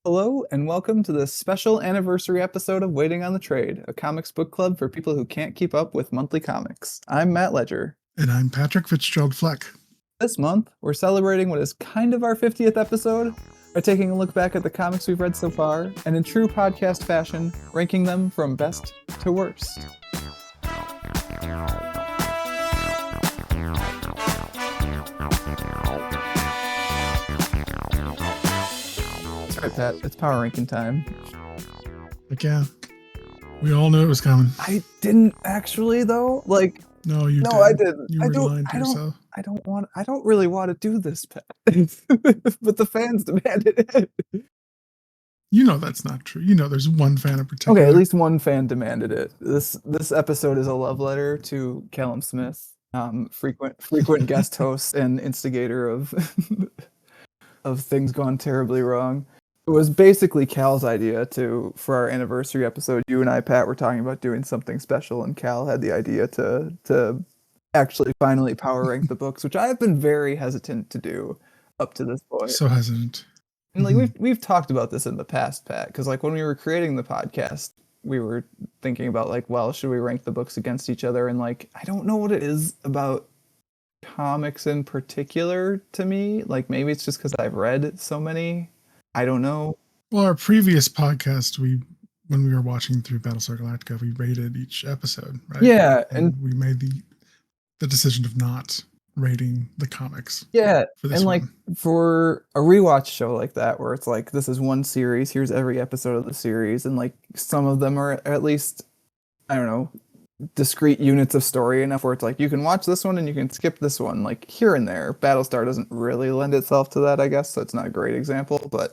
Hello, and welcome to this special anniversary episode of Waiting on the Trade, a comics book club for people who can't keep up with monthly comics. I'm Matt Ledger. And I'm Patrick Fitzgerald Fleck. This month, we're celebrating what is kind of our 50th episode by taking a look back at the comics we've read so far, and in true podcast fashion, ranking them from best to worst. Alright, Pat, it's power ranking time. Like, yeah, we all knew it was coming. I didn't actually, though. No, you didn't. I didn't. You were lying to yourself. I don't really want to do this, Pat. But the fans demanded it. You know that's not true. You know there's one fan in particular. Okay, at least one fan demanded it. This episode is a love letter to Callum Smith, frequent guest host and instigator of of things gone terribly wrong. It was basically Cal's idea for our anniversary episode. You and I, Pat, were talking about doing something special, and Cal had the idea to actually finally power rank the books, which I have been very hesitant to do up to this point. So hesitant. And we've talked about this in the past, Pat, because when we were creating the podcast, we were thinking about well, should we rank the books against each other? And I don't know what it is about comics in particular to me. Maybe it's just because I've read so many. I don't know. Well, our previous podcast, when we were watching through Battlestar Galactica, we rated each episode, right? Yeah, and we made the decision of not rating the comics. Yeah, for this and for a rewatch show like that, where it's this is one series, here's every episode of the series, and some of them are at least, I don't know, discrete units of story enough where it's you can watch this one and you can skip this one, here and there. Battlestar doesn't really lend itself to that, I guess, so it's not a great example, but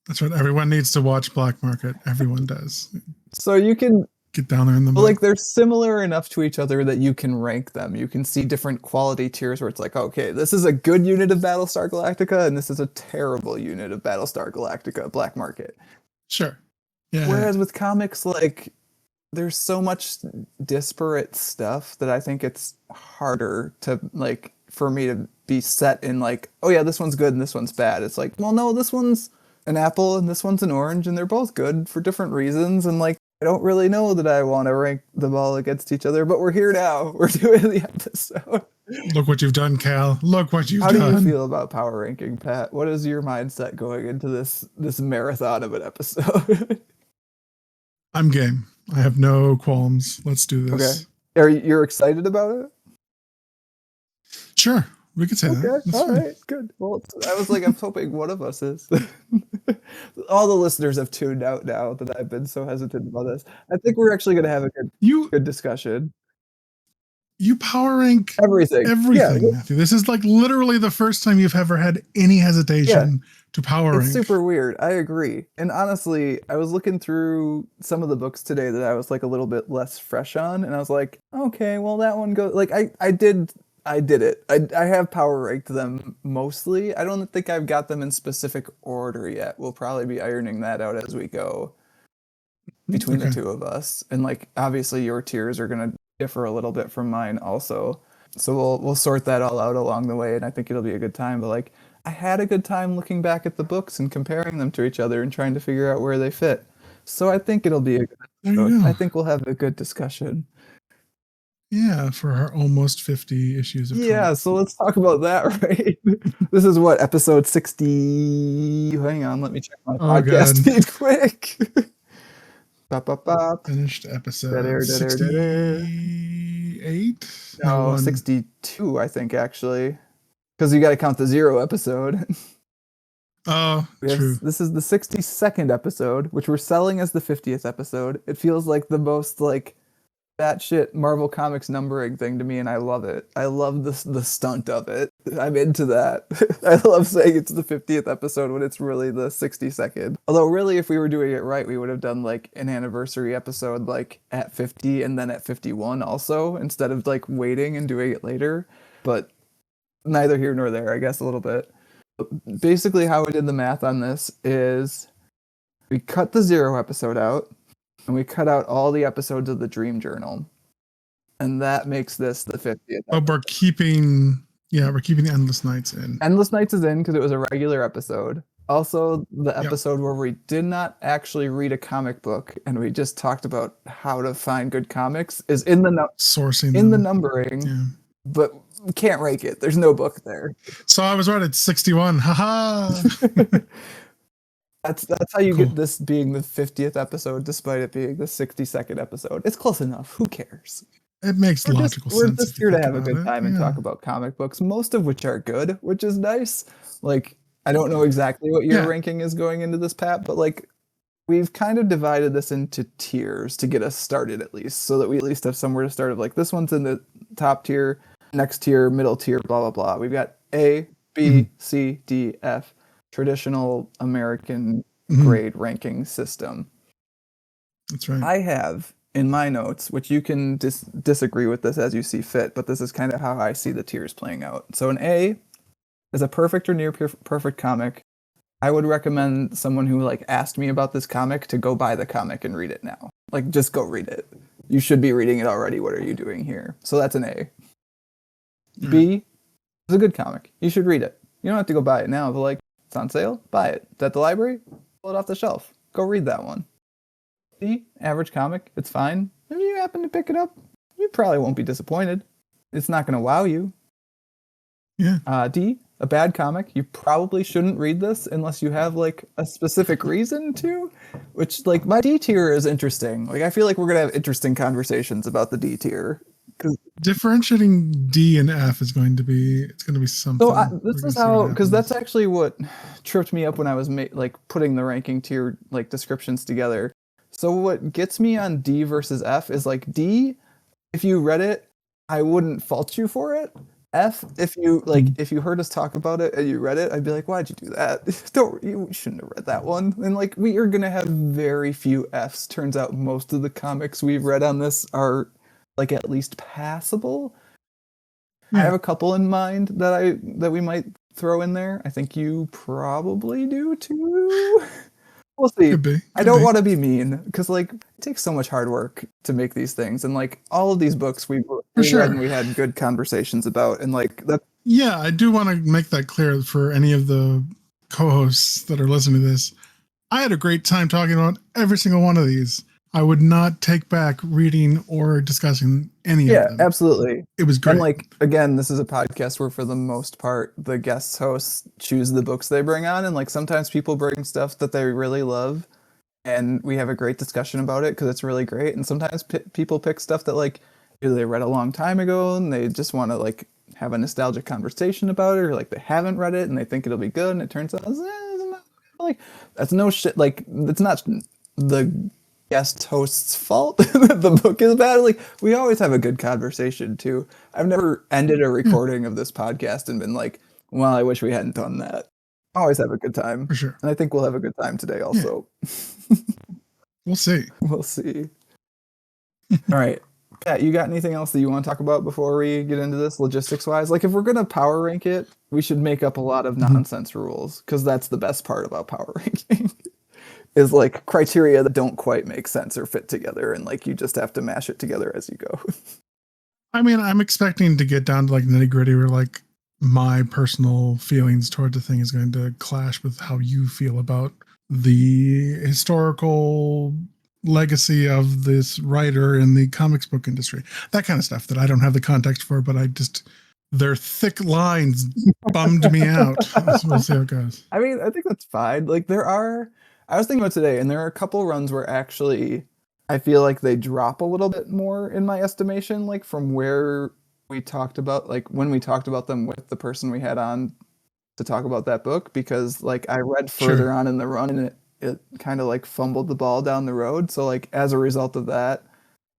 that's right. Everyone needs to watch Black Market. Everyone does. So you can get down there in the middle. They're similar enough to each other that you can rank them. You can see different quality tiers where it's okay, this is a good unit of Battlestar Galactica and this is a terrible unit of Battlestar Galactica, Black Market. Sure. Yeah. Whereas with comics, there's so much disparate stuff that I think it's harder to for me to be set in oh yeah, this one's good and this one's bad. It's well, no, this one's an apple and this one's an orange and they're both good for different reasons, and I don't really know that I want to rank them all against each other, but we're here now. We're doing the episode. Look what you've done, Cal. Look what you've done. How do you feel about power ranking, Pat? What is your mindset going into this marathon of an episode? I'm game. I have no qualms. Let's do this. Okay. You're excited about it? Sure. We could say that. All right. Good. Well, I was I'm hoping one of us is. All the listeners have tuned out now that I've been so hesitant about this. I think we're actually going to have a good discussion. You power rank everything, yeah. Matthew. This is literally the first time you've ever had any hesitation to power rank. It's super weird. I agree. And honestly, I was looking through some of the books today that I was a little bit less fresh on, and I was okay, well that one goes. I did it. I have power ranked them mostly. I don't think I've got them in specific order yet. We'll probably be ironing that out as we go between the two of us. And obviously your tiers are going to differ a little bit from mine also. So we'll sort that all out along the way, and I think it'll be a good time. But I had a good time looking back at the books and comparing them to each other and trying to figure out where they fit. So I think it'll be a good episode. I think we'll have a good discussion. Yeah, for our almost 50 issues of comics. So let's talk about that, right? This is what, episode 60? Hang on, let me check my podcast feed quick. Finished episode 68? No, 62, I think, actually. Because you got to count the 0 episode. Oh, true. This is the 62nd episode, which we're selling as the 50th episode. It feels like the most, batshit Marvel Comics numbering thing to me, and I love it. I love the stunt of it. I'm into that. I love saying it's the 50th episode when it's really the 62nd. Although really, if we were doing it right, we would have done an anniversary episode at 50 and then at 51 also, instead of waiting and doing it later. But neither here nor there, I guess, a little bit. Basically, how we did the math on this is we cut the 0 episode out, and we cut out all the episodes of the Dream Journal. And that makes this the 50th. But we're keeping the Endless Nights in. Endless Nights is in because it was a regular episode. Also, the Yep. episode where we did not actually read a comic book and we just talked about how to find good comics is in the Sourcing in the them. numbering, Yeah. but we can't rank it. There's no book there. So I was right at 61. Haha. That's how you Cool. get this being the 50th episode, despite it being the 62nd episode. It's close enough. Who cares? It makes We're logical we're sense. just if you here to think have a about good it. time and Yeah. talk about comic books, most of which are good, which is nice. Like, I don't know exactly what your Yeah. ranking is going into this, Pat, but like, we've kind of divided this into tiers to get us started at least, so that we at least have somewhere to start of like, this one's in the top tier, next tier, middle tier, blah, blah, blah. We've got A, B, Mhm. C, D, F, traditional American Mhm. grade ranking system. That's right. I have in my notes, which you can disagree with this as you see fit, but this is kind of how I see the tiers playing out. So an A is a perfect or near perfect comic. I would recommend someone who like asked me about this comic to go buy the comic and read it now. Like, just go read it. You should be reading it already. What are you doing here? So that's an A. B is a good comic. You should read it. You don't have to go buy it now, but like, it's on sale, buy it. It's at the library, pull it off the shelf. Go read that one. C, average comic. It's fine. If you happen to pick it up, you probably won't be disappointed. It's not going to wow you. Yeah. D, a bad comic. You probably shouldn't read this unless you have like a specific reason to, which like my D tier is interesting. Like, I feel like we're going to have interesting conversations about the D tier. Differentiating D and F is going to be something. So this is how, because that's actually what tripped me up when I was like putting the ranking tier like descriptions together. So what gets me on D versus F is like D, if you read it, I wouldn't fault you for it. F, if you like, if you heard us talk about it and you read it, I'd be like, why'd you do that? You shouldn't have read that one. And like, we are gonna have very few Fs. Turns out most of the comics we've read on this are like at least passable. Yeah. I have a couple in mind that we might throw in there. I think you probably do too. We'll see. Could be. I don't want to be mean because like it takes so much hard work to make these things, and like all of these books we sure. read and we had good conversations about, and like that. Yeah, I do want to make that clear for any of the co-hosts that are listening to this. I had a great time talking about every single one of these. I would not take back reading or discussing any of them. Yeah, absolutely. It was great. And like, again, this is a podcast where for the most part, the guest hosts choose the books they bring on. And like, sometimes people bring stuff that they really love and we have a great discussion about it because it's really great. And sometimes people pick stuff that like, either they read a long time ago and they just want to like have a nostalgic conversation about it, or like they haven't read it and they think it'll be good. And it turns out like, that's no shit. Like, it's not the guest host's fault the book is bad. Like, we always have a good conversation too. I've never ended a recording of this podcast and been like, well, I wish we hadn't done that. Always have a good time. For sure. And I think we'll have a good time today also. Yeah. We'll see. We'll see. All right. Pat, you got anything else that you want to talk about before we get into this logistics wise? Like, if we're going to power rank it, we should make up a lot of nonsense rules, because that's the best part about power ranking. Is like criteria that don't quite make sense or fit together, and like you just have to mash it together as you go. I mean, I'm expecting to get down to like nitty gritty where like my personal feelings toward the thing is going to clash with how you feel about the historical legacy of this writer in the comics book industry. That kind of stuff that I don't have the context for, but their thick lines bummed me out. So we'll see how it goes. I mean, I think that's fine. Like, I was thinking about today, and there are a couple runs where actually I feel like they drop a little bit more in my estimation, like from where we talked about, like when we talked about them with the person we had on to talk about that book, because like I read further on in the run and it kind of like fumbled the ball down the road. So like as a result of that,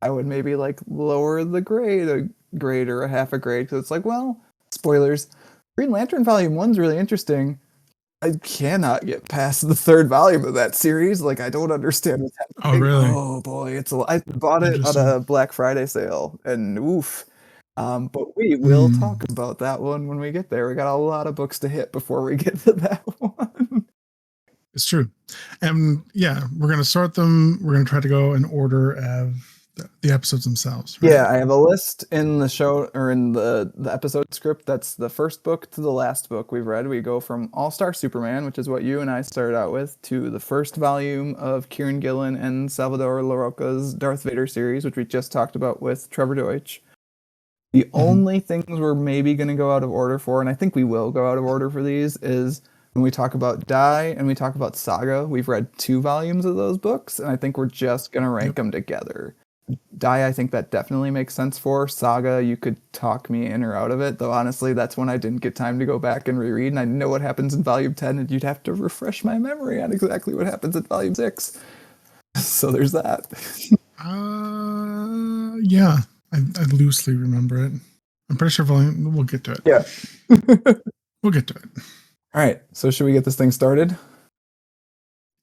I would maybe like lower the grade a grade or a half a grade, because it's like, well, spoilers, Green Lantern Volume 1's really interesting. I cannot get past the third volume of that series. Like, I don't understand what's happening. Oh, really? Oh boy, I bought it on a Black Friday sale, and oof. But we will talk about that one when we get there. We got a lot of books to hit before we get to that one. It's true. And yeah, we're going to sort them. We're going to try to go in order of the episodes themselves. Right? Yeah, I have a list in the show or in the episode script. That's the first book to the last book we've read. We go from All-Star Superman, which is what you and I started out with, to the first volume of Kieran Gillen and Salvador Larroca's Darth Vader series, which we just talked about with Trevor Deutsch. The only things we're maybe going to go out of order for, and I think we will go out of order for these, is when we talk about Die and we talk about Saga. We've read 2 volumes of those books, and I think we're just going to rank them together. Die, I think that definitely makes sense for. Saga, you could talk me in or out of it, though honestly, that's when I didn't get time to go back and reread, and I know what happens in Volume 10, and you'd have to refresh my memory on exactly what happens in Volume 6. So there's that. Yeah, I loosely remember it. I'm pretty sure we'll get to it. Yeah. We'll get to it. All right, so should we get this thing started?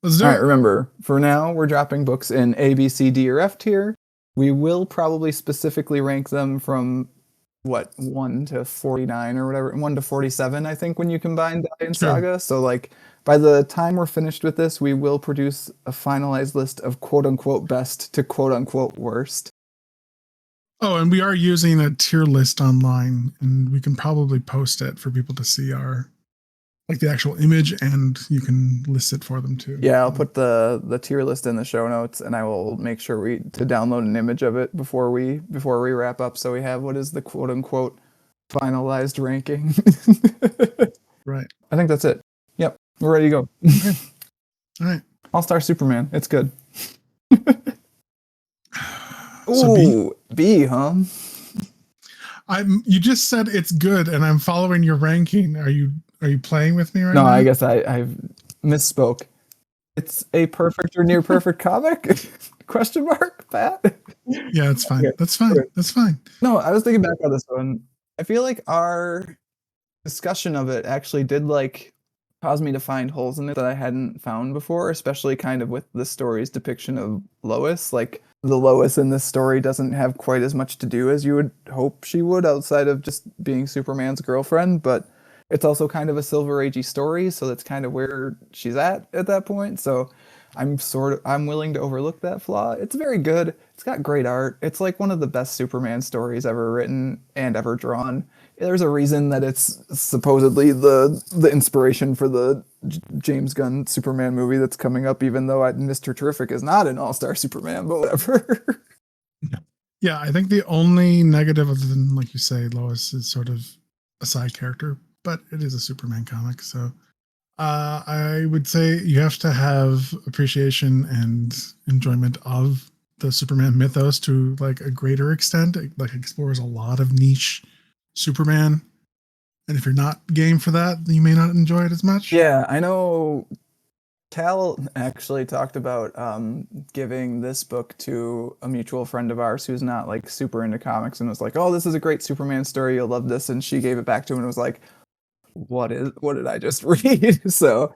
Let's do All it. right, remember, for now, we're dropping books in A, B, C, D, or F tier. We will probably specifically rank them from, 1 to 49 or whatever, 1 to 47, I think, when you combine Die and Sure. Saga. So, by the time we're finished with this, we will produce a finalized list of quote-unquote best to quote-unquote worst. Oh, and we are using a tier list online, and we can probably post it for people to see the actual image, and you can list it for them too. Yeah, I'll put the tier list in the show notes, and I will make sure to download an image of it before we wrap up, so we have what is the quote unquote finalized ranking. Right. I think that's it. Yep, we're ready to go. All right. All-Star Superman. It's good. So Ooh, B, huh? You just said it's good, and I'm following your ranking. Are you playing with me right now? No, I guess I misspoke. It's a perfect or near perfect comic? Question mark, Pat? Yeah, it's fine. Okay. That's fine. Okay. That's fine. No, I was thinking back on this one. I feel like our discussion of it actually did cause me to find holes in it that I hadn't found before, especially kind of with the story's depiction of Lois. Like, the Lois in this story doesn't have quite as much to do as you would hope she would outside of just being Superman's girlfriend, but it's also kind of a Silver Agey story, so that's kind of where she's at that point. So I'm willing to overlook that flaw. It's very good. It's got great art. It's like one of the best Superman stories ever written and ever drawn. There's a reason that it's supposedly the inspiration for the James Gunn Superman movie that's coming up, even though Mr. Terrific is not an All-Star Superman, but whatever. Yeah, I think the only negative, other than like you say, Lois is sort of a side character, but it is a Superman comic, so I would say you have to have appreciation and enjoyment of the Superman mythos to a greater extent. It explores a lot of niche Superman, and if you're not game for that, then you may not enjoy it as much. Yeah, I know Cal actually talked about giving this book to a mutual friend of ours who's not super into comics, and was like, "Oh, this is a great Superman story. You'll love this." And she gave it back to him and was like, what did I just read? So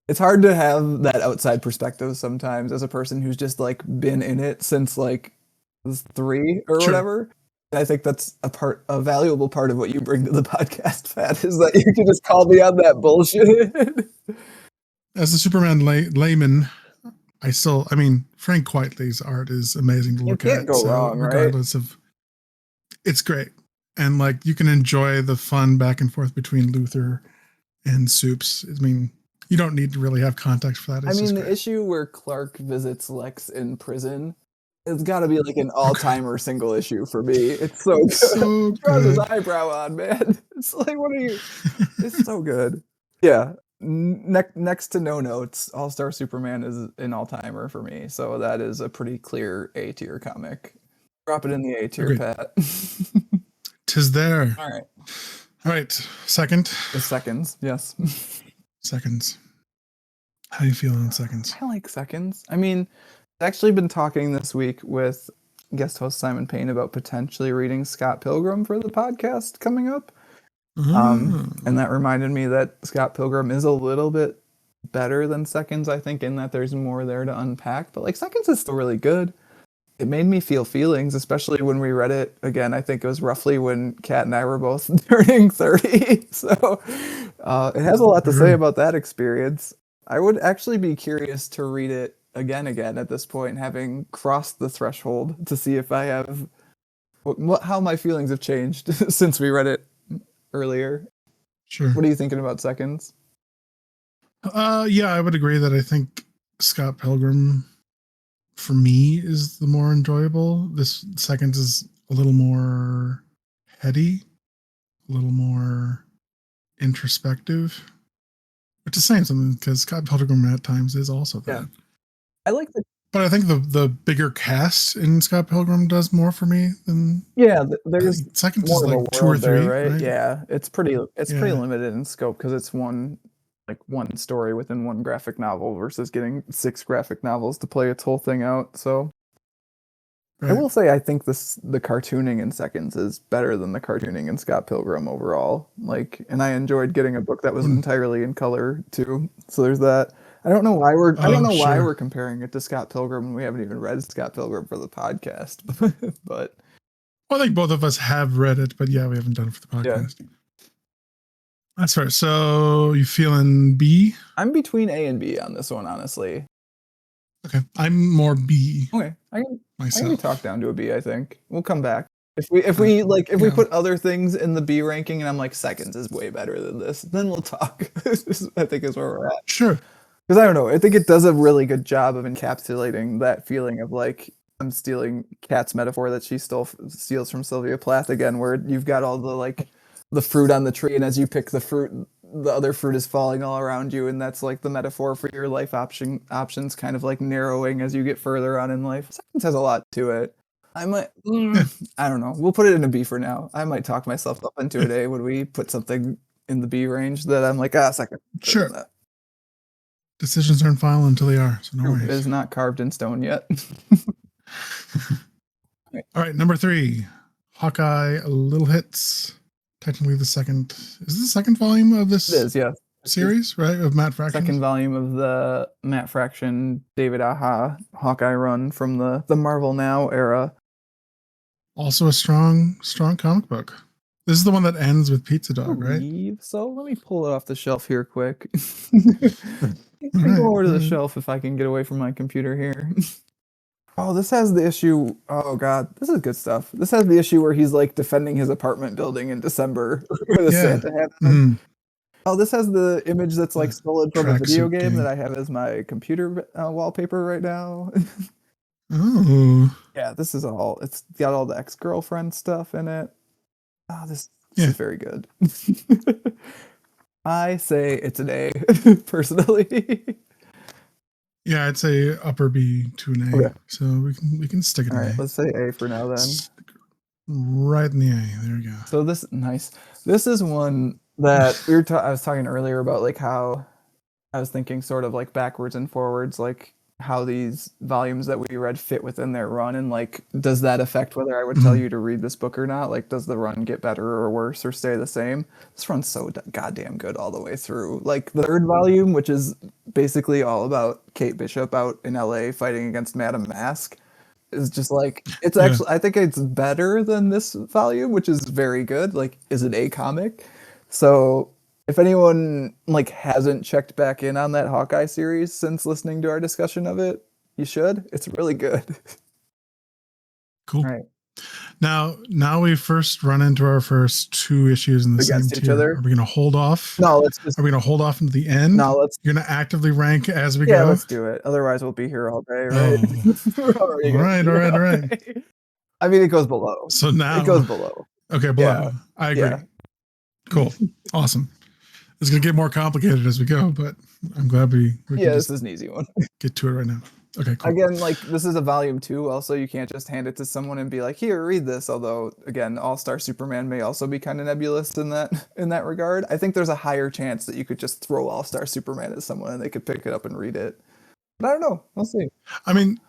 it's hard to have that outside perspective sometimes as a person who's just been in it since 3 or whatever. And I think that's a valuable part of what you bring to the podcast, Pat, is that you can just call me on that bullshit. As a Superman layman, Frank Quitely's art is amazing to look at. You can't go wrong, regardless of, it's great. And you can enjoy the fun back and forth between Luthor and Supes. You don't need to really have context for that. It's the issue where Clark visits Lex in prison, it's got to be an all-timer single issue for me. It's so good. So Draws his good. eyebrow on, man. It's what are you? It's so good. Yeah. Next to No Notes, All-Star Superman is an all-timer for me. So that is a pretty clear A tier comic. Drop it in the A tier, Pat. 'Tis there. All right. Second. The seconds, yes. Seconds. How you feeling on seconds? I like seconds. I've actually been talking this week with guest host Simon Payne about potentially reading Scott Pilgrim for the podcast coming up. And that reminded me that Scott Pilgrim is a little bit better than Seconds, I think, in that there's more there to unpack. But Seconds is still really good. It made me feel feelings, especially when we read it again. I think it was roughly when Kat and I were both turning 30. So it has a lot to say about that experience. I would actually be curious to read it again at this point, having crossed the threshold to see if I have how my feelings have changed since we read it earlier. Sure. What are you thinking about Seconds? Yeah, I would agree that I think Scott Pilgrim, for me, is the more enjoyable. This Seconds is a little more heady, a little more introspective, which is saying something because Scott Pilgrim at times is also that. Yeah. I like the But I think the bigger cast in Scott Pilgrim does more for me than there's Seconds more is of a like two or world there, three, right? Yeah, it's pretty Yeah. limited in scope because it's one story within one graphic novel versus getting 6 graphic novels to play its whole thing out. So I Right. will say I think the cartooning in Seconds is better than the cartooning in Scott Pilgrim overall. Like, and I enjoyed getting a book that was entirely in color too. So there's that. I don't know why Sure. we're comparing it to Scott Pilgrim when we haven't even read Scott Pilgrim for the podcast. But Well, I think both of us have read it, but yeah, we haven't done it for the podcast. Yeah. That's fair. So you feeling B? I'm between A and B on this one, honestly. Okay, I'm more B. Okay, I can be talked down to a B. I think we'll come back if we we put other things in the B ranking, and I'm like Seconds is way better than this. Then we'll talk. I think is where we're at. Sure. Because I don't know. I think it does a really good job of encapsulating that feeling of like I'm stealing Kat's metaphor that she steals from Sylvia Plath again, where you've got all the like the fruit on the tree, and as you pick the fruit, the other fruit is falling all around you, and that's like the metaphor for your life options kind of like narrowing as you get further on in life. Seconds has a lot to it. I might, I don't know. We'll put it in a B for now. I might talk myself up into an A when we put something in the B range that I'm like, Seconds. Sure. Decisions aren't final until they are, so no worries. It is not carved in stone yet. All right, number 3, Hawkeye Little Hits. Technically the second. Is this the second volume of this? It is, yeah. Series, right? Of Matt Fraction. Second volume of the Matt Fraction, David Aja Hawkeye run from the Marvel Now era. Also a strong comic book. This is the one that ends with Pizza Dog, right? So let me pull it off the shelf here quick. Go over to the shelf if I can get away from my computer here. Oh, this has the issue. Oh God, this is good stuff. This has the issue where he's like defending his apartment building in December with a Santa hat on. Oh, this has the image that's like stolen from a video game that I have as my computer wallpaper right now. Oh. Yeah, this is all. It's got all the ex-girlfriend stuff in it. Oh, this is very good. I say it's an A, personally. Yeah, I'd say upper B to an A. Okay. So we can stick it. All right, let's say A for now then. Right in the A. There we go. So this is one that I was talking earlier about, like how I was thinking sort of like backwards and forwards, like how these volumes that we read fit within their run, and like does that affect whether I would tell you to read this book or not? Like, does the run get better or worse or stay the same? This run's so goddamn good all the way through. Like the 3rd volume, which is basically all about Kate Bishop out in LA fighting against Madame Mask, is just like it's actually I think it's better than this volume, which is very good. Like, is it a comic? So if anyone like hasn't checked back in on that Hawkeye series since listening to our discussion of it, you should. It's really good. Cool. All right. Now we first run into our first 2 issues in the same tier. Are we going to hold off? No, are we going to hold off into the end? No, You're going to actively rank as we go? Yeah, let's do it. Otherwise, we'll be here all day, right? Oh. all right. I mean, it goes below. So now it goes below. Okay, below. Yeah. I agree. Yeah. Cool. Awesome. It's going to get more complicated as we go, but I'm glad we this is an easy one. Get to it right now. Okay, cool. Again, like this is a volume 2. Also, you can't just hand it to someone and be like, "Here, read this." Although, again, All-Star Superman may also be kind of nebulous in that regard. I think there's a higher chance that you could just throw All-Star Superman at someone and they could pick it up and read it. But I don't know. We'll see. I mean,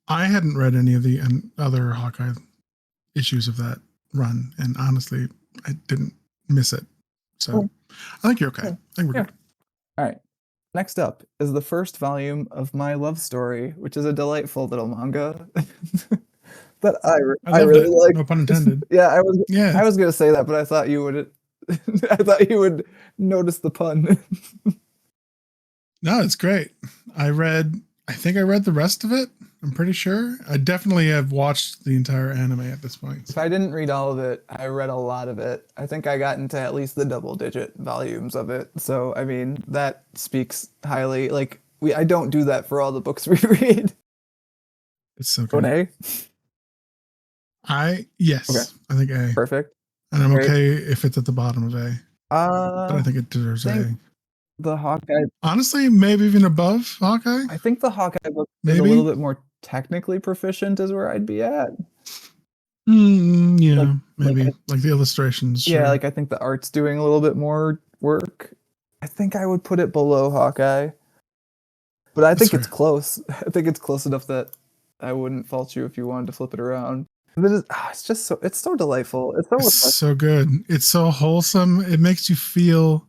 I hadn't read any of the other Hawkeye issues of that run, and honestly, I didn't miss it. So I think you're okay. I think we're good. All right. Next up is the first volume of My Love Story, which is a delightful little manga that I really like. No pun intended. I was gonna say that, but I thought you would. I thought you would notice the pun. No, it's great. I read I think I read the rest of it. I'm pretty sure. I definitely have watched the entire anime at this point. If I didn't read all of it, I read a lot of it. I think I got into at least the double-digit volumes of it. So I mean, that speaks highly. Like I don't do that for all the books we read. It's so An good. A, yes, Okay. I think A, perfect. and I'm Great. okay if it's at the bottom of A, but I think it deserves A. think the Hawkeye. Honestly, maybe even above Hawkeye. I think the Hawkeye book is a Maybe. little bit more technically proficient, is where I'd be at. Yeah, Like- maybe like the illustrations. Yeah, sure. like I think the art's doing a little bit more work. I think I would put it below Hawkeye. But I think That's it's close. I think it's close enough that I wouldn't fault you if you wanted to flip it around. But it's just so it's so delightful. It's so It's refreshing. so good. It's so wholesome. It makes you feel.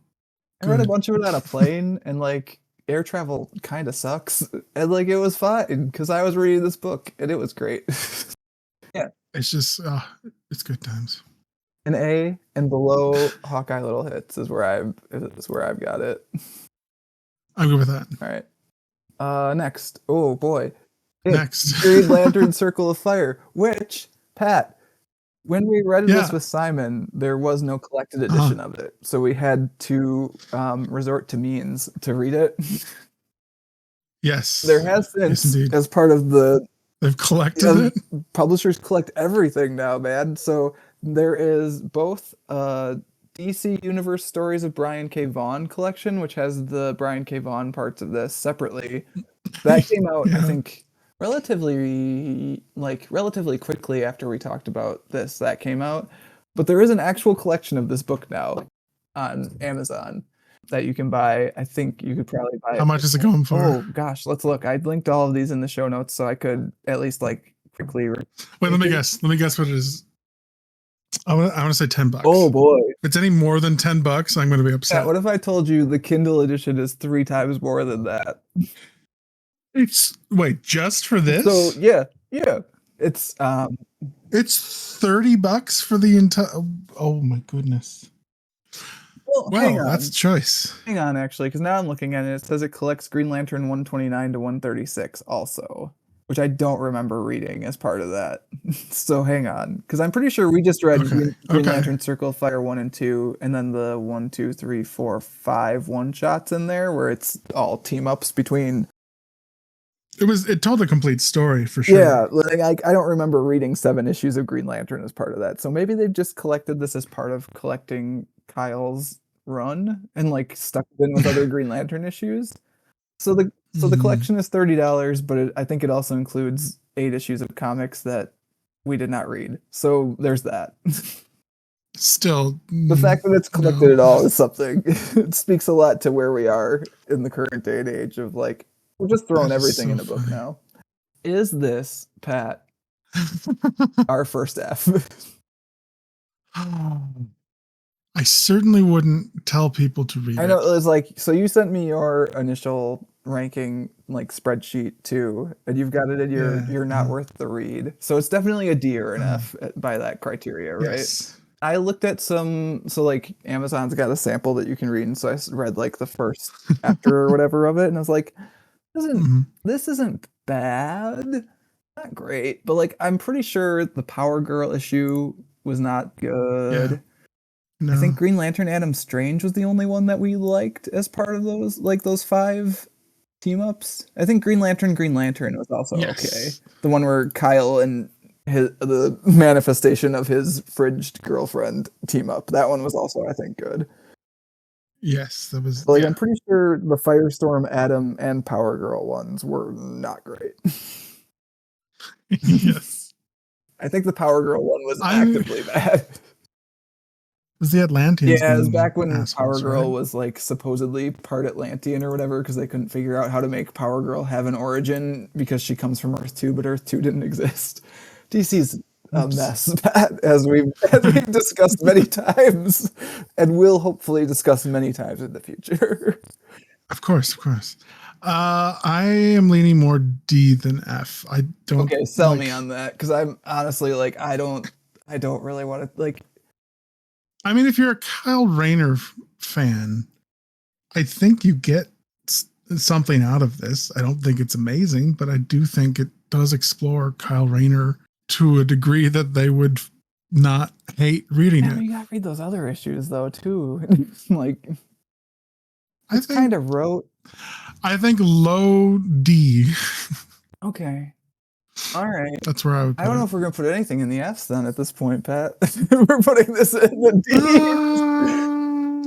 I read a good. bunch of it on a plane, and like air travel kind of sucks, and like it was fine because I was reading this book and it was great. It's just, it's good times. An A and below Hawkeye Little Hits is where I've got it. I'm good with that. All right. Next. Oh boy. It's Next. Green Lantern Circle of Fire, which Pat, when we read this Yeah. with Simon, there was no collected edition of it, so we had to resort to means to read it. Yes. There has since, Yes, indeed. as part of the They've collected it. publishers collect everything now, man. So there is both DC Universe Stories of Brian K. Vaughan collection, which has the Brian K. Vaughan parts of this separately. That came out, I Yeah. think, relatively quickly after we talked about this. That came out, but there is an actual collection of this book now on Amazon that you can buy. I think you could probably buy it. How much is it going for? Oh gosh, let's look. I linked all of these in the show notes so I could at least like quickly. Wait, let me guess. Let me guess what it is. I want to say $10. Oh boy! If it's any more than $10, I'm going to be upset. Yeah, what if I told you the Kindle edition is 3 times more than that? It's wait, just for this? So yeah, it's It's $30 for the entire. Oh my goodness! well, hang Wow, on. that's a choice. Hang on, actually, because now I'm looking at it. It says it collects Green Lantern 129 to 136 also, which I don't remember reading as part of that. So hang on, because I'm pretty sure we just read Okay, Green okay. Lantern Circle of Fire 1 and 2, and then the 1, 2, 3, 4, 5 one-shots in there where it's all team-ups between. It told a complete story for sure. Yeah, like I don't remember reading 7 issues of Green Lantern as part of that. So maybe they've just collected this as part of collecting Kyle's run and like stuck it in with other Green Lantern issues. So the Mhm. collection is $30, but I think it also includes 8 issues of comics that we did not read. So there's that. Still, The fact that it's collected no. at all is something. It speaks a lot to where we are in the current day and age of like we're just throwing That is everything so in a book funny. now. Is this, Pat, our first F? I certainly wouldn't tell people to read I know it. it was like so you sent me your initial ranking like spreadsheet too, and you've got it in Yeah, you're not worth the read. So it's definitely a D or an F by that criteria, right? Yes. I looked at so like Amazon's got a sample that you can read, and so I read like the first chapter or whatever of it, and I was like, Mhm. this isn't bad, not great, but like I'm pretty sure the Power Girl issue was not good. Yeah. No. I think Green Lantern Adam Strange was the only one that we liked as part of those 5 team ups. I think Green Lantern was also okay. Yes. The one where Kyle and the manifestation of his fridged girlfriend team up. That one was also, I think, good. Yes, that was. But, like, yeah. I'm pretty sure the Firestorm Adam and Power Girl ones were not great. Yes. I think the Power Girl one was actively bad. It was the Atlanteans. Yeah, it was being back when assholes, Power Girl right? was like supposedly part Atlantean or whatever because they couldn't figure out how to make Power Girl have an origin because she comes from Earth 2, but Earth 2 didn't exist. DC's a Oops. mess, Pat, as we've discussed many times and will hopefully discuss many times in the future. Of course, of course. I am leaning more D than F. I don't. Okay, sell like, me on that because I'm honestly like I don't really want to like. I mean, if you're a Kyle Rayner fan, I think you get something out of this. I don't think it's amazing, but I do think it does explore Kyle Rayner to a degree that they would not hate reading Yeah, it. you gotta read those other issues though too. Like I it's kind of wrote. I think low D. Okay. All right. That's where I would put I don't know it. if we're gonna put anything in the Fs then at this point, Pat. We're putting this in the Ds.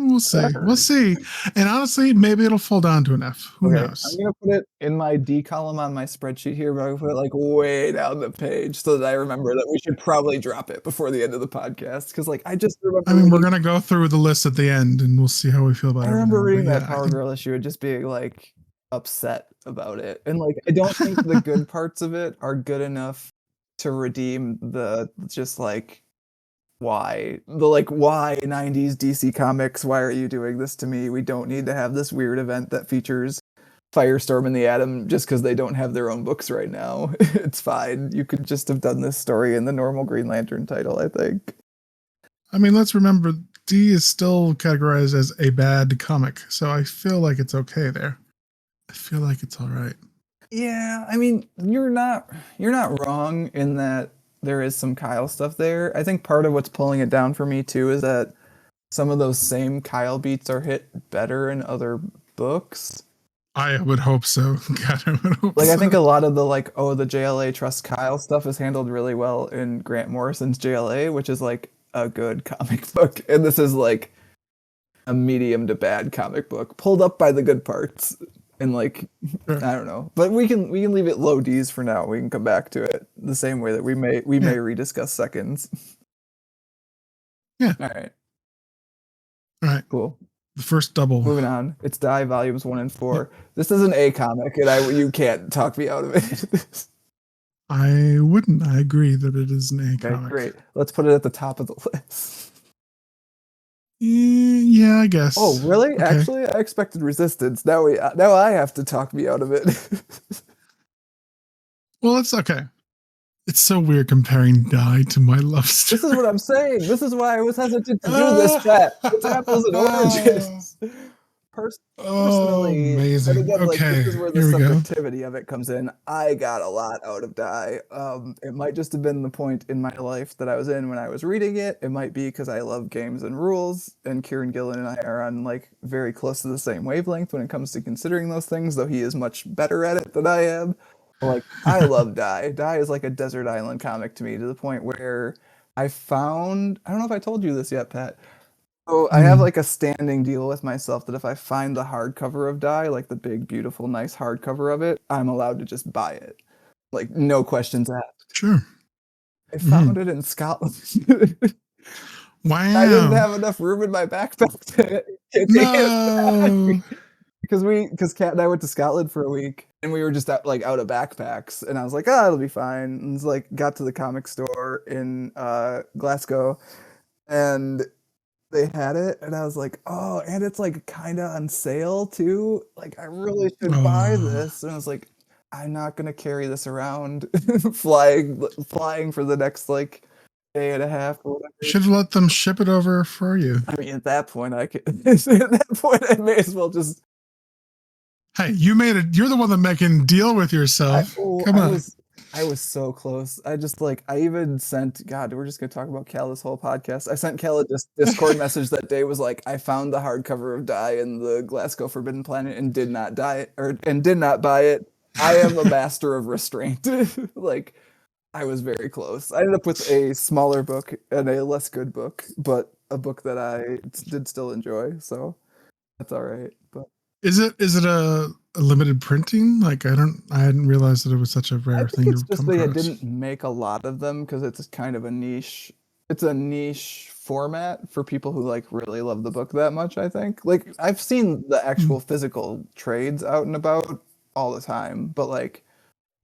We'll see. We'll see. And honestly, maybe it'll fall down to an F. Who Okay, knows? I'm gonna put it in my D column on my spreadsheet here, but I'm gonna put it like way down the page so that I remember that we should probably drop it before the end of the podcast. Because like I just remember I mean, we're reading, gonna go through the list at the end, and we'll see how we feel about I everything. remember reading But that yeah, I Power think- Girl issue and just being like upset about it. And like I don't think the good parts of it are good enough to redeem the just like why 90s DC Comics, why are you doing this to me? We don't need to have this weird event that features Firestorm and the Atom just because they don't have their own books right now. It's fine. You could just have done this story in the normal Green Lantern title, I think. I mean, let's remember D is still categorized as a bad comic, so I feel like it's okay there. I feel like it's all right. Yeah, I mean, you're not wrong in that there is some Kyle stuff there. I think part of what's pulling it down for me too is that some of those same Kyle beats are hit better in other books. I would hope so. God, I would hope Like so. I think a lot of the like, oh, the JLA Trust Kyle stuff is handled really well in Grant Morrison's JLA, which is like a good comic book. And this is like a medium to bad comic book, pulled up by the good parts. And like Sure. I don't know. But we can leave it low D's for now. We can come back to it the same way that we may rediscuss seconds. Yeah. All right. All right. Cool. The first double. Moving on. It's Die Volumes 1 and 4. This is an A comic, and you can't talk me out of it. I wouldn't. I agree that it is an A Okay, comic. great. Let's put it at the top of the list. Yeah, I guess. Oh, really? Okay. Actually, I expected Resistance. Now I have to talk me out of it. Well, it's okay. It's so weird comparing Die to My Love Story. This is what I'm saying. This is why I was hesitant to do this, Pat. It's apples and oranges. Personally, amazing. and again, like Okay, this is where the here we go. subjectivity of it comes in. I got a lot out of Die. It might just have been the point in my life that I was in when I was reading it. It might be because I love games and rules, and Kieran Gillen and I are on like very close to the same wavelength when it comes to considering those things, though he is much better at it than I am. Like I love Die. Die is like a desert island comic to me, to the point where I don't know if I told you this yet, Pat. So I have like a standing deal with myself that if I find the hardcover of Die, like the big, beautiful, nice hardcover of it, I'm allowed to just buy it. Like no questions asked. Sure. I found it in Scotland. Wow. I didn't have enough room in my backpack to No. because Kat and I went to Scotland for a week and we were just out of backpacks, and I was like, it'll be fine. And it's like got to the comic store in Glasgow, and they had it, and I was like, oh, and it's like kind of on sale too. Like I really should buy this. And I was like, I'm not gonna carry this around flying for the next like day and a half or whatever. Should have let them ship it over for you. I mean, at that point, I may as well just. Hey, you're the one that can deal with yourself. Come on. I was so close. I even sent, God, we're just going to talk about Cal this whole podcast. I sent Cal a Discord message that day, was like, I found the hardcover of Die in the Glasgow Forbidden Planet and did not buy it. I am a master of restraint. Like, I was very close. I ended up with a smaller book and a less good book, but a book that I did still enjoy. So that's all right. But is it a limited printing? Like I hadn't realized that it was such a rare thing. It's just they didn't make a lot of them because it's kind of a niche. It's a niche format for people who like really love the book that much. I think like I've seen the actual physical trades out and about all the time, but like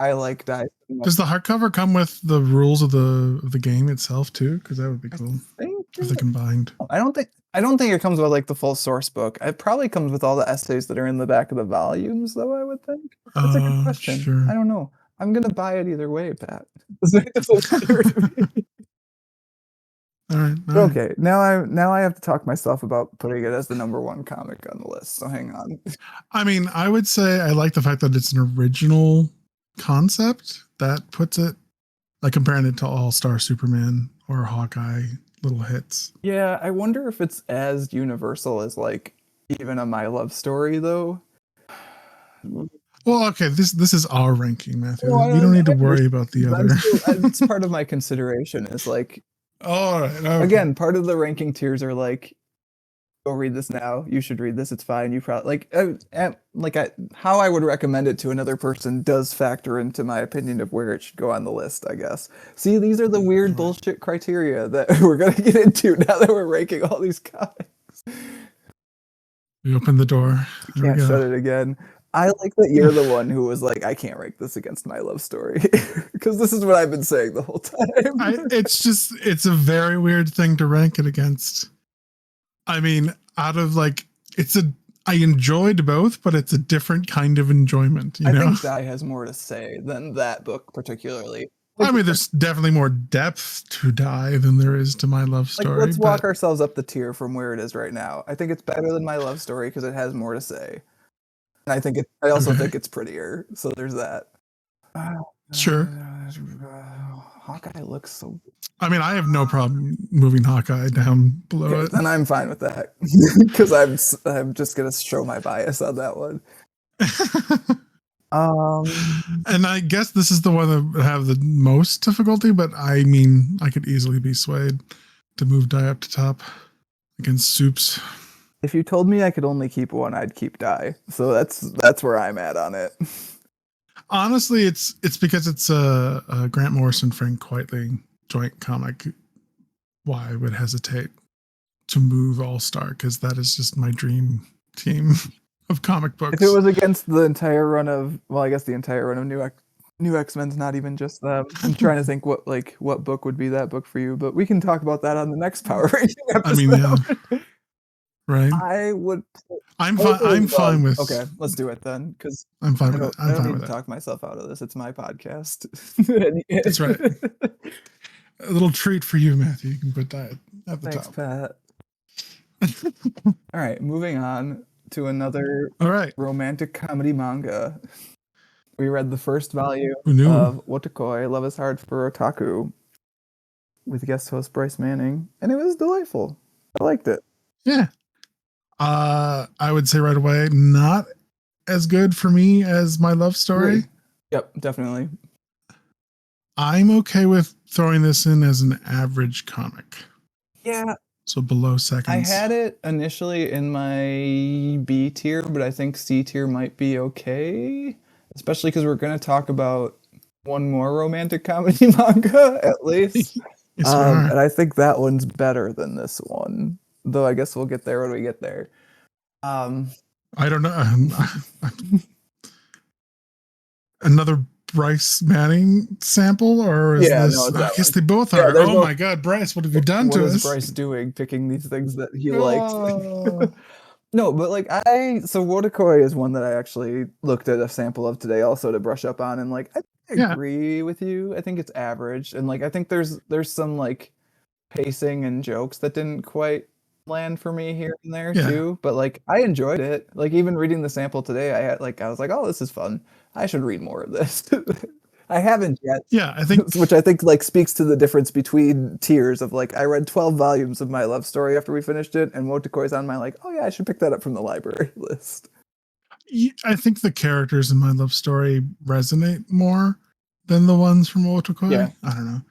I like Die. Does the hardcover come with the rules of the game itself too? Because that would be cool if they combined. I don't think it comes with like the full source book. It probably comes with all the essays that are in the back of the volumes, though. I would think. That's a good question. Sure. I don't know. I'm gonna buy it either way, Pat. It doesn't matter to me. All right. Okay, now I have to talk myself about putting it as the number one comic on the list. So hang on. I mean, I would say I like the fact that it's an original concept that puts it, like comparing it to All Star Superman or Hawkeye little hits. Yeah, I wonder if it's as universal as like even a My Love Story though. Well, okay, this is our ranking, Matthew. Well, We don't need to I worry about the understand, but other. it's part of my consideration is like All right. Okay. again, part of the ranking tiers are like, go read this now. You should read this. It's fine. You probably how I would recommend it to another person does factor into my opinion of where it should go on the list. I guess. See, these are the weird bullshit criteria that we're gonna get into now that we're ranking all these comics. We open the door. You can't shut it again. I like that you're the one who was like, I can't rank this against My Love Story because this is what I've been saying the whole time. It's a very weird thing to rank it against. I mean, out of like, I enjoyed both, but it's a different kind of enjoyment. You know, I think Die has more to say than that book particularly. I mean, there's definitely more depth to Die than there is to My Love Story. Let's walk ourselves up the tier from where it is right now. I think it's better than My Love Story because it has more to say. And I also think it's prettier. So there's that. Sure. Hawkeye looks so. I mean, I have no problem moving Hawkeye down below it. And I'm fine with that because I'm just gonna show my bias on that one. And I guess this is the one that would have the most difficulty, but I mean, I could easily be swayed to move Die up to top against Soups. If you told me I could only keep one, I'd keep Die. So that's where I'm at on it. Honestly, it's because it's a Grant Morrison, Frank Quitely joint comic. Why I would hesitate to move All Star, because that is just my dream team of comic books. If it was against the entire run of, well, I guess the entire run of New X-Men's not even just them. I'm trying to think what book would be that book for you, but we can talk about that on the next Power Ranking episode. I mean, yeah. Right. I would. I'm fine with. Okay, let's do it then, because I'm fine with it. I don't need to talk myself out of this. It's my podcast. That's right. A little treat for you, Matthew. You can put that at the Thanks, top. Pat. All right, moving on to another romantic comedy manga. We read the first volume of Wotakoi, Love is Hard for Otaku, with guest host Bryce Manning, and it was delightful. I liked it. Yeah. I would say right away, not as good for me as My Love Story. Yep, definitely. I'm okay with throwing this in as an average comic. Yeah. So below seconds. I had it initially in my B tier, but I think C tier might be okay. Especially because we're going to talk about one more romantic comedy manga, at least. Yes, and I think that one's better than this one. Though I guess we'll get there when we get there. I don't know. Another Bryce Manning sample, or is this? No, I guess they both are. Oh my God, Bryce, what have you done to us? What is Bryce doing, picking these things that he liked? No, but like so Wotakoi is one that I actually looked at a sample of today, also to brush up on, and like I agree with you. I think it's average, and like I think there's some like pacing and jokes that didn't quite land for me here and there too, but like I enjoyed it. Like even reading the sample today, I was like, oh, this is fun. I should read more of this. I haven't yet. Yeah, I think, which I think like speaks to the difference between tiers of like I read 12 volumes of My Love Story after we finished it, and Wotakoi's on my like, oh yeah, I should pick that up from the library list. I think the characters in My Love Story resonate more than the ones from Wotakoi. Yeah. I don't know.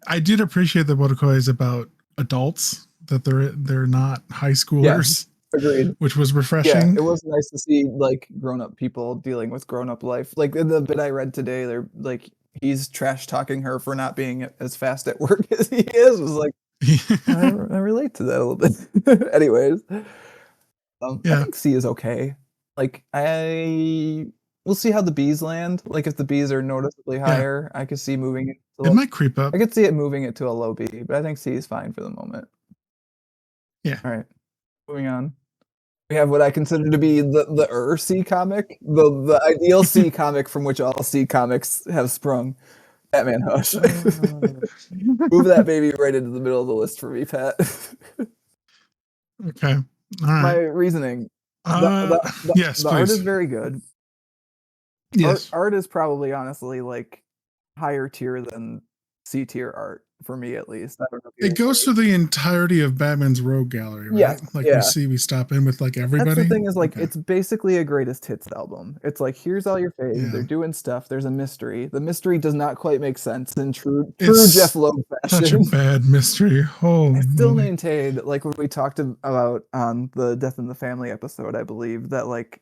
I did appreciate that Wotakoi is about adults, that they're not high schoolers. Agreed. Which was refreshing. Yeah, it was nice to see like grown-up people dealing with grown-up life. Like in the bit I read today, they're like he's trash talking her for not being as fast at work as he is. It was like I relate to that a little bit. Anyways, I think C is okay. Like we'll see how the B's land. Like if the B's are noticeably higher, I could see moving it. It might creep up. I could see it moving it to a low B, but I think C is fine for the moment. Yeah. All right. Moving on. We have what I consider to be the C comic, the ideal C comic from which all C comics have sprung. Batman Hush. Move that baby right into the middle of the list for me, Pat. Okay. All My right. reasoning. Yes, The art is please. very good. Yes. Art is probably honestly like higher tier than C tier art for me at least. I don't know if you It goes agree. through the entirety of Batman's rogue gallery, right? Yes, Like yeah. we stop in with like That's the everybody. thing is like Okay. it's basically a greatest hits album. It's like here's all your faves. They're Yeah. doing stuff. There's a mystery. The mystery does not quite make sense in true Jeff It's Loeb such a fashion. bad mystery. I Holy still moly. maintained, like when we talked about on the Death in the Family episode, I believe that like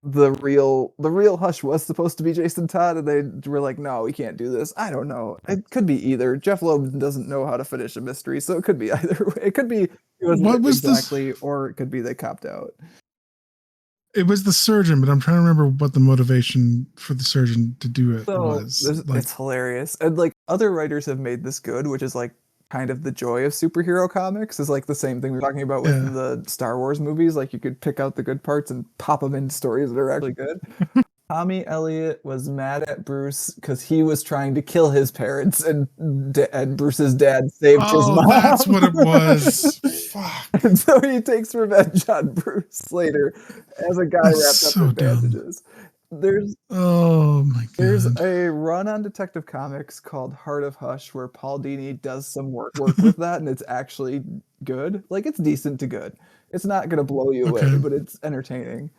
the real Hush was supposed to be Jason Todd, and they were like, no, we can't do this. I don't know. It could be either. Jeff Loeb doesn't know how to finish a mystery, so it could be either way. It could be it wasn't What written was this? exactly, or it could be they copped out. It was the surgeon, but I'm trying to remember what the motivation for the surgeon to do it So was. Like, it's hilarious. And like other writers have made this good, which is like kind of the joy of superhero comics is like the same thing we were talking about with yeah. the Star Wars movies. Like you could pick out the good parts and pop them into stories that are actually good. Tommy Elliot was mad at Bruce because he was trying to kill his parents, and Bruce's dad saved his Oh, mom. that's what it was. Fuck. And so he takes revenge on Bruce later as a guy That's wrapped up so in dumb. bandages. There's Oh my there's god. a run on Detective Comics called Heart of Hush where Paul Dini does some work with that, and it's actually good. Like it's decent to good. It's not gonna blow you away, Okay. but it's entertaining.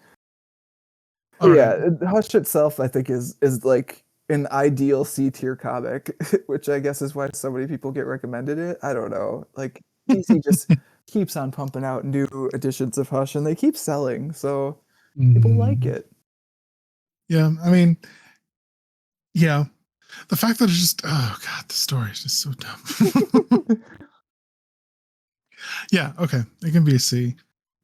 All right. Yeah, Hush itself, I think, is like an ideal C tier comic, which I guess is why so many people get recommended it. I don't know. Like DC just keeps on pumping out new editions of Hush, and they keep selling, so people like it. Yeah, I mean, yeah. The fact that it's just oh god, the story is just so dumb. Yeah, okay. It can be a C.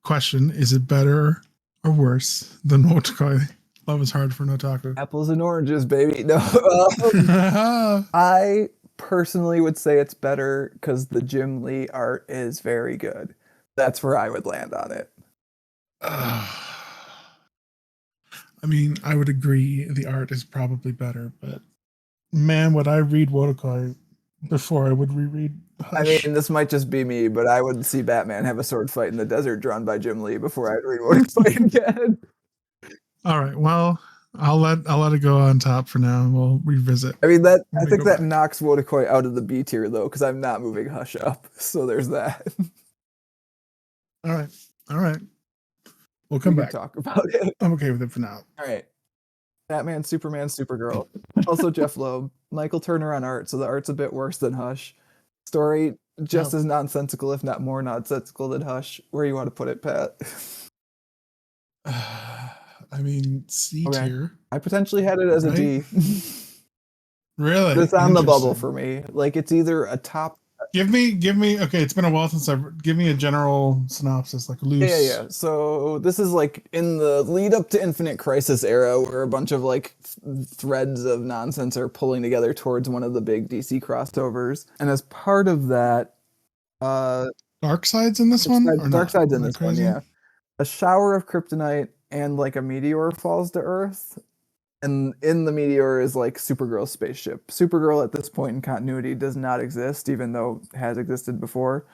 Question, is it better or worse than Otakoi? Love is hard for an otaku. Apples and oranges, baby. No, I personally would say it's better because the Jim Lee art is very good. That's where I would land on it. I mean, I would agree the art is probably better, but man, would I read Wotakoi before I would reread I Hush. mean, this might just be me, but I would see Batman have a sword fight in the desert drawn by Jim Lee before I'd read Wotakoi again. All right, well, I'll let it go on top for now, and we'll revisit. I mean, that when I we think go that back. knocks Wotakoi out of the B tier though, because I'm not moving Hush up. So there's that. All right, we'll We come can back. talk about it. I'm okay with it for now. All right. Batman, Superman, Supergirl. Also Jeff Loeb. Michael Turner on art, so the art's a bit worse than Hush. Story just Oh. as nonsensical, if not more nonsensical than Hush. Where you want to put it, Pat? I mean, C Okay. tier. I potentially had it as a D. Right? Really? It's on the bubble Interesting. for me. Like it's either a top. Give me. Okay, it's been a while since I've. Give me a general synopsis, like loose. Yeah. So this is like in the lead up to Infinite Crisis era, where a bunch of like threads of nonsense are pulling together towards one of the big DC crossovers, and as part of that, Darkseid's in this one or not? Darkseid's in Am I this one, crazy? yeah. A shower of kryptonite and like a meteor falls to Earth, and in the meteor is like Supergirl's spaceship. Supergirl at this point in continuity does not exist, even though it has existed before.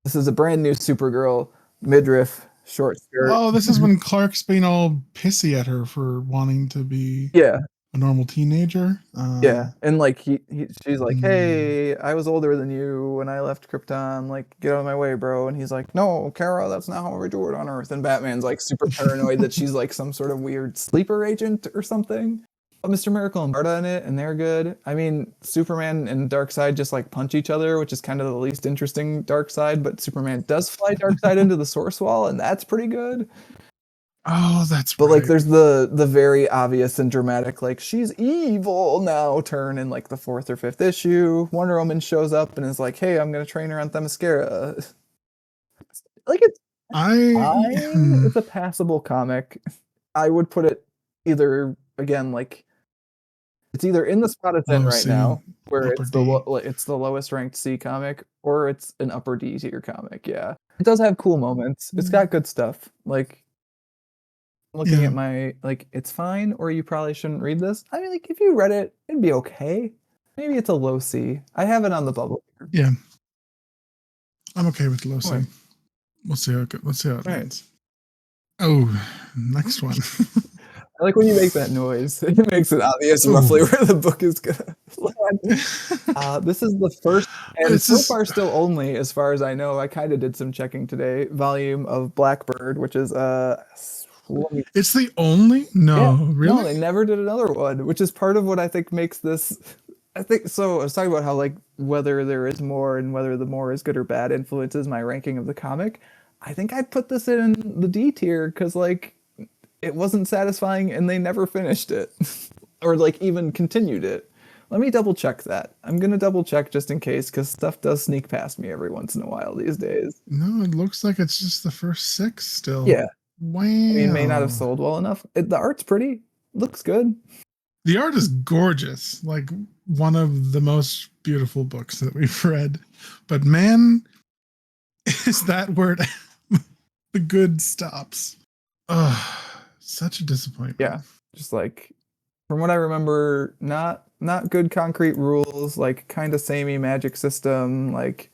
This is a brand new Supergirl, midriff, short skirt. Oh, this is when Clark's being all pissy at her for wanting to be Yeah, a normal teenager. yeah, and like she's like, Hmm. "Hey, I was older than you when I left Krypton. Like, get out of my way, bro." And he's like, "No, Kara, that's not how we do it on Earth." And Batman's like super paranoid that she's like some sort of weird sleeper agent or something. But Mr. Miracle and Marta in it, and they're good. I mean, Superman and Darkseid just like punch each other, which is kind of the least interesting Darkseid. But Superman does fly Darkseid into the source wall, and that's pretty good. Oh, that's But right. like there's the very obvious and dramatic like she's evil now turn in like the 4th or 5th issue. Wonder Woman shows up and is like, "Hey, I'm gonna train her on Themyscira." Like it's fine. It's a passable comic. I would put it either again like it's either in the spot it's in Low right C, now, where upper it's D. it's the lowest ranked C comic, or it's an upper D tier comic. Yeah, it does have cool moments. It's got good stuff. Like looking Yeah. at my like it's fine or you probably shouldn't read this. I mean like if you read it, it'd be okay. Maybe it's a low C. I have it on the bubble here. Yeah, I'm okay with low C. Okay. We'll see how it, let's see how it All right. lands. Oh, next one. I like when you make that noise. It makes it obvious Ooh. roughly where the book is gonna land. This is the first, and This so is- far still only, as far as I know, I kind of did some checking today, volume of Blackbird, which is It's the only no, really. no, they never did another one, which is part of what I think makes this. I think so. I was talking about how like whether there is more and whether the more is good or bad influences my ranking of the comic. I think I'd put this in the D tier because like it wasn't satisfying and they never finished it or like even continued it. Let me double check that. I'm gonna double check just in case because stuff does sneak past me every once in a while these days. No, it looks like it's just the first 6 still. Yeah, Wow. I mean, may not have sold well enough. The art's pretty, looks good. The art is gorgeous, like one of the most beautiful books that we've read. But man, is that where the good stops. Oh, such a disappointment. Yeah, just like from what I remember, not good concrete rules, like kind of samey magic system, like,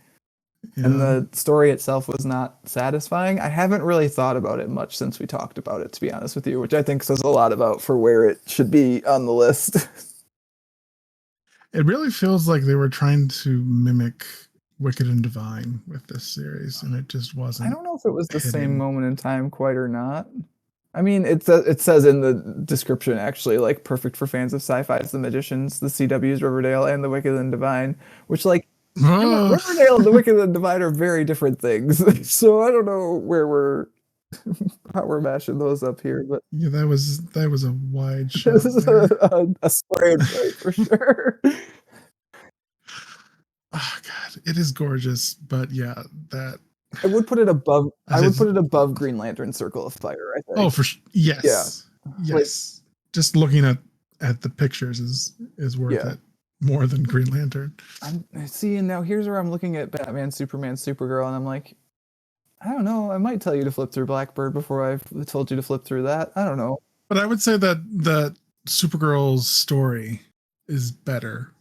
and the story itself was not satisfying. I haven't really thought about it much since we talked about it, to be honest with you, which I think says a lot about for where it should be on the list. It really feels like they were trying to mimic Wicked and Divine with this series, and it just wasn't. I don't know if it was the same hitting. moment in time quite or not. I mean, it says in the description actually, like, perfect for fans of sci-fi is The Magicians, The CW's Riverdale, and The Wicked and Divine, which, like, Oh. Riverdale and The Wicked and Divine are very different things. So I don't know how we're mashing those up here, but Yeah, that was a wide shot. this is there. a spray and pray for sure. Oh god, it is gorgeous, but yeah, that I would put it above. As I would it's- put it above Green Lantern Circle of Fire. I think. oh yes, Yeah. yes. Just looking at the pictures is worth Yeah. it more than Green Lantern. I'm seeing now. Here's where I'm looking at Batman, Superman, Supergirl, and I'm like, I don't know. I might tell you to flip through Blackbird before I've told you to flip through that. I don't know. But I would say that Supergirl's story is better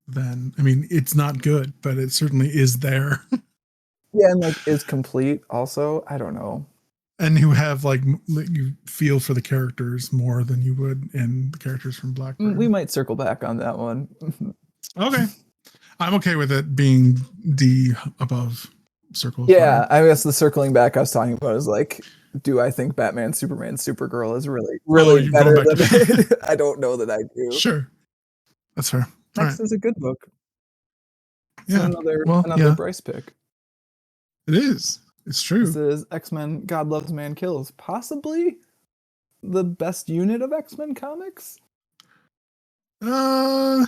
than. I mean, it's not good, but it certainly is there. Yeah, and like is complete. Also, I don't know. And you have like you feel for the characters more than you would in the characters from Blackbird. We might circle back on that one. Okay, I'm okay with it being D above Circle. Yeah, I guess the circling back I was talking about is like, do I think Batman, Superman, Supergirl is really you're better going back than to- I don't know that I do. Sure, that's fair. All Next right. is a good book. Yeah, Another well, yeah. Bryce pick. It is. It's true. This is X-Men God Loves Man Kills. Possibly the best unit of X-Men comics. When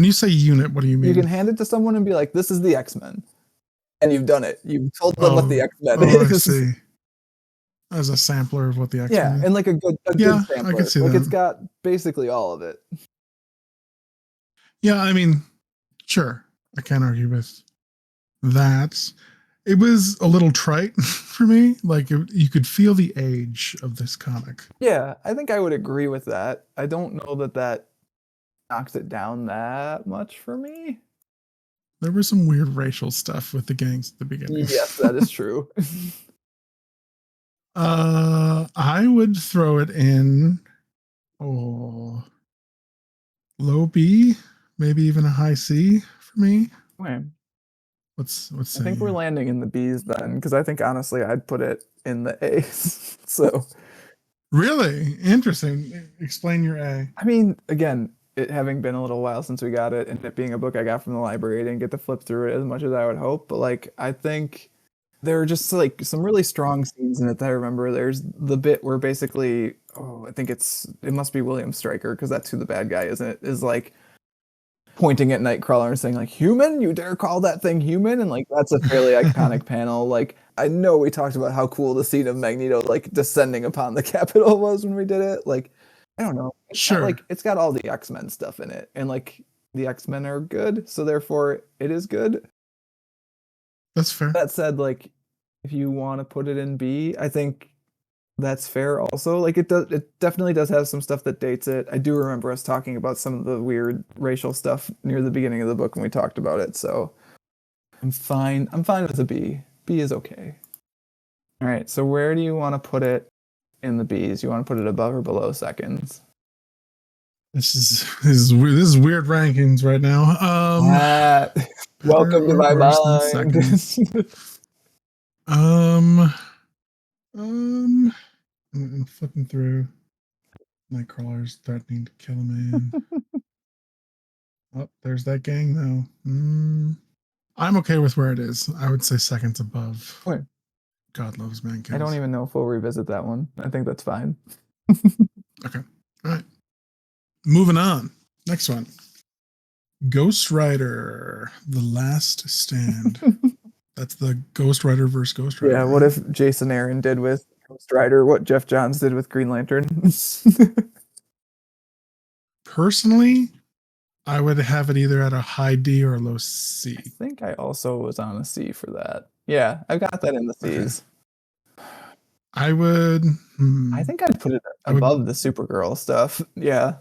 you say unit, what do you mean? You can hand it to someone and be like, this is the X-Men. And you've done it. You've told them what the X-Men I is. see. As a sampler of what the X-Men Yeah, is. and like a good Yeah, I sampler. could see like that. it's got basically all of it. Yeah, I mean, sure. I can't argue with that. It was a little trite for me. Like you could feel the age of this comic. Yeah, I think I would agree with that. I don't know that knocks it down that much for me. There was some weird racial stuff with the gangs at the beginning. Yes, that is true. I would throw it in low B, maybe even a high C for me. Okay. What's I think we're landing in the B's then, because I think honestly I'd put it in the A's. So really interesting. Explain your A. I mean, again, it having been a little while since we got it, and it being a book I got from the library, I didn't get to flip through it as much as I would hope. But like, I think there are just like some really strong scenes in it that I remember. There's the bit where basically, I think it must be William Stryker, because that's who the bad guy is, and it is like pointing at Nightcrawler and saying like, human, you dare call that thing human? And like, that's a fairly iconic panel. Like, I know we talked about how cool the scene of Magneto like descending upon the Capitol was when we did it. Like, I don't know. Sure. It's got all the X-Men stuff in it, and like the X-Men are good, so therefore it is good. That's fair. That said, like, if you want to put it in B, I think That's fair also. Like it definitely does have some stuff that dates it. I do remember us talking about some of the weird racial stuff near the beginning of the book when we talked about it. So I'm fine. I'm fine with a B. B is okay. All right. So where do you want to put it in the B's? You want to put it above or below seconds? This is weird rankings right now. Ah, Better welcome to or my worse than mind. seconds? Um, I'm flipping through. Nightcrawler's threatening to kill a man. Oh, there's that gang though. I'm okay with where it is. I would say seconds above. Wait, God loves man I don't kills. even know if we'll revisit that one. I think that's fine. Okay. All right. Moving on. Next one. Ghost Rider: The Last Stand. That's the Ghost Rider versus Ghost Rider. Yeah, what if Jason Aaron did with Ghost Rider what Jeff Johns did with Green Lantern? Personally, I would have it either at a high D or a low I C. think I also was on a C for that. Yeah, I've got that in the Okay. C's. I would. I think I'd put it I would. above the Supergirl stuff. Yeah.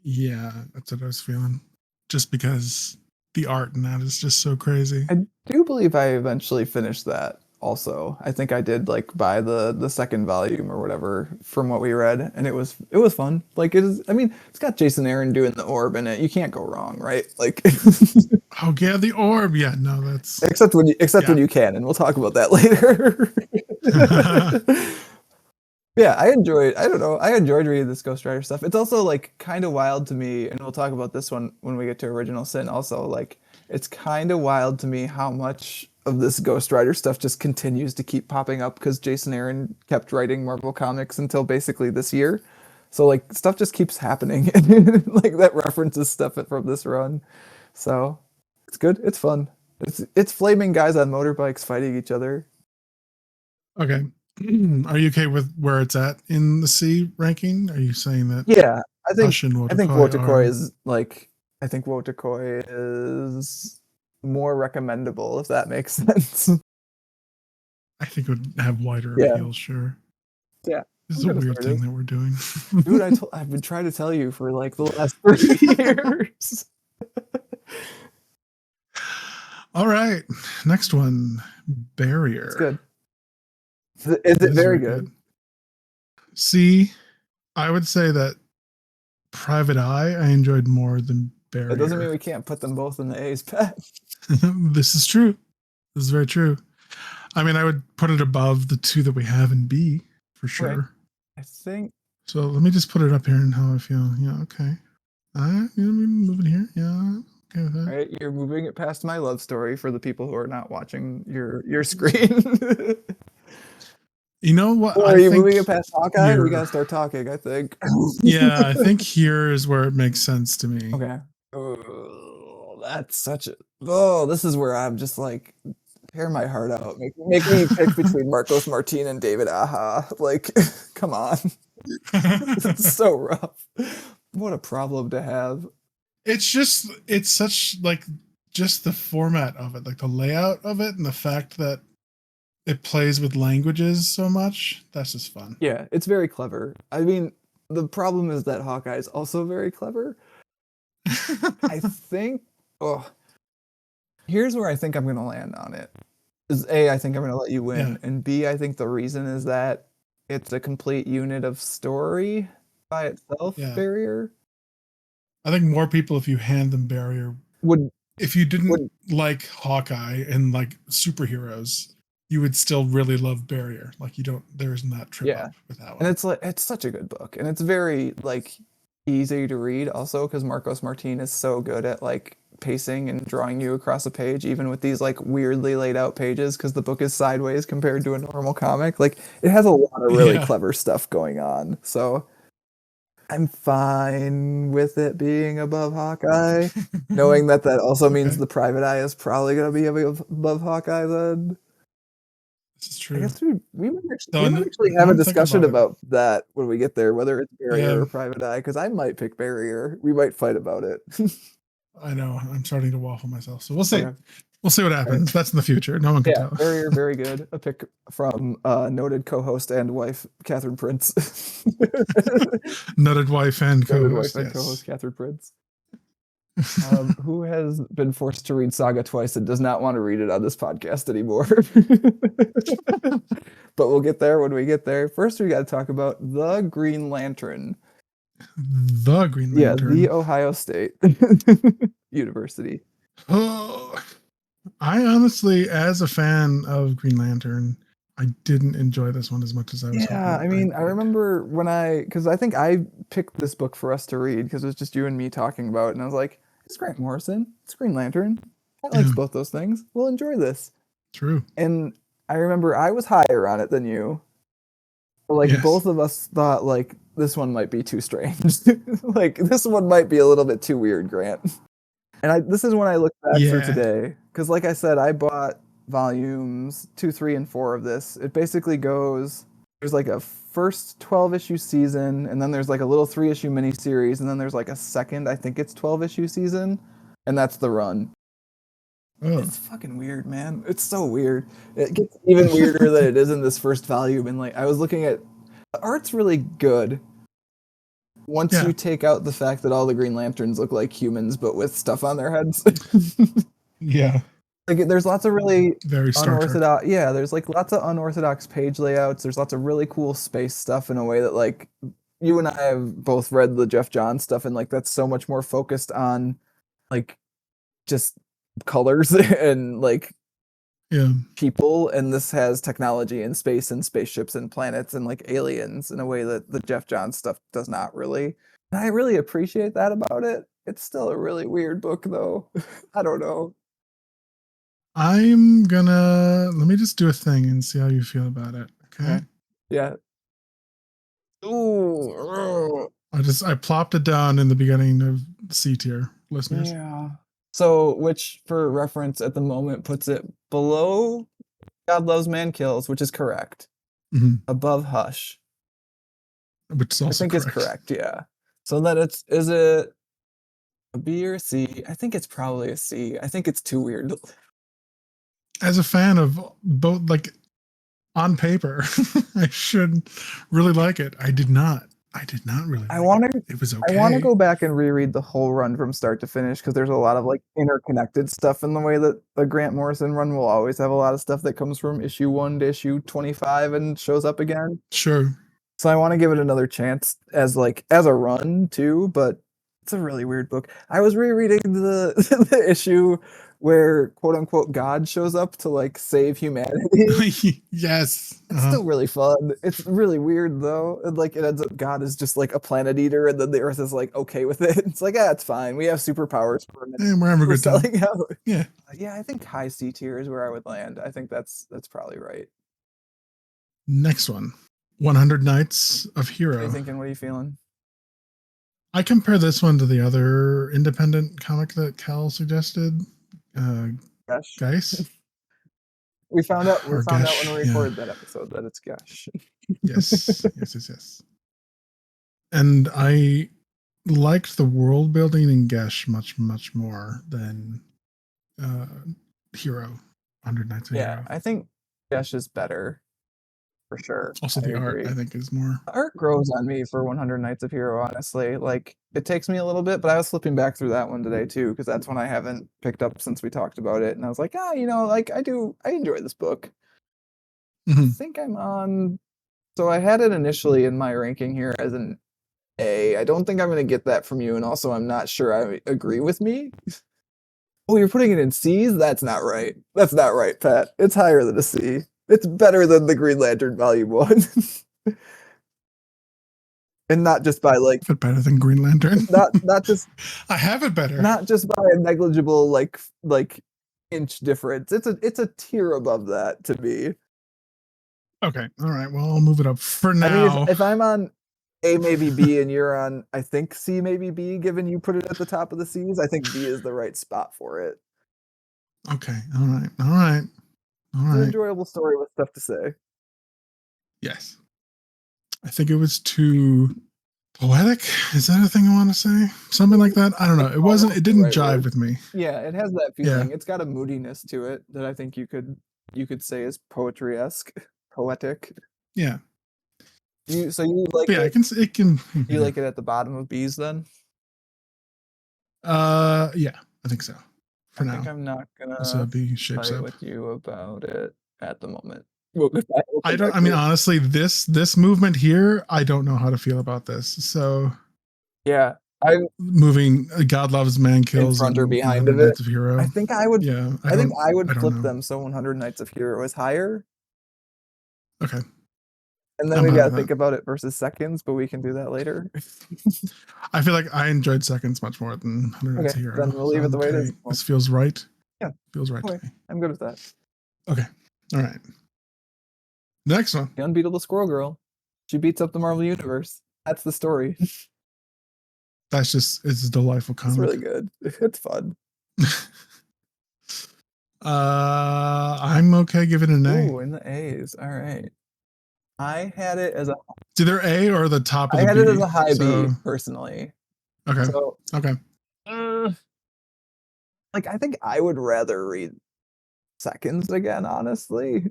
Yeah, that's what I was feeling. Just because the art in that is just so crazy. I do believe I eventually finished that also. I think I did like buy the second volume or whatever from what we read, and it was fun. Like it is, I mean, it's got Jason Aaron doing the orb in it. You can't go wrong, right? Like Oh yeah, the orb. Yeah, no, that's except when Yeah. you can, and we'll talk about that later. Yeah, I don't know. I enjoyed reading this Ghost Rider stuff. It's also like kind of wild to me, and we'll talk about this one when we get to Original Sin also. Like it's kind of wild to me how much of this Ghost Rider stuff just continues to keep popping up because Jason Aaron kept writing Marvel Comics until basically this year. So like stuff just keeps happening like that references stuff from this run. So it's good. It's fun. It's flaming guys on motorbikes fighting each other. Okay. Are you okay with where it's at in the C ranking? Are you saying that Yeah, I think Hush and I think Wotakoi Wotakoi are? is like I think Wotakoi is more recommendable if that makes sense. I think it would have wider Yeah. appeal. Sure. Yeah. This is I'm a gonna weird start thing it. that we're doing. Dude, I've been trying to tell you for like the last 30 years. All right. Next one. Barrier. It's good. Is it This is very good? C, I would say that Private Eye I enjoyed more than That doesn't mean Barrier. we can't put them both in the A's, Pat. This is true. This is very true. I mean, I would put it above the two that we have in B for sure. Right. I think So let me just put it up here and how I feel. Yeah, okay. Moving here. Yeah, okay with that. all right, you're moving it past my love story for the people who are not watching your screen. You know what? Or I are you think moving it past Hawkeye? We here. gotta start talking, I think. Yeah, I think here is where it makes sense to me. Okay. Oh, that's such a. Oh, this is where I'm just like, tear my heart out. Make me pick between Marcos Martin and David Aha. Like, come on. It's so rough. What a problem to have. It's such like just the format of it, like the layout of it, and the fact that it plays with languages so much. That's just fun. Yeah, it's very clever. I mean, the problem is that Hawkeye is also very clever. I think. Oh, here's where I think I'm gonna land on it. Is A, I think I'm gonna let you win, Yeah. and B, I think the reason is that it's a complete unit of story by itself. Yeah. Barrier I think more people, if you hand them Barrier, would if you didn't would like Hawkeye and like superheroes, you would still really love Barrier. Like you don't, there isn't that trip yeah, up with that one. and it's like it's such a good book, and it's very like easy to read also because Marcos Martin is so good at like pacing and drawing you across a page, even with these like weirdly laid out pages because the book is sideways compared to a normal comic. Like it has a lot of really Yeah. clever stuff going on, so. I'm fine with it being above Hawkeye, knowing that also means Okay. the Private Eye is probably going to be above Hawkeye then. This is I true. guess we might So, actually now have a I'm thinking discussion about it. about that when we get there, whether it's Barrier Yeah. or Private Eye, because I might pick Barrier. We might fight about it. I know I'm starting to waffle myself. So we'll see. Okay. We'll see what happens. That's in the future. No one can Yeah, tell. very, very good. A pick from noted co-host and wife Catherine Prince. Noted wife and Noted wife co-host. and Yes. co-host Catherine Prince. Who has been forced to read Saga twice and does not want to read it on this podcast anymore. But we'll get there when we get there. First, we got to talk about the Green Lantern. The Green Yeah, Lantern. the Ohio State University. Oh, I honestly, as a fan of Green Lantern, I didn't enjoy this one as much as I was Yeah, I hoping. mean, I remember when because I think I picked this book for us to read because it was just you and me talking about it, and I was like, it's Grant Morrison, it's Green Lantern. I likes Yeah. both those things. We'll enjoy this. True. And I remember I was higher on it than you. Like Yes. both of us thought like this one might be too strange. Like this one might be a little bit too weird, Grant. And this is when I look back for Yeah. today. Because like I said, I bought volumes 2, 3, and 4 of this. It basically goes, there's like a first 12-issue season, and then there's like a little 3-issue miniseries, and then there's like a second, I think it's 12-issue season, and that's the run. Oh, It's fucking weird, man. It's so weird. It gets even weirder than it is in this first volume. And like I was looking at the art's really good. Once Yeah. you take out the fact that all the Green Lanterns look like humans but with stuff on their heads. yeah. Like there's lots of really Very Star Trek. unorthodox there's like lots of unorthodox page layouts. There's lots of really cool space stuff in a way that like you and I have both read the Jeff Johns stuff, and like that's so much more focused on like just colors and like Yeah. people, and this has technology and space and spaceships and planets and like aliens in a way that the Jeff Johns stuff does not really. And I really appreciate that about it. It's still a really weird book though. I don't know. I'm gonna let me just do a thing and see how you feel about it. Okay. Yeah. Ooh. I plopped it down in the beginning of C tier, listeners. Yeah. So, which for reference at the moment puts it below God Loves Man Kills, which is correct. Mhm. Above Hush, Which is I also think correct. is correct. Yeah. So that is it a B or C? I think it's probably a C. I think it's too weird. As a fan of both, like on paper, I should really like it. I did not really like I want to. it. It was okay. I want to go back and reread the whole run from start to finish because there's a lot of like interconnected stuff in the way that the Grant Morrison run will always have a lot of stuff that comes from issue 1 to issue 25 and shows up again. Sure. So I want to give it another chance as a run too, but it's a really weird book. I was rereading the the issue where quote unquote God shows up to like save humanity. Yes. It's still really fun. It's really weird though. And like it ends up God is just like a planet eater, and then the Earth is like okay with it. It's like it's fine. We have superpowers for a minute. And we're having a We're good time. selling out. Yeah. Yeah, I think high C tier is where I would land. I think that's probably right. Next one. 100 Nights of What are Hero. you thinking? What are you feeling? I compare this one to the other independent comic that Cal suggested. Gosh. Guys. We found out Or when Gush, we yeah. recorded that episode that it's Gush. Yes. Yes. And I liked the world building in Gesh much more than Hero. 100 Nights of Hero. I think Gush is better for sure. Also, the art I think is more. The art grows on me for 100 Nights of Hero, honestly. Like it takes me a little bit, but I was flipping back through that one today too because that's one I haven't picked up since we talked about it, and I was like, like I enjoy this book. I think I'm on. So I had it initially in my ranking here as an A. I don't think I'm going to get that from you, and also I'm not sure I agree with me. Oh, you're putting it in C's? That's not right. That's not right, Pat. It's higher than a C. It's better than the Green Lantern Volume 1. And not just by like it better than Green Lantern. not just I have it better. Not just by a negligible like inch difference. It's a tier above that to me. Okay. All right. Well, I'll move it up for now. I mean, if I'm on A maybe B and you're on I think C maybe B, given you put it at the top of the C's, I think B is the right spot for it. Okay. All right. It's an enjoyable story with stuff to say. Yes. I think it was too Poetic? Is that a thing I want to say? Something like that? I don't know. It wasn't. It didn't jive with me. Yeah, it has that Yeah. feeling. It's got a moodiness to it that I think you could say is poetry-esque, poetic. Yeah. You like But yeah, it? it can. You like it at the bottom of B's then? Yeah, I think so. For I now. think I'm not So gonna B shapes fight up. with you about it at the moment. I don't. I mean, honestly, this movement here, I don't know how to feel about this. So yeah, I moving God Loves Man Kills front or and behind 100 of it. Nights of Hero. I think I would. Yeah, I think I would don't flip know. them so 100 Nights of Hero is higher, Okay. and then I'm we fine got to with think that. about it versus seconds, but we can do that later. I feel like I enjoyed Seconds much more than 100 Nights of Okay, Hero. then we'll leave it the way it is. This feels right. Yeah. Feels right Okay, to me. I'm good with that. Okay. All right. Next one. The Unbeatable Squirrel Girl. She beats up the Marvel Universe. That's the story. That's just, it's a delightful comic. It's really good. It's fun. I'm okay giving it an A. Ooh, in the A's. All right. I had it as a. It's either A or the top of I the had B. it as a high So, B personally. okay. So, Okay. like, I think I would rather read Seconds again, honestly.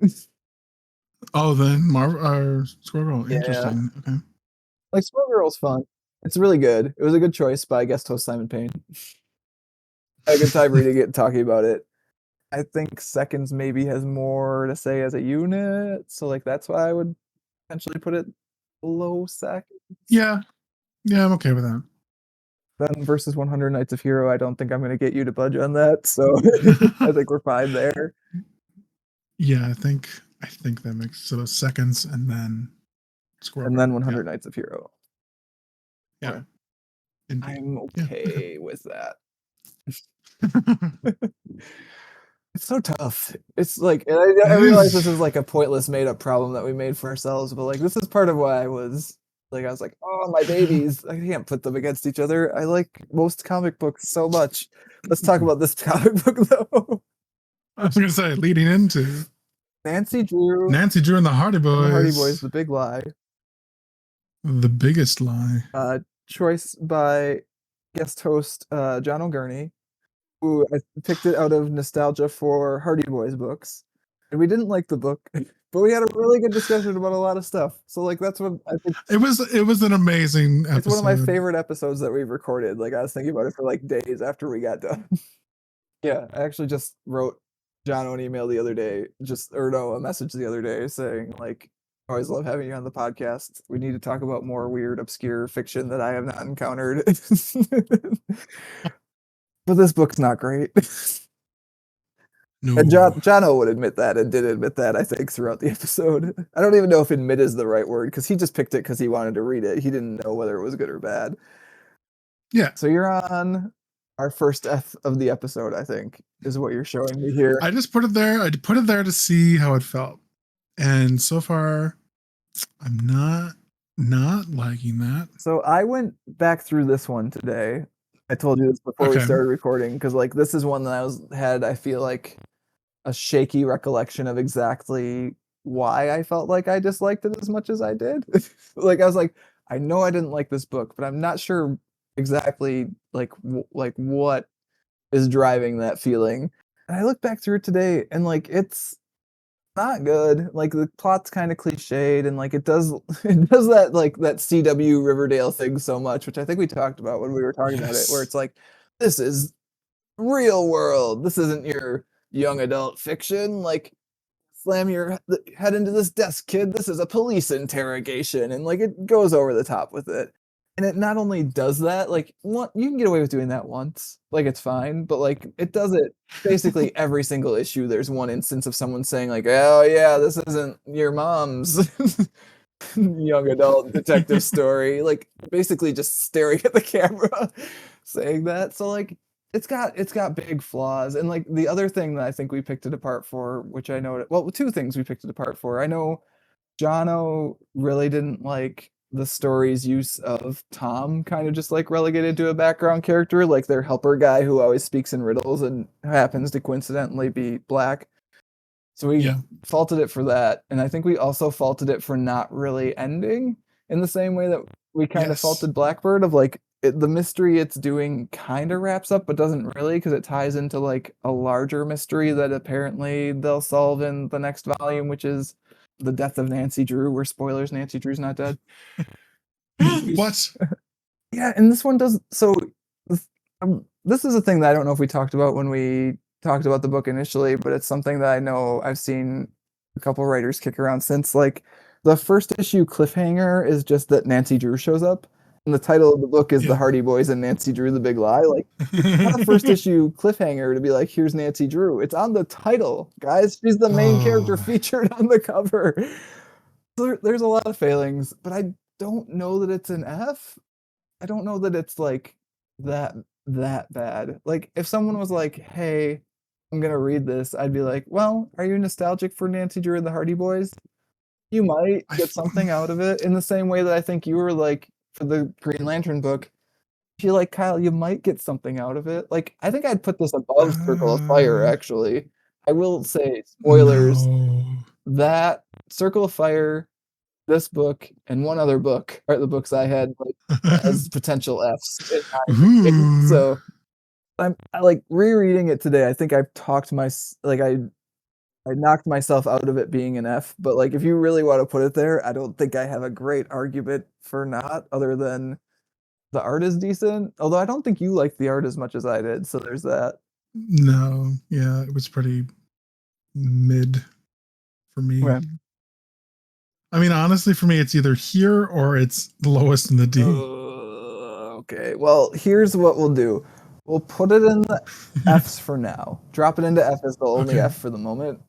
Oh, then Marvel or Squirrel. Yeah. Interesting. Okay. Like, Squirrel Girl's fun. It's really good. It was a good choice by guest host Simon Payne. I had a good time reading it and talking about it. I think Seconds maybe has more to say as a unit, so like that's why I would potentially put it below Seconds. Yeah. Yeah, I'm okay with that. Then versus 100 Nights of Hero, I don't think I'm going to get you to budge on that, so I think we're fine there. Yeah, I think that makes so Seconds and then Squirrel. And then 100 Nights of Hero. Yeah. I'm okay with that. It's so tough. It's like, and I realize this is like a pointless made up problem that we made for ourselves, but like this is part of why I was like, oh, my babies, I can't put them against each other. I like most comic books so much. Let's talk about this comic book though. I was gonna say, leading into Nancy Drew and the Hardy Boys. The Hardy Boys, The Big Lie. The Biggest Lie. Choice by guest host John O'Gurney, who I picked it out of nostalgia for Hardy Boys books. And we didn't like the book, but we had a really good discussion about a lot of stuff. So like that's what I think it was an amazing episode. It's one of my favorite episodes that we've recorded. Like I was thinking about it for like days after we got done. Yeah, I actually just wrote John an email the other day, a message the other day saying like, I always love having you on the podcast. We need to talk about more weird, obscure fiction that I have not encountered. But this book's not great. No. And Jono would admit that and did admit that, I think, throughout the episode. I don't even know if admit is the right word because he just picked it because he wanted to read it. He didn't know whether it was good or bad. Yeah. So you're on our first F of the episode, I think, is what you're showing me here. I just put it there. I put it there to see how it felt. And so far, I'm not liking that. So I went back through this one today. I told you this before we started recording because like this is one that I feel like a shaky recollection of exactly why I felt like I disliked it as much as I did. Like I was like, I know I didn't like this book, but I'm not sure exactly like what is driving that feeling. And I look back through it today and like it's not good. Like the plot's kind of cliched and like it does that like that CW Riverdale thing so much, which I think we talked about when we were talking about it, where it's like, this is real world. This isn't your young adult fiction. Like slam your head into this desk, kid. This is a police interrogation. And like it goes over the top with it. And it not only does that, like you can get away with doing that once, like it's fine, but like it does it basically every single issue. There's one instance of someone saying like, oh yeah, this isn't your mom's young adult detective story, like basically just staring at the camera saying that. So like it's got big flaws. And like the other thing that I think we picked it apart for, which I know, well, two things we picked it apart for. I know Jono really didn't like the story's use of Tom kind of just like relegated to a background character, like their helper guy who always speaks in riddles and happens to coincidentally be black. So we faulted it for that. And I think we also faulted it for not really ending. in the same way that we kind of Yes. faulted Blackbird of like the mystery it's doing kind of wraps up, but doesn't really because it ties into like a larger mystery that apparently they'll solve in the next volume, which is the death of Nancy Drew. Where spoilers, Nancy Drew's not dead. What? Yeah, and this one does so. This is a thing that I don't know if we talked about when we talked about the book initially, but it's something that I know I've seen a couple writers kick around since. Like the first issue cliffhanger is just that Nancy Drew shows up, and the title of the book is The Yeah. Hardy Boys and Nancy Drew: The Big Lie. Like not a first issue cliffhanger to be like, here's Nancy Drew. It's on the title, guys. She's the main character Oh. featured on the cover. So there's a lot of failings, but I don't know that it's an F. I don't know that it's like that bad. Like if someone was like, "Hey, I'm gonna read this," I'd be like, "Well, are you nostalgic for Nancy Drew and the Hardy Boys? You might get something out of it." In the same way that I think you were like for the Green Lantern book, I feel like Kyle, you might get something out of it. Like I think I'd put this above Circle of Fire. Actually, I will say spoilers. No. That Circle of Fire, this book, and one other book are the books I had like as potential Fs in my opinion. Ooh. So I like rereading it today. I think I've talked I knocked myself out of it being an F. But like if you really want to put it there, I don't think I have a great argument for not, other than the art is decent. Although I don't think you liked the art as much as I did. So there's that. No, yeah, it was pretty mid for me. Okay. I mean, honestly, for me, it's either here or it's the lowest in the D. Okay. Well, here's what we'll do. We'll put it in the Fs for now. Drop it into F as the only Okay. F for the moment.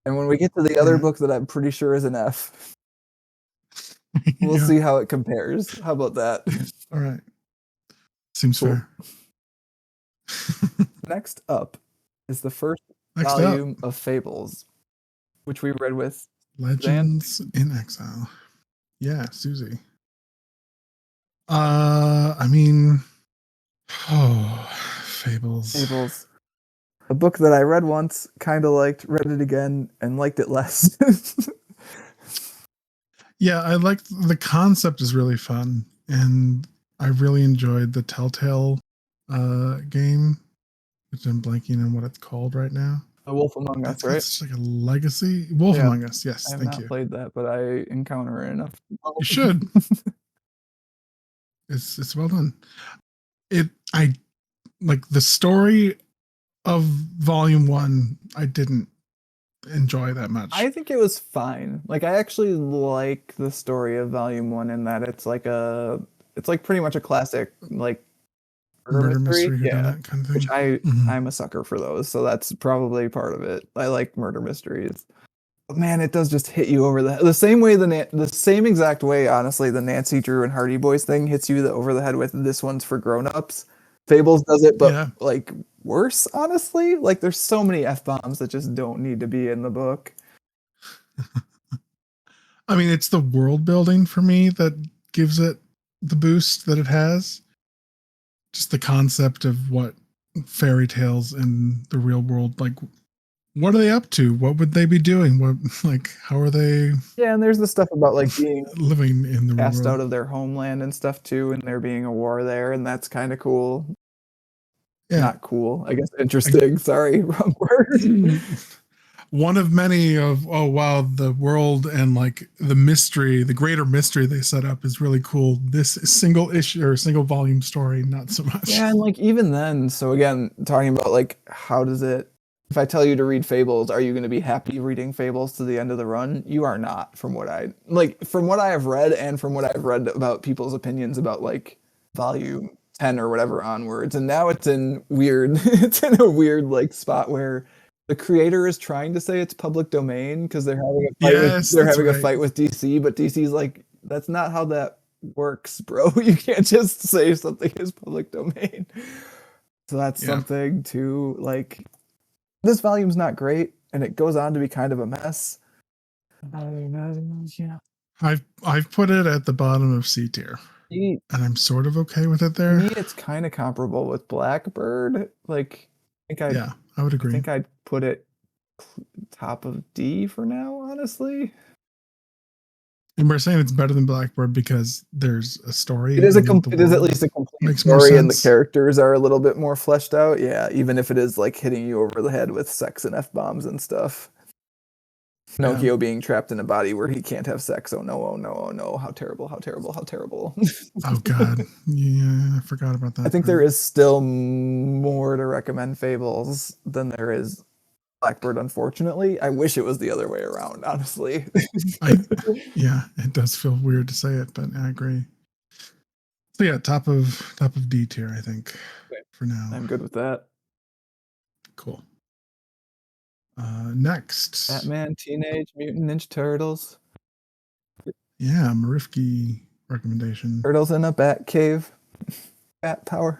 And when we get to the other Alright. book that I'm pretty sure is an F, we'll Yeah. see how it compares. How about that? All right. Seems Cool. fair. Next up is the first Next up, volume of Fables, which we read with Legends in Exile. Yeah, Susie. I mean, Fables. Fables. A book that I read once, kind of liked, read it again, and liked it less. Yeah, I like the concept is really fun, and I really enjoyed the Telltale game, which I'm blanking on what it's called right now. The Wolf Among Us, right? It's like a legacy. Wolf Yeah. Among Us, yes, I have thank not you. played that, but I encounter it enough. You should. It's well done. I like the story of volume 1. I didn't enjoy that much. I think it was fine. Like I actually like the story of volume 1 in that it's like pretty much a classic like murder mystery. Yeah. whodunit kind of thing. Which Mhm. I'm a sucker for those, so that's probably part of it. I like murder mysteries. But man, it does just hit you over the same way the same exact way, honestly, the Nancy Drew and Hardy Boys thing hits you over the head with this one's for grown-ups. Fables does it, but Yeah. like worse, honestly. Like there's so many F-bombs that just don't need to be in the book. I mean, it's the world building for me that gives it the boost that it has. Just the concept of what fairy tales in the real world, like, what are they up to? What would they be doing? What, like, how are they Yeah, and there's the stuff about like being living in the real cast world? out of their homeland and stuff too, and there being a war there, and that's kind of cool. Yeah. Not cool, I guess. Interesting. Sorry, wrong word. One of many of, oh wow, the world and like the mystery, the greater mystery they set up is really cool. This single issue or single volume story, not so much. Yeah, and like even then, so again, talking about like how does it, if I tell you to read Fables, are you going to be happy reading Fables to the end of the run? You are not, from what I have read and from what I've read about people's opinions about like volume 10 or whatever onwards. And now it's in a weird like spot where the creator is trying to say it's public domain because they're having a fight a fight with DC, but DC's like, that's not how that works, bro. You can't just say something is public domain. So that's something to like. This volume's not great, and it goes on to be kind of a mess. Yeah. I've put it at the bottom of C tier, and I'm sort of okay with it there. To me, it's kind of comparable with Blackbird. Like, I would agree. I think I'd put it top of D for now, honestly. And we're saying it's better than Blackbird because there's a story. It is and the it is at world least a complete makes more story, and the sense. characters are a little bit more fleshed out. Yeah, even if it is like hitting you over the head with sex and f-bombs and stuff. Yeah. Pinocchio being trapped in a body where he can't have sex. Oh no! Oh no! Oh no! How terrible! How terrible! How terrible! Oh God. Yeah, I forgot about that. I think part. there is still more to recommend Fables than there is Blackbird. Unfortunately, I wish it was the other way around. Honestly. Yeah, it does feel weird to say it, but I agree. So yeah, top of D tier, I think, Okay. for now. I'm good with that. Cool. Next, Batman, Teenage Mutant Ninja Turtles. yeah, Marifki recommendation, Turtles in a bat cave. Bat power.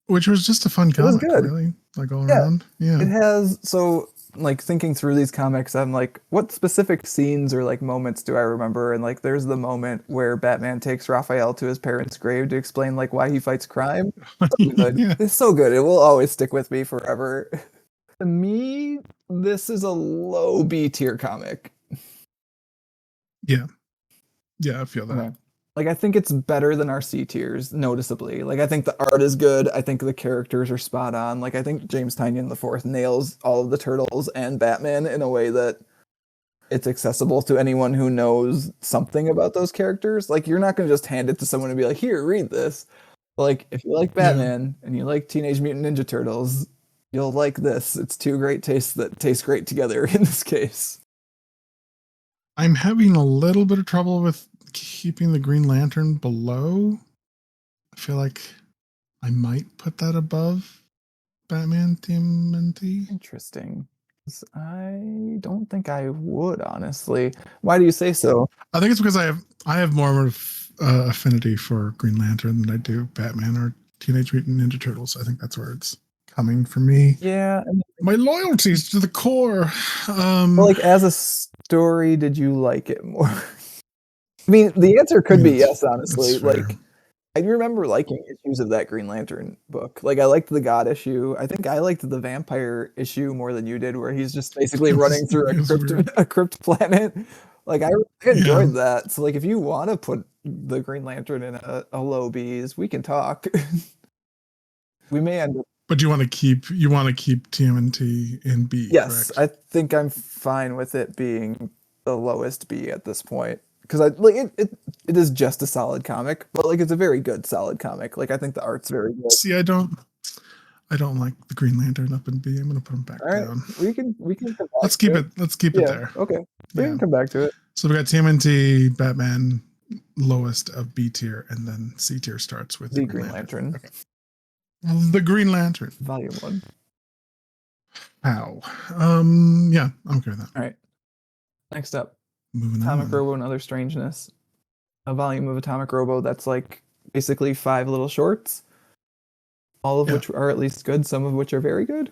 which was just a fun It was comic, good. really, like all Yeah. around. Yeah, It has, so like thinking through these comics, I'm like, what specific scenes or like moments do I remember? And like, there's the moment where Batman takes Raphael to his parents' grave to explain like why he fights crime. So good. yeah. It's so good. It will always stick with me forever. To me, this is a low B tier comic. Yeah, I feel that. Okay. Like I think it's better than our C tiers, noticeably. Like I think the art is good. I think the characters are spot on. Like I think James Tynion the Fourth nails all of the Turtles and Batman in a way that it's accessible to anyone who knows something about those characters. Like you're not gonna just hand it to someone and be like, "Here, read this." But, like if you like Batman and you like Teenage Mutant Ninja Turtles, you'll like this. It's two great tastes that taste great together in this case. I'm having a little bit of trouble with keeping the Green Lantern below. I feel like I might put that above Batman TMNT. Interesting. 'Cause I don't think I would, honestly. Why do you say so? I think it's because I have more of affinity for Green Lantern than I do Batman or Teenage Mutant Ninja Turtles. I think that's where it's coming for me. Yeah, My loyalties to the core. but like as a story, did you like it more? I mean, the answer could be yes, honestly. Like I remember liking issues of that Green Lantern book. Like I liked the God issue. I think I liked the vampire issue more than you did, where he's just basically running through a crypt planet. Like I enjoyed that. So like if you want to put the Green Lantern in a low B's, we can talk. We may end up. But you want to keep TMNT in B. Yes, correct? I think I'm fine with it being the lowest B at this point. Because I like it is just a solid comic, but like it's a very good solid comic. Like I think the art's very good. See, I don't like the Green Lantern up in B. I'm gonna put him back down. We can come back Let's keep it there. Okay. We can come back to it. So we got TMNT, Batman, lowest of B tier, and then C tier starts with the Green Lantern. Okay. The Green Lantern. Volume 1. How? Yeah, I'm okay with that. All right. Next up. Moving Atomic on. Robo and Other Strangeness. A volume of Atomic Robo that's like basically 5 little shorts. All of which are at least good, some of which are very good.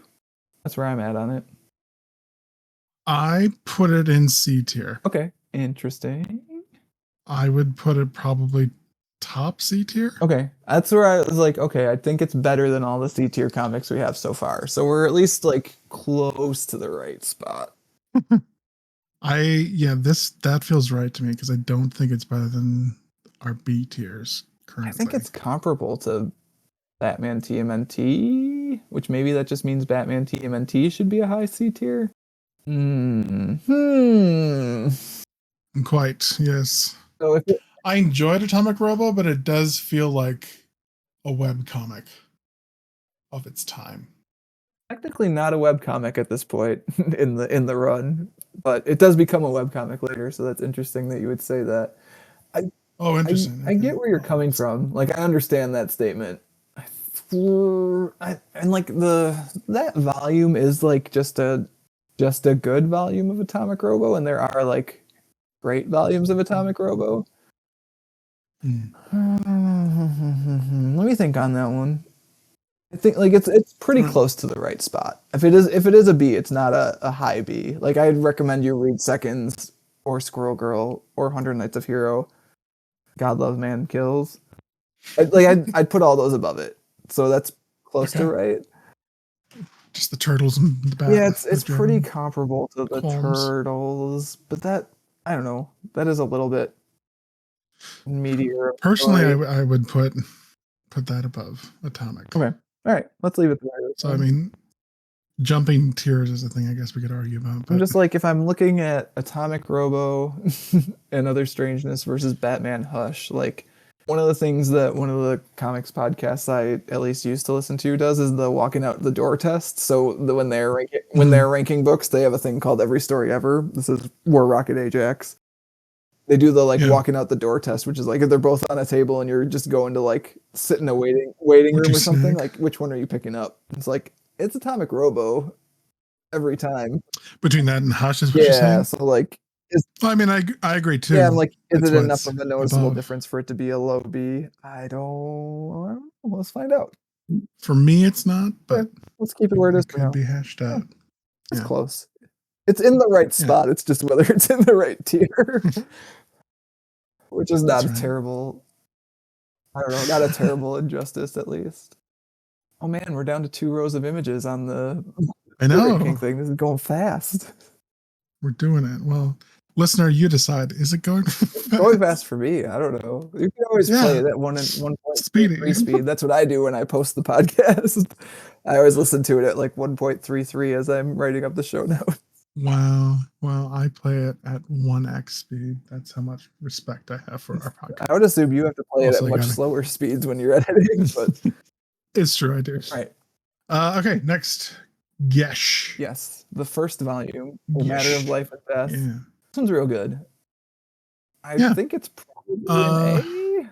That's where I'm at on it. I put it in C tier. Okay. Interesting. I would put it probably top C tier. Okay. That's where I was like, okay, I think it's better than all the C tier comics we have so far. So we're at least like close to the right spot. That feels right to me because I don't think it's better than our B tiers currently. I think it's comparable to Batman TMNT, which maybe that just means Batman TMNT should be a high C tier. Quite, yes. So if I enjoyed Atomic Robo, but it does feel like a web comic of its time. Technically not a webcomic at this point in the run, but it does become a webcomic later, so that's interesting that you would say that. Interesting. I get where you're coming from. Like I understand that statement. And like that volume is like just a good volume of Atomic Robo, and there are like great volumes of Atomic Robo. Let me think on that one. I think like it's pretty close to the right spot. If it is a B, it's not a high B. Like I'd recommend you read Seconds or Squirrel Girl or 100 Nights of Hero. God Loves Man Kills. I'd put all those above it. So that's close to right. Just the turtles and the bat. Yeah, it's pretty comparable to the turtles, but that I don't know. That is a little bit meatier of a Personally, story. I would put that above Atomic. Okay. All right. Let's leave it there. So I mean, jumping tiers is a thing I guess we could argue about. I'm But just like, if I'm looking at Atomic Robo and Other Strangeness versus Batman Hush, like one of the things that one of the comics podcasts I at least used to listen to does is the walking out the door test. So when they're ranking books, they have a thing called Every Story Ever. This is War Rocket Ajax. They do the like Yeah. walking out the door test, which is like if they're both on a table and you're just going to like sit in a waiting Would room you or something, snag? like which one are you picking up? It's like it's Atomic Robo every time. Between that and Hush is what you're Yeah, saying? so like Well, I mean, I agree too. yeah, I'm like, is That's it why enough it's of a noticeable above. difference for it to be a low B? I don't know. Let's find out. For me, it's not, but Let's keep it where it is it for could now. be hashed out. It's Yeah. close. It's in the right spot. It's just whether it's in the right tier, which is not That's a right. terrible. I don't know, not a terrible injustice at least. Oh man, we're down to 2 rows of images on the I know. ranking thing. This is going fast. We're doing it. Well, listener, you decide. Is it going fast? Going fast for me. I don't know. You can always play it at 1.3 Speedy. speed. That's what I do when I post the podcast. I always listen to it at like 1.33 as I'm writing up the show notes. Wow. Well, I play it at 1x speed. That's how much respect I have for our podcast. I would assume you have to play it Also, at I much gotta- slower speeds when you're editing, but It's true, I do. right. Okay, next. Gesh. Yes, the first volume, A Matter of Life and Death. Yeah. This one's real good. I Yeah. think it's probably an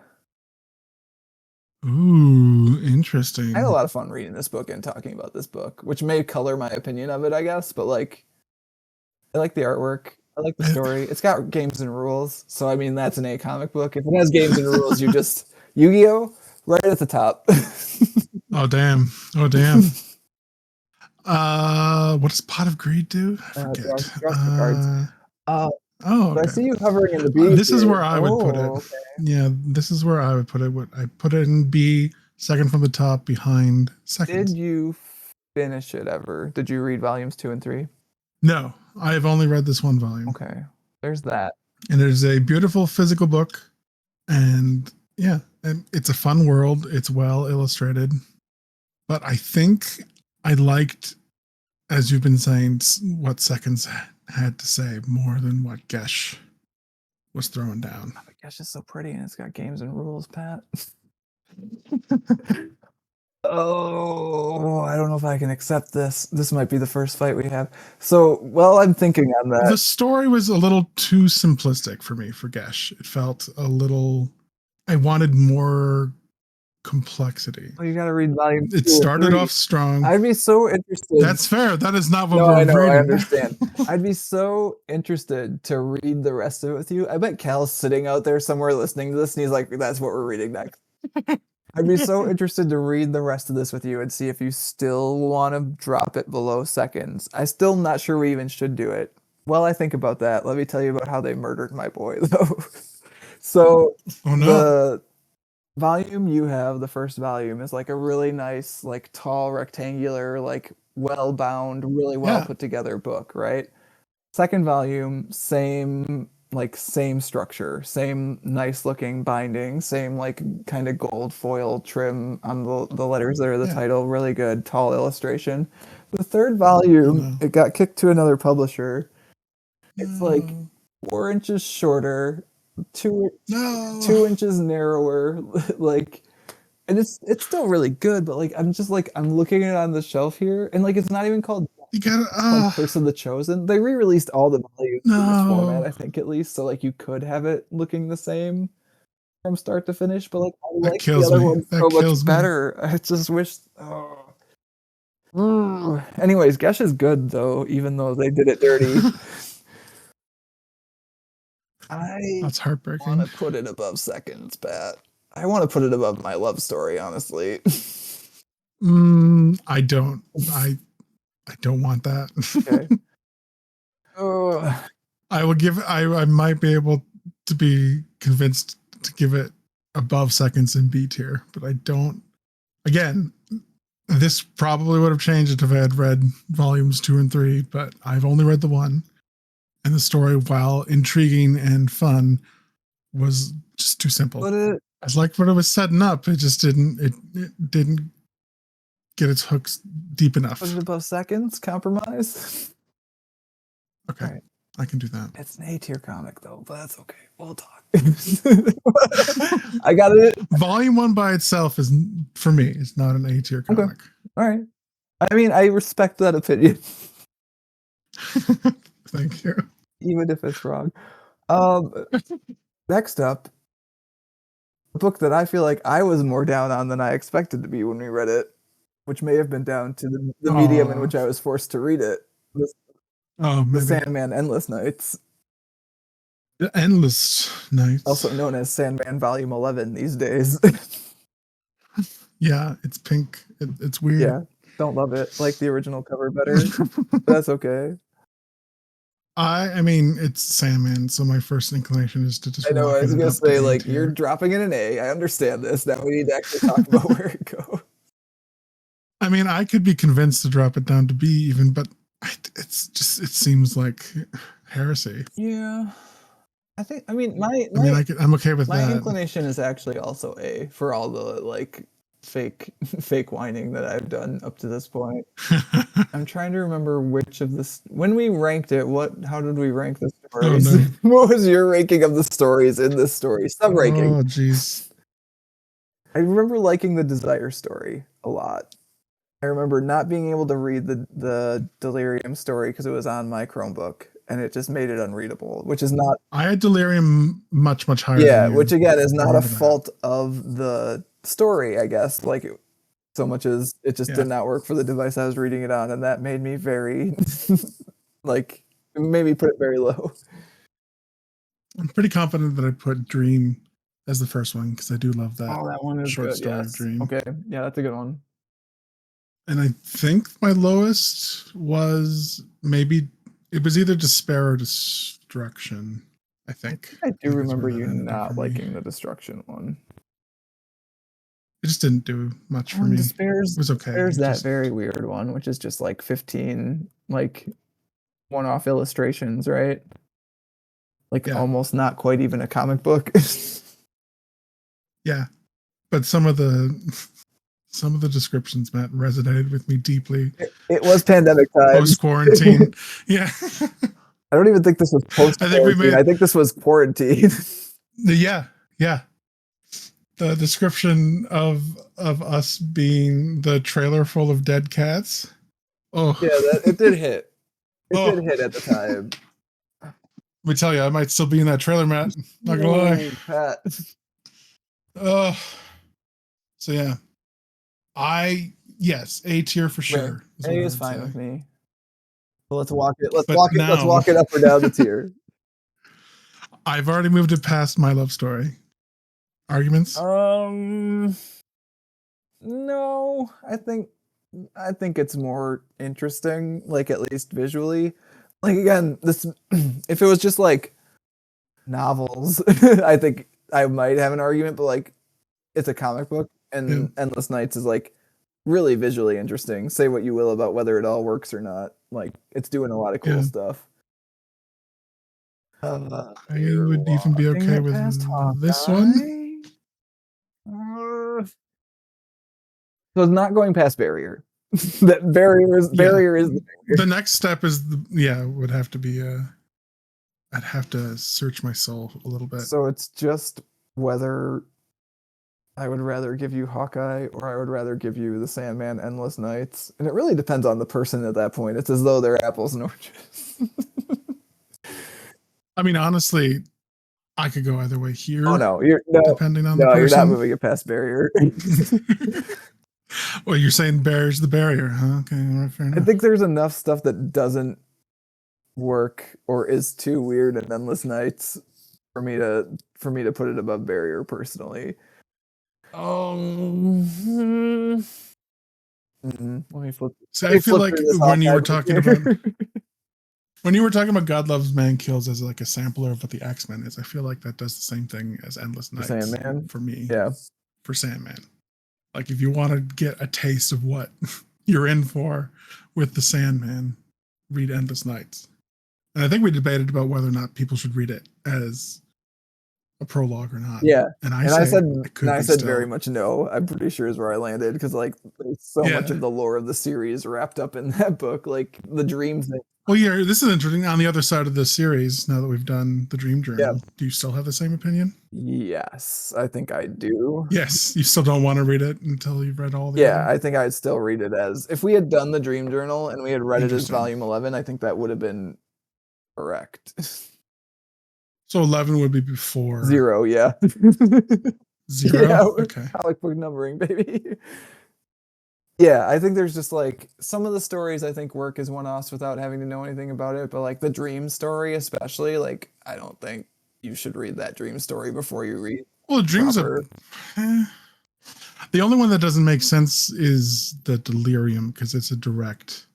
A. Ooh, interesting. I had a lot of fun reading this book and talking about this book, which may color my opinion of it, I guess. But like, I like the artwork. I like the story. It's got games and rules, so I mean that's an A comic book. If it has games and rules, you just Yu-Gi-Oh right at the top. Oh damn. Oh damn. What does Pot of Greed do? I forget. Draw some cards. Oh, But I okay. see you hovering in the B. This is tier. where I would put it. Okay. Yeah, this is where I would put it. I put it in B, second from the top, behind second. Did you finish it ever? Did you read volumes 2 and 3? No, I have only read this one volume. Okay, there's that. And it is a beautiful physical book. And yeah, and it's a fun world. It's well illustrated. But I think I liked, as you've been saying, what Seconds had to say more than what Gesh was throwing down. I guess it's so pretty and it's got games and rules, Pat. Oh, I don't know if I can accept this. This might be the first fight we have. So, well, I'm thinking on that. The story was a little too simplistic for me for Gesh. It felt a little. I wanted more complexity. Well, you got to read volume 2 It started off strong. I'd be so interested. That's fair. That is not what No, we're I know, reading. I understand. I'd be so interested to read the rest of it with you. I bet Cal's sitting out there somewhere listening to this and he's like, that's what we're reading next. I'd be so interested to read the rest of this with you and see if you still want to drop it below seconds. I'm still not sure we even should do it. While I think about that, let me tell you about how they murdered my boy, though. So, Oh no. the volume you have, the first volume, is like a really nice, like tall, rectangular, like well-bound, really well put together book, right? Second volume, same structure, same nice looking binding, same like kind of gold foil trim on the letters that are the title, really good, tall illustration. The third volume, it got kicked to another publisher. It's like 4 inches shorter, 2 inches narrower, like, and it's still really good, but like I'm looking at it on the shelf here, and like it's not even called You gotta. Curse of the Chosen. They re-released all the volumes in this format, I think, at least, so like you could have it looking the same from start to finish, but like I like the other one so much better. I just wish. Anyways, Gesh is good though, even though they did it dirty. That's heartbreaking. I want to put it above seconds, Pat. I want to put it above My Love Story, honestly. I don't. I don't want that. Okay. I will give. I might be able to be convinced to give it above seconds in B tier, but I don't. Again, this probably would have changed it if I had read volumes 2 and 3, but I've only read the one. And the story, while intriguing and fun, was just too simple. But it It's like what it was setting up. It just didn't. It didn't get its hooks deep enough. put it above seconds. Compromise. Okay, Alright. I can do that. It's an A tier comic though, but that's okay. We'll talk. I got it. Volume 1 by itself is, for me, it's not an A tier Okay. comic. All right. I mean, I respect that opinion, Thank you. even if it's wrong. Next up, a book that I feel like I was more down on than I expected to be when we read it, which may have been down to the medium in Aw. which I was forced to read it. Oh, The maybe. Sandman Endless Nights, The Endless Nights. also known as Sandman Volume 11 these days. Yeah, it's pink. It's weird. Yeah, don't love it. Like the original cover better, but that's okay. I mean, it's Sandman, so my first inclination is to just. I know. I rocket was it gonna up to say, A like, tier. you're dropping in an A. I understand this. Now we need to actually talk about where it goes. I mean, I could be convinced to drop it down to B even, but it's just, it seems like heresy. Yeah, I think. I mean, I'm okay with my that. inclination is actually also A for all the like fake whining that I've done up to this point. I'm trying to remember which of this when we ranked it. How did we rank the stories? no. What was your ranking of the stories in this story? Sub ranking. Oh, jeez. I remember liking the Desire story a lot. I remember not being able to read the Delirium story because it was on my Chromebook and it just made it unreadable, which is not. I had Delirium much higher. Yeah, than you. which again is I not a remember that. fault of the story, I guess. Like so much as it just did not work for the device I was reading it on, and that made me very like it made me put it very low. I'm pretty confident that I put Dream as the first one because I do love that. Oh, that one is short good. story of Yes. Dream. Okay, yeah, that's a good one. And I think my lowest was maybe it was either Despair or Destruction. I think. I do is remember where that you ended up not for me. liking the Destruction one. It just didn't do much for me. It was okay. There's It that just- very weird one, which is just like 15 like one-off illustrations, right? Like Yeah. almost not quite even a comic book. Yeah, but some of the descriptions, Matt, resonated with me deeply. It was pandemic times. Post quarantine. Yeah. I don't even think this was post quarantine. I think this was quarantine. Yeah. The description of us being the trailer full of dead cats. Oh. Yeah, it did hit. It did hit at the time. Let me tell you, I might still be in that trailer, Matt. Not gonna lie. Pat. So yeah. Yes, A tier for sure. A is fine with me. So let's walk it up or down the tier. I've already moved it past My Love Story. Arguments? No, I think it's more interesting, like at least visually. Like again, this if it was just like novels, I think I might have an argument, but like it's a comic book and Endless Nights is like really visually interesting. Say what you will about whether it all works or not. Like it's doing a lot of cool stuff. I would even be okay with this one. So it's not going past Barrier. That Barrier is the next step is would have to be I'd have to search my soul a little bit. So it's just whether I would rather give you Hawkeye or I would rather give you the Sandman Endless Nights. And it really depends on the person at that point. It's as though they're apples and oranges. I mean, honestly, I could go either way here. Oh no, depending on the person. You're not moving it past Barrier. Well, you're saying Barrier's the barrier, huh? Okay, all right, fair enough. I think there's enough stuff that doesn't work or is too weird in Endless Nights for me to put it above Barrier personally. Let me flip. So I feel like when you were talking about God Loves Man Kills as like a sampler of what the X-Men is, I feel like that does the same thing as Endless Nights Sandman for me. Yeah, for Sandman. Like if you want to get a taste of what you're in for with the Sandman, read Endless Nights. And I think we debated about whether or not people should read it as a prologue or not. Yeah. And I And say I said, it could be very still. much no. I'm pretty sure is where I landed because like there's so much Yeah. of the lore of the series wrapped up in that book, like the dream thing. Well, yeah, this is interesting. On the other side of the series, now that we've done the Dream Journal, do you still have the same opinion? Yes, I think I do. Yes, you still don't want to read it until you've read all the Yeah, other. I think I'd still read it as if we had done the Dream Journal and we had read it as Interesting. volume 11, I think that would have been correct. So 11 would be before 0, yeah. 0. Yeah, Okay. comic book numbering, baby. Yeah, I think there's just like some of the stories I think work as one-offs without having to know anything about it, but like the dream story especially, like I don't think you should read that dream story before you read Well, dreams proper. The only one that doesn't make sense is the Delirium because it's a direct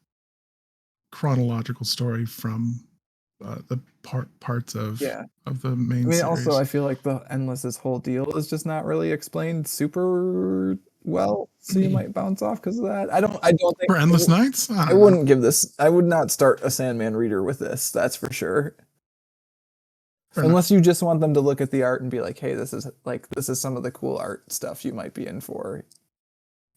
chronological story from the parts of the main series. Also I feel like the Endless's whole deal is just not really explained super well, so you might bounce off because of that. I don't think for Endless Nights. I wouldn't give this. I would not start a Sandman reader with this. That's for sure. Unless you just want them to look at the art and be like, "Hey, this is some of the cool art stuff you might be in for."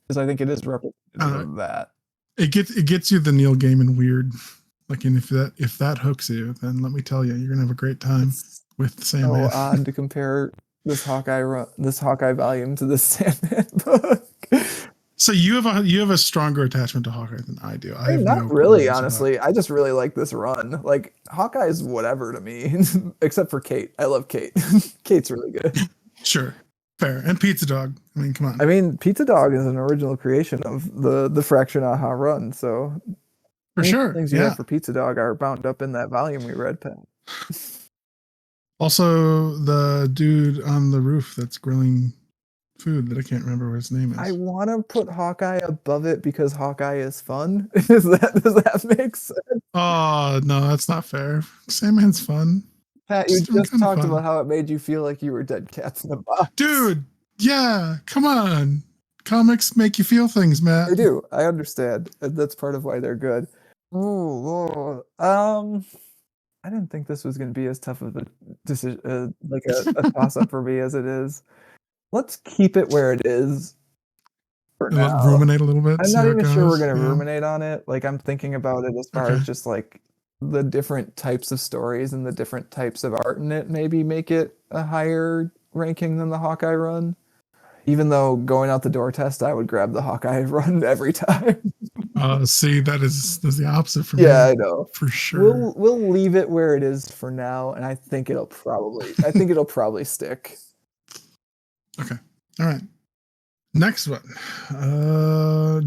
Because I think it is representative of that. It gets you the Neil Gaiman weird. Like, and if that hooks you, then let me tell you, you're gonna have a great time with Sandman. So odd to compare this Hawkeye volume to this Sandman book. So you have a stronger attachment to Hawkeye than I do. I have not really, honestly. I just really like this run. Like Hawkeye is whatever to me, except for Kate. I love Kate. Kate's really good. Sure, fair. And Pizza Dog. I mean, come on. I mean, Pizza Dog is an original creation of the Fraction Aha run. So for sure, things you have for Pizza Dog are bound up in that volume we read, Pat. Also, the dude on the roof that's grilling food that I can't remember what his name is. I want to put Hawkeye above it because Hawkeye is fun. Does that make sense? Oh, no, that's not fair. Sandman's fun. Pat, you just talked about how it made you feel like you were dead cats in a box. Dude, yeah, come on. Comics make you feel things, Matt. They do. I understand. That's part of why they're good. Ooh, I didn't think this was going to be as tough of a decision, like a toss-up for me as it is. Let's keep it where it is for now. Ruminate a little bit. I'm not even sure we're going to ruminate on it. Like, I'm thinking about it as far as just like the different types of stories and the different types of art in it maybe make it a higher ranking than the Hawkeye run. Even though going out the door test, I would grab the Hawkeye run every time. See, that's the opposite for me. Yeah, I know. For sure. We'll leave it where it is for now, and I think it'll probably stick. Okay. All right. Next one.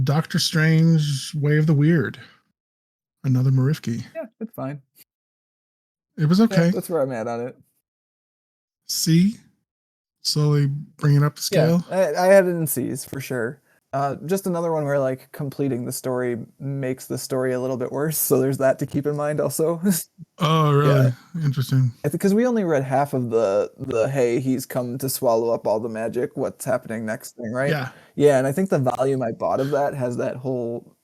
Doctor Strange Way of the Weird. Another Marifki. Yeah, it's fine. It was okay. Yeah, that's where I'm at on it. C? Slowly bringing up the scale. Yeah, I had it in C's for sure. Just another one where like completing the story makes the story a little bit worse. So there's that to keep in mind also. Oh, really? Yeah. Interesting. I think because we only read half of the hey, he's come to swallow up all the magic. What's happening next thing, right? Yeah. Yeah, and I think the volume I bought of that has that whole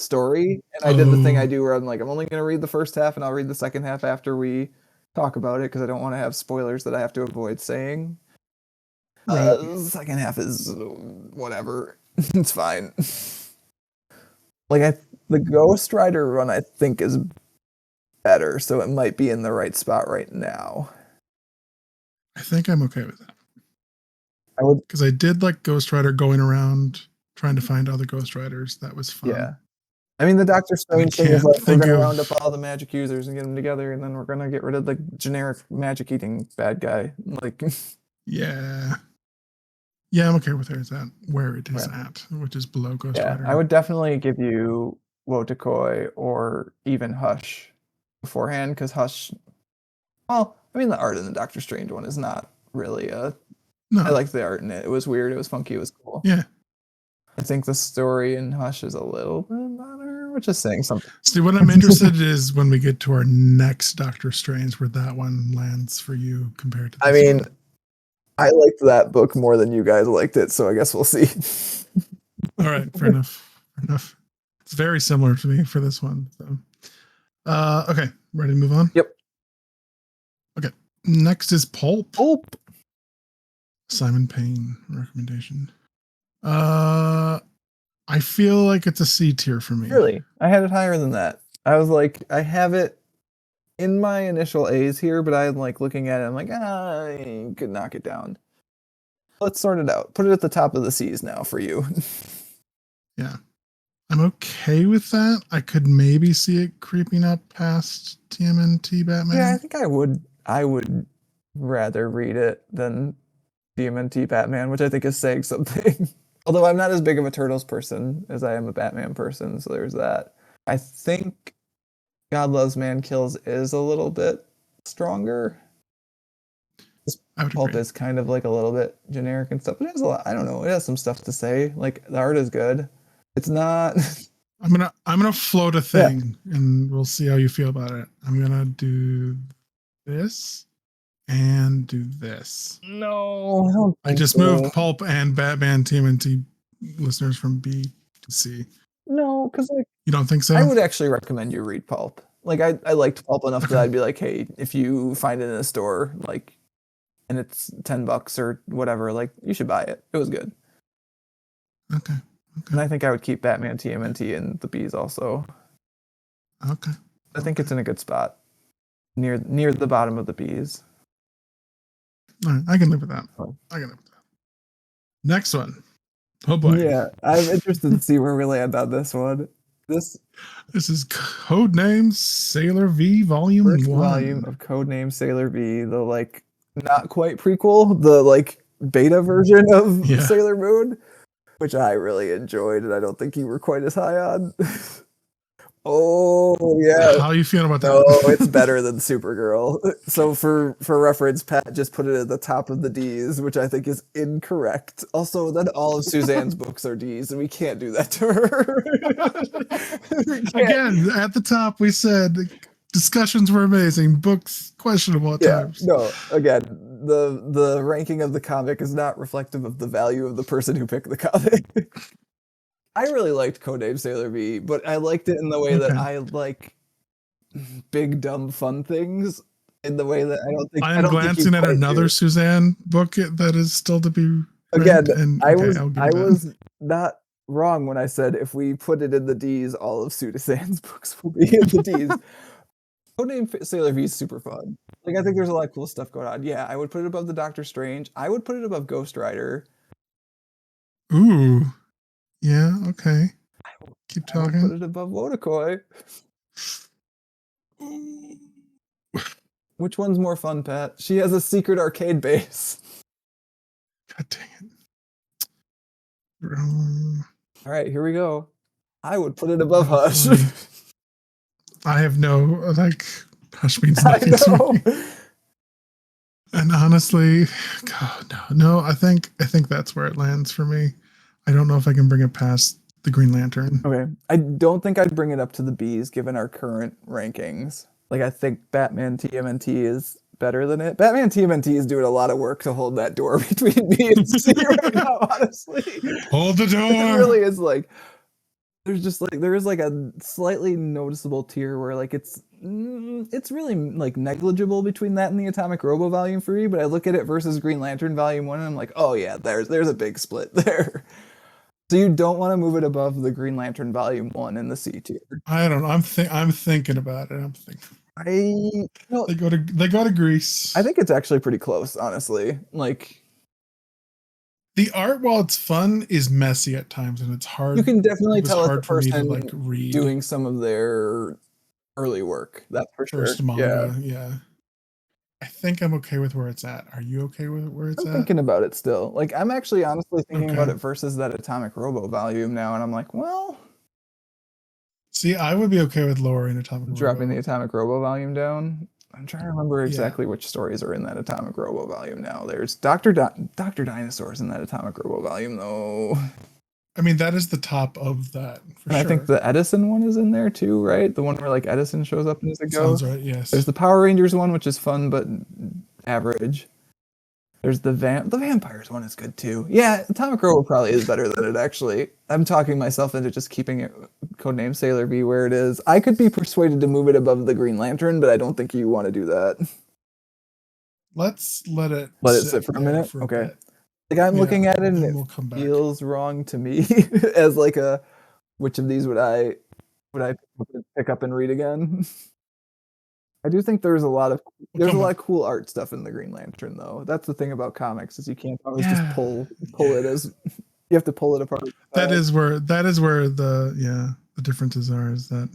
story. And I did the thing I do where I'm like, I'm only going to read the first half and I'll read the second half after we talk about it because I don't want to have spoilers that I have to avoid saying. The second half is whatever. It's fine. Like the Ghost Rider run I think is better, so it might be in the right spot right now. I think I'm okay with that. I would, because I did like Ghost Rider going around trying to find other Ghost Riders. That was fun. Yeah. I mean, the Doctor Strange thing is like, we're going to round up all the magic users and get them together, and then we're going to get rid of the generic magic-eating bad guy. Like, yeah. Yeah, I'm okay with where it is at, which is below Ghost Rider. I would definitely give you Wotakoi or even Hush beforehand, because Hush, well, I mean, the art in the Doctor Strange one is not really no. I liked the art in it. It was weird, it was funky, it was cool. Yeah. I think the story in Hush is a little bit better, which is saying something. See, what I'm interested is when we get to our next Doctor Strange, where that one lands for you compared to this one. I liked that book more than you guys liked it, so I guess we'll see. All right, fair enough. Fair enough. It's very similar to me for this one. So. Okay, ready to move on? Yep. Okay. Next is Pulp. Pulp. Simon Payne recommendation. I feel like it's a C tier for me. Really? I had it higher than that. I was like, I have it in my initial A's here, but I'm like looking at it, I'm like, I could knock it down. Let's sort it out. Put it at the top of the C's now for you. Yeah. I'm okay with that. I could maybe see it creeping up past TMNT Batman. Yeah, I think I would rather read it than TMNT Batman, which I think is saying something. Although I'm not as big of a Turtles person as I am a Batman person, so there's that. I think God Loves Man Kills is a little bit stronger. I would Pulp agree. is kind of like a little bit generic and stuff, but it has a lot. I don't know. It has some stuff to say. Like the art is good. It's not. I'm gonna float a thing and we'll see how you feel about it. I'm gonna do this and do this. No, I don't. I just moved Pulp and Batman TMNT listeners from B to C. No, because like You don't think so? I would actually recommend you read Pulp. Like I liked Pulp enough Okay. that I'd be like, hey, if you find it in a store, like, and it's $10 or whatever, like you should buy it. It was good. Okay. And I think I would keep Batman TMNT and the Bees also. Okay. I think it's in a good spot. Near the bottom of the Bees. All right. I can live with that. Fine. I can live with that. Next one. Oh boy. Yeah, I'm interested to see where we land on this one. This is Codename Sailor V Volume first 1. volume of Codename Sailor V, the like not quite prequel, the like beta version of Sailor Moon, which I really enjoyed, and I don't think you were quite as high on. Oh yeah. How are you feeling about that? No, it's better than Supergirl. So for reference, Pat just put it at the top of the D's, which I think is incorrect. Also, then all of Suzanne's books are D's, and we can't do that to her. Again, at the top we said discussions were amazing, books questionable at times. No, again, the ranking of the comic is not reflective of the value of the person who picked the comic. I really liked Codename Sailor V, but I liked it in the way that I like big dumb fun things in the way that I don't think I'm glancing at another Suzanne book that is still to be again. And, I was not wrong when I said if we put it in the D's, all of Suzanne's books will be in the D's. Codename Sailor V is super fun. Like I think there's a lot of cool stuff going on. Yeah, I would put it above the Doctor Strange. I would put it above Ghost Rider. Ooh. Yeah, okay. Keep talking. Put it above Wodakoi. Which one's more fun, Pat? She has a secret arcade base. God dang it. All right, here we go. I would put it above Hush. I have no, like, Hush means nothing to me. And honestly, God, no, I think that's where it lands for me. I don't know if I can bring it past the Green Lantern. Okay. I don't think I'd bring it up to the B's given our current rankings. Like, I think Batman TMNT is better than it. Batman TMNT is doing a lot of work to hold that door between B and C right now, honestly. Hold the door! It really is like, there is like a slightly noticeable tier where like it's really like negligible between that and the Atomic Robo Volume 3, but I look at it versus Green Lantern Volume 1 and I'm like, oh yeah, there's a big split there. So you don't want to move it above the Green Lantern Volume 1 in the C tier. I don't know. I'm thinking about it. They go to Greece. I think it's actually pretty close, honestly. Like the art, while it's fun, is messy at times, and it's hard. You can definitely tell it's the person to, read. Doing some of their early work. That's for sure. First manga, yeah. I think I'm okay with where it's at. Are you okay with where it's at? I'm thinking about it still. Like, I'm actually honestly thinking about it versus that Atomic Robo volume now, and I'm like, well... See, I would be okay with lowering Atomic Robo. Dropping the Atomic Robo volume down? I'm trying to remember exactly which stories are in that Atomic Robo volume now. There's Dr. Dinosaur's in that Atomic Robo volume, though. I mean, that is the top of that, for I think the Edison one is in there, too, right? The one where, like, Edison shows up as a ghost. Sounds right, yes. There's the Power Rangers one, which is fun, but average. There's the Vampires one is good, too. Yeah, Atomic Robo probably is better than it, actually. I'm talking myself into just keeping it Codename Sailor V where it is. I could be persuaded to move it above the Green Lantern, but I don't think you want to do that. Let's let it sit for a yeah, minute. for a Okay. bit. Like I'm looking at it and it we'll come back. feels wrong to me as like a which of these would I pick up and read again? I do think there's a lot of cool art stuff in the Green Lantern though. That's the thing about comics is you can't always just pull it as you have to pull it apart. That is where the differences are. Is that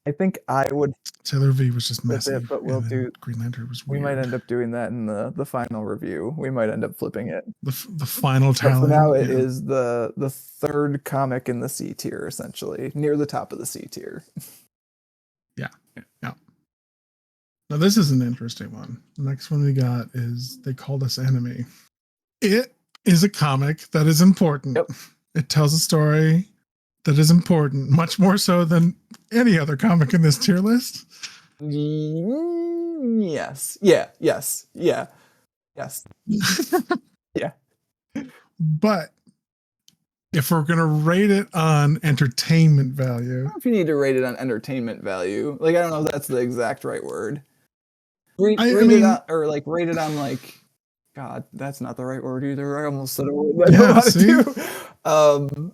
I think I would Sailor V was just flip messy, it, but we'll do Green Lantern was we weird. might end up doing that in the final review. We might end up flipping it. The final tally. But for now, it is the third comic in the C tier, essentially near the top of the C tier. Yeah. Now this is an interesting one. The next one we got is They Called Us Enemy. It is a comic that is important. Yep. It tells a story that is important, much more so than any other comic in this tier list. Yes. Yeah. But if we're going to rate it on entertainment value. I don't know if you need to rate it on entertainment value. Like, I don't know if that's the exact right word. Rate it on like, God, that's not the right word either. I almost said a word I don't want to do.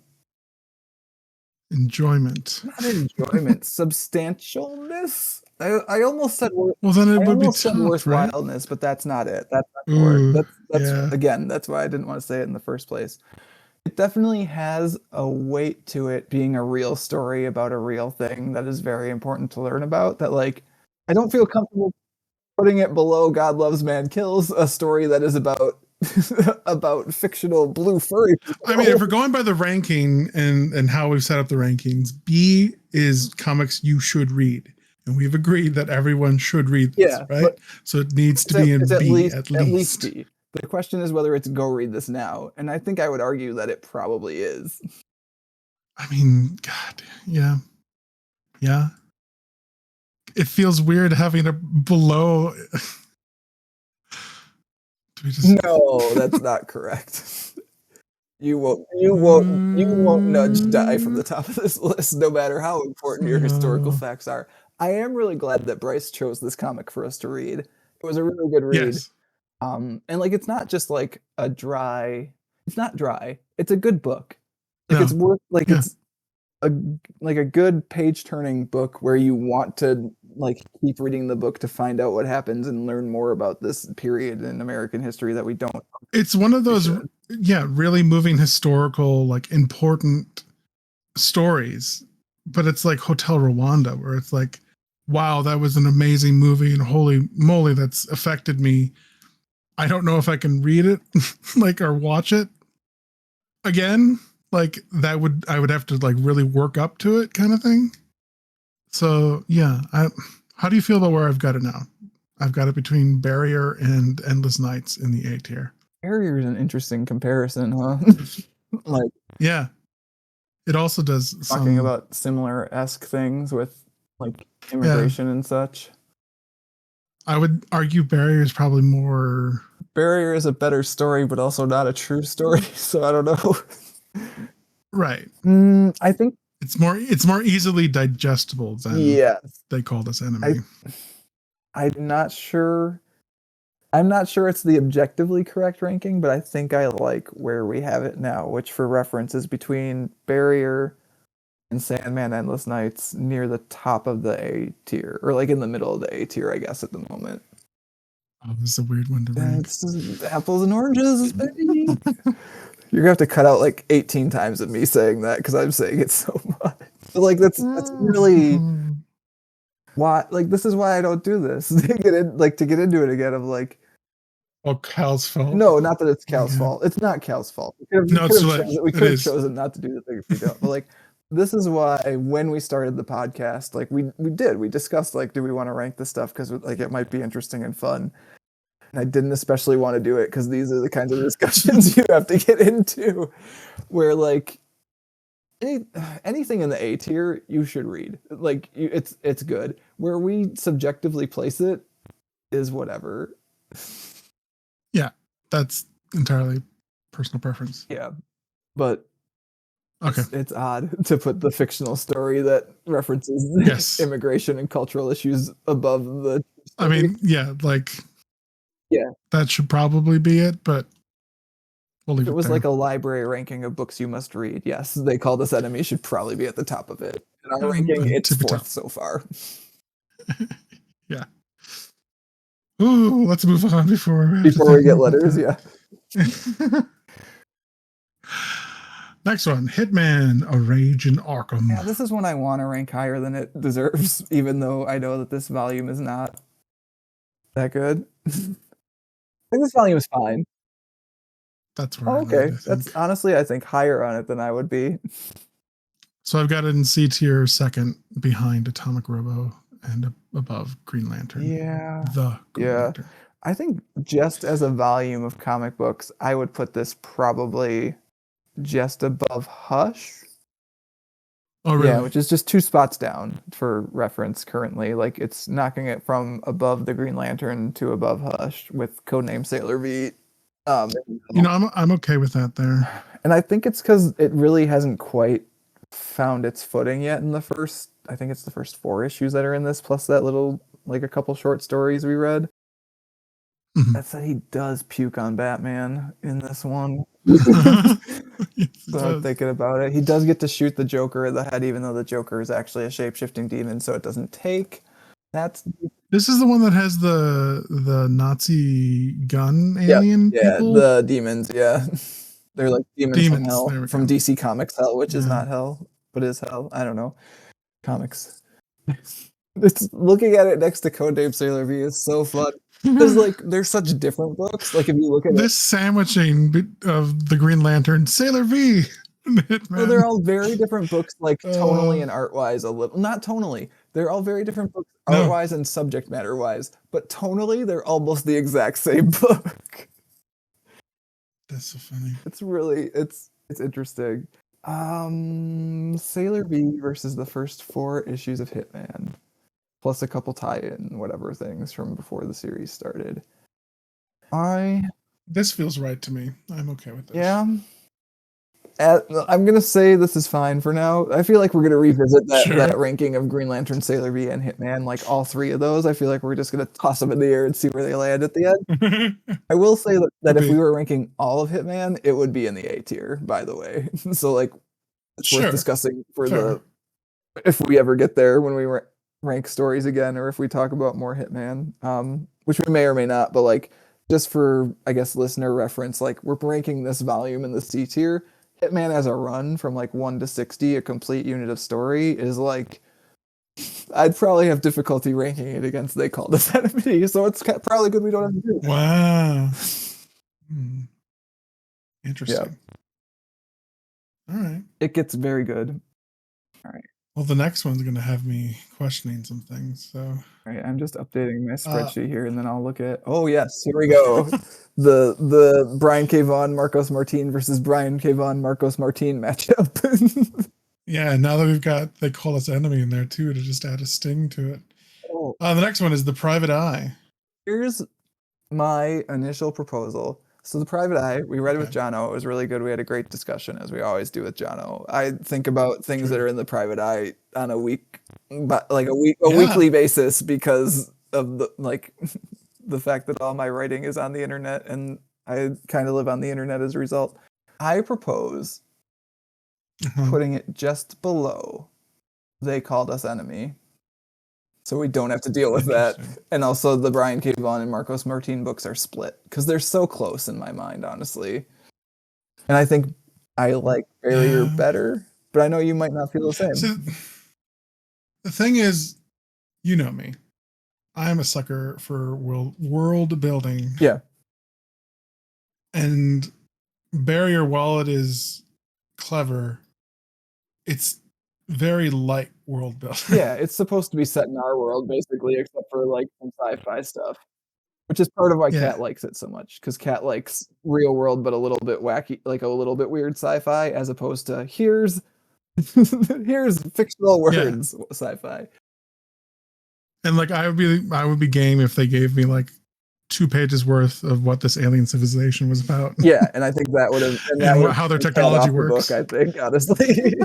Enjoyment. Not enjoyment. Substantialness. I almost said well, then it would be tough, worthwhileness, right? But that's not it. That's not the word. Again, that's why I didn't want to say it in the first place. It definitely has a weight to it being a real story about a real thing that is very important to learn about. That like I don't feel comfortable putting it below God Loves Man Kills, a story that is about about fictional blue furry people. I mean, if we're going by the ranking and how we've set up the rankings, B is comics you should read. And we've agreed that everyone should read this, right? So it needs to be in B at least. B. The question is whether it's go read this now. And I think I would argue that it probably is. I mean, God, yeah. Yeah. It feels weird having a below. No, that's not correct. You won't nudge die from the top of this list, no matter how important your historical facts are. I am really glad that Bryce chose this comic for us to read. It was a really good read. Yes. And like it's not just like it's not dry. It's a good book. Like it's worth it's a good page turning book where you want to like keep reading the book to find out what happens and learn more about this period in American history that we don't. It's one of those really moving historical like important stories, but it's like Hotel Rwanda where it's like, wow, that was an amazing movie and holy moly, that's affected me. I don't know if I can read it like or watch it again. Like I would have to like really work up to it kind of thing. So yeah, how do you feel about where I've got it now? I've got it between Barrier and Endless Nights in the A tier. Barrier is an interesting comparison, huh? Like yeah, it also does talking about similar-esque things with like immigration and such. I would argue Barrier is probably more. Barrier is a better story, but also not a true story. So I don't know. Right. I think it's more easily digestible than They Called Us Enemy. I'm not sure it's the objectively correct ranking, but I think I like where we have it now, which for reference is between Barrier and Sandman Endless Nights near the top of the A tier, or like in the middle of the A tier, I guess, at the moment. Oh, this is a weird one to rank. It's apples and oranges, baby. You're gonna have to cut out like 18 times of me saying that because I'm saying it so much. But like that's really why. Like this is why I don't do this. To get into it again. I'm like, oh, Cal's fault. No, not that it's Cal's fault. It's not Cal's fault. We could have chosen not to do the thing if we don't. But like, this is why when we started the podcast, like we discussed like, do we want to rank this stuff because like it might be interesting and fun. And I didn't especially want to do it because these are the kinds of discussions you have to get into where like anything in the A tier you should read. Like it's good. Where we subjectively place it is whatever. Yeah, that's entirely personal preference. Yeah. But Okay. It's odd to put the fictional story that references Yes. immigration and cultural issues above the I mean, yeah, like Yeah. that should probably be it, but we'll leave If it it was there. like a library ranking of books you must read, yes, They Called Us Enemy should probably be at the top of it. In our ranking, it's tippy top. fourth so far. Yeah. Ooh, let's move on before we get letters, yeah. Next one, Hitman: A Rage in Arkham. Yeah, this is one I want to rank higher than it deserves, even though I know that this volume is not that good. I think this volume is fine. That's where Oh, I'm okay. at, I That's think. honestly, I think higher on it than I would be. So I've got it in C tier, second behind Atomic Robo and above Green Lantern. Yeah. The Green Yeah. Lantern. I think just as a volume of comic books, I would put this probably just above Hush. Oh, really? Yeah, which is just 2 spots down for reference currently. Like it's knocking it from above the Green Lantern to above Hush with Codename Sailor V. You know, I'm okay with that there. And I think it's because it really hasn't quite found its footing yet in the first. I think it's the first 4 issues that are in this, plus that little like a couple short stories we read. Mhm. That said, he does puke on Batman in this one. Yes, it So I'm does. thinking about it. He does get to shoot the Joker in the head, even though the Joker is actually a shape-shifting demon, so it doesn't take. That's This is the one that has the Nazi gun alien people. the demons. Yeah, they're like demons from Demons. hell, There we from go. DC Comics hell, which is Yeah. not hell, but is hell. I don't know. Comics. It's looking at it next to Codename Sailor V is so fun. Because like they're such different books. Like if you look at This sandwiching of the Green Lantern, Sailor V, and So Hitman. they're all very different books, like tonally and art-wise a little. Not tonally. They're all very different books, No. art-wise and subject matter-wise. But tonally, they're almost the exact same book. That's so funny. It's really it's interesting. Sailor V versus the first 4 issues of Hitman, plus a couple tie-in whatever things from before the series started. This feels right to me. I'm okay with this. Yeah. I'm gonna say this is fine for now. I feel like we're gonna revisit that ranking of Green Lantern, Sailor V, and Hitman, like all 3 of those. I feel like we're just gonna toss them in the air and see where they land at the end. I will say that if we were ranking all of Hitman, it would be in the A tier, by the way. So like, it's worth discussing for if we ever get there when we rank stories again, or if we talk about more Hitman, which we may or may not. But like, just for I guess listener reference, like we're ranking this volume in the C tier. Hitman as a run from like 1 to 60, a complete unit of story, is like I'd probably have difficulty ranking it against They Called Us Enemy, so it's probably good we don't have to do that. Wow. Interesting. Yeah. All right. It gets very good. All right. Well, the next one's going to have me questioning some things. So, all right, I'm just updating my spreadsheet here, and then I'll look at. Oh yes, here we go. the Brian K. Vaughan, Marcos Martin versus Brian K. Vaughan, Marcos Martin matchup. Yeah, now that we've got They Call Us Enemy in there too, to just add a sting to it. Oh. The next one is The Private Eye. Here's my initial proposal. So The Private Eye, we read it with Jono. It was really good. We had a great discussion, as we always do with Jono. I think about things that are in The Private Eye on a weekly basis because of the fact that all my writing is on the internet, and I kind of live on the internet as a result. I propose putting it just below They Called Us Enemy, so we don't have to deal with that. And also the Brian K. Vaughan and Marcos Martin books are split because they're so close in my mind, honestly. And I think I like Barrier better, but I know you might not feel the same. So, the thing is, you know me. I'm a sucker for world building. Yeah. And Barrier, while it is clever, it's very light world building. Yeah, it's supposed to be set in our world, basically, except for like some sci-fi stuff. Which is part of why Kat likes it so much, because Kat likes real world, but a little bit wacky, like a little bit weird sci-fi, as opposed to here's fictional words sci-fi. And like I would be game if they gave me like 2 pages worth of what this alien civilization was about. Yeah, and I think that would have And how their technology works. I think, honestly.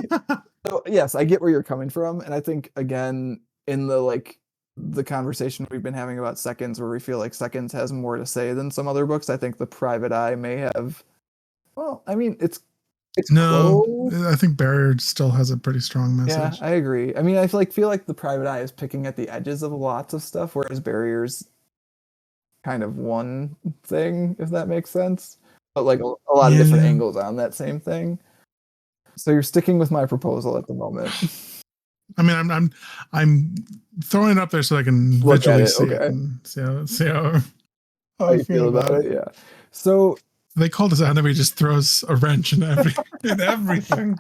So yes, I get where you're coming from, and I think again in the conversation we've been having about Seconds, where we feel like Seconds has more to say than some other books, I think The Private Eye may have. Well, I mean, it's No, close. I think Barrier still has a pretty strong Yeah, message. I agree. I mean, I feel like The Private Eye is picking at the edges of lots of stuff, whereas Barrier's kind of one thing, if that makes sense. But like a lot of different Yeah. angles on that same thing. So you're sticking with my proposal at the moment. I mean, I'm throwing it up there so I can Look at visually it, see it okay. and see how How you feel about it? Yeah. So They call this anime just throws a wrench in everything.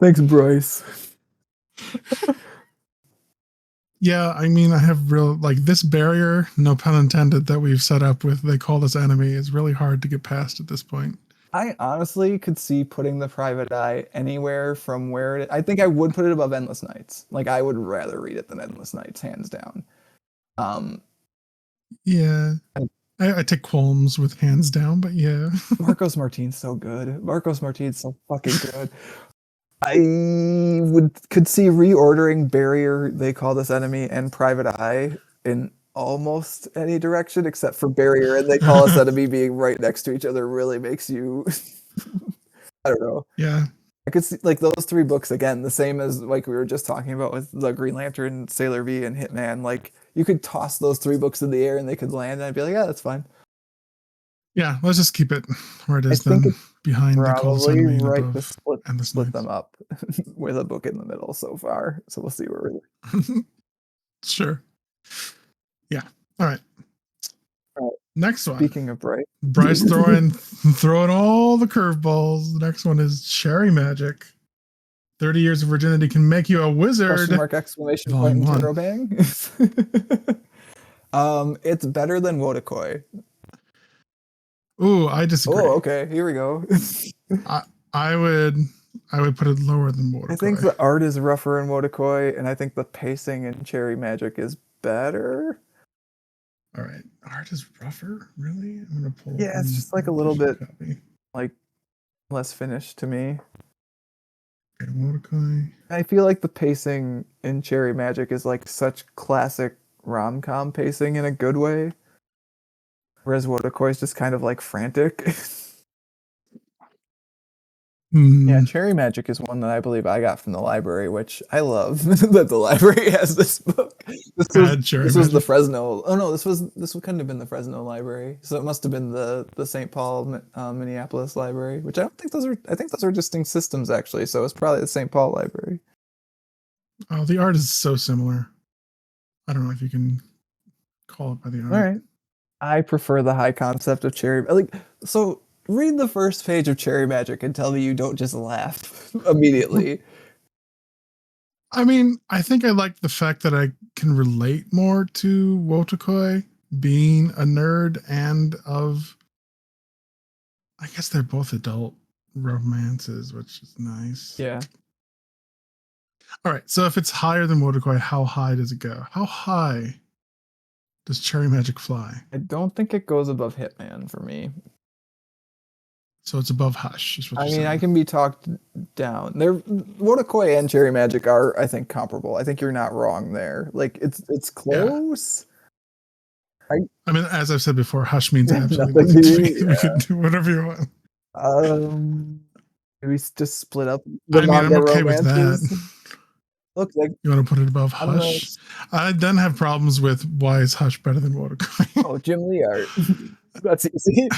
thanks, Bryce. Yeah, I mean, I have real like this barrier, no pun intended, that we've set up with they call this enemy is really hard to get past at this point. I honestly could see putting The Private Eye anywhere from where it. I think I would put it above Endless Nights. Like I would rather read it than Endless Nights, hands down. Yeah, I take qualms with hands down, but yeah. Marcos Martin's so good. Marcos Martin's so fucking good. I could see reordering Barrier, They Call This Enemy, and Private Eye in almost any direction except for Barrier and They Call Us Enemy being right next to each other really makes you I don't know. Yeah. I could see like those 3 books again, the same as like we were just talking about with the Green Lantern, Sailor V, and Hitman. Like you could toss those 3 books in the air and they could land, and I'd be like, yeah, that's fine. Yeah, let's just keep it where it is I think then. it's Behind the Call probably Enemy and right to above Endless split Nights. them up with a book in the middle so far. So we'll see where we're. Sure. Yeah. All right. Next one. Speaking of Bryce, Bryce throwing all the curveballs. The next one is Cherry Magic. 30 years of virginity can make you a wizard. question mark exclamation Volume point 1. bang. It's better than Wotakoi. Ooh, I disagree. Oh, okay. Here we go. I would put it lower than Wotakoi. I think the art is rougher in Wotakoi, and I think the pacing in Cherry Magic is better. All right, art is rougher. Really? I'm gonna pull. Yeah, it's just like a little bit like less finished to me. Okay, Wotakoi. I feel like the pacing in Cherry Magic is like such classic rom-com pacing in a good way, whereas Wotakoi is just kind of like frantic. Yeah, Cherry Magic is one that I believe I got from the library, which I love that the library has this book. This was the Fresno. Oh no, this couldn't have been the Fresno library, so it must have been the St. Paul, Minneapolis library, which I don't think those are. I think those are distinct systems actually. So it's probably the St. Paul library. Oh, the art is so similar. I don't know if you can call it by the art. All right, I prefer the high concept of Cherry. Like so. Read the first page of Cherry Magic and tell me you don't just laugh immediately. I mean, I think I like the fact that I can relate more to Wotakoi being a nerd and of. I guess they're both adult romances, which is nice. Yeah. All right. So if it's higher than Wotakoi, how high does it go? How high does Cherry Magic fly? I don't think it goes above Hitman for me. So it's above Hush. Is what I you're mean, saying. I can be talked down. Wotakoi and Cherry Magic are, I think, comparable. I think you're not wrong there. Like it's close. Yeah. I mean, as I've said before, Hush means absolutely Nothing nothing to to me. you, We can do whatever you want. Maybe just split up the I'm okay with that. Look, like you want to put it above Hush? I then have problems with why is Hush better than Wotakoi? Oh, Jim Lee art. That's easy.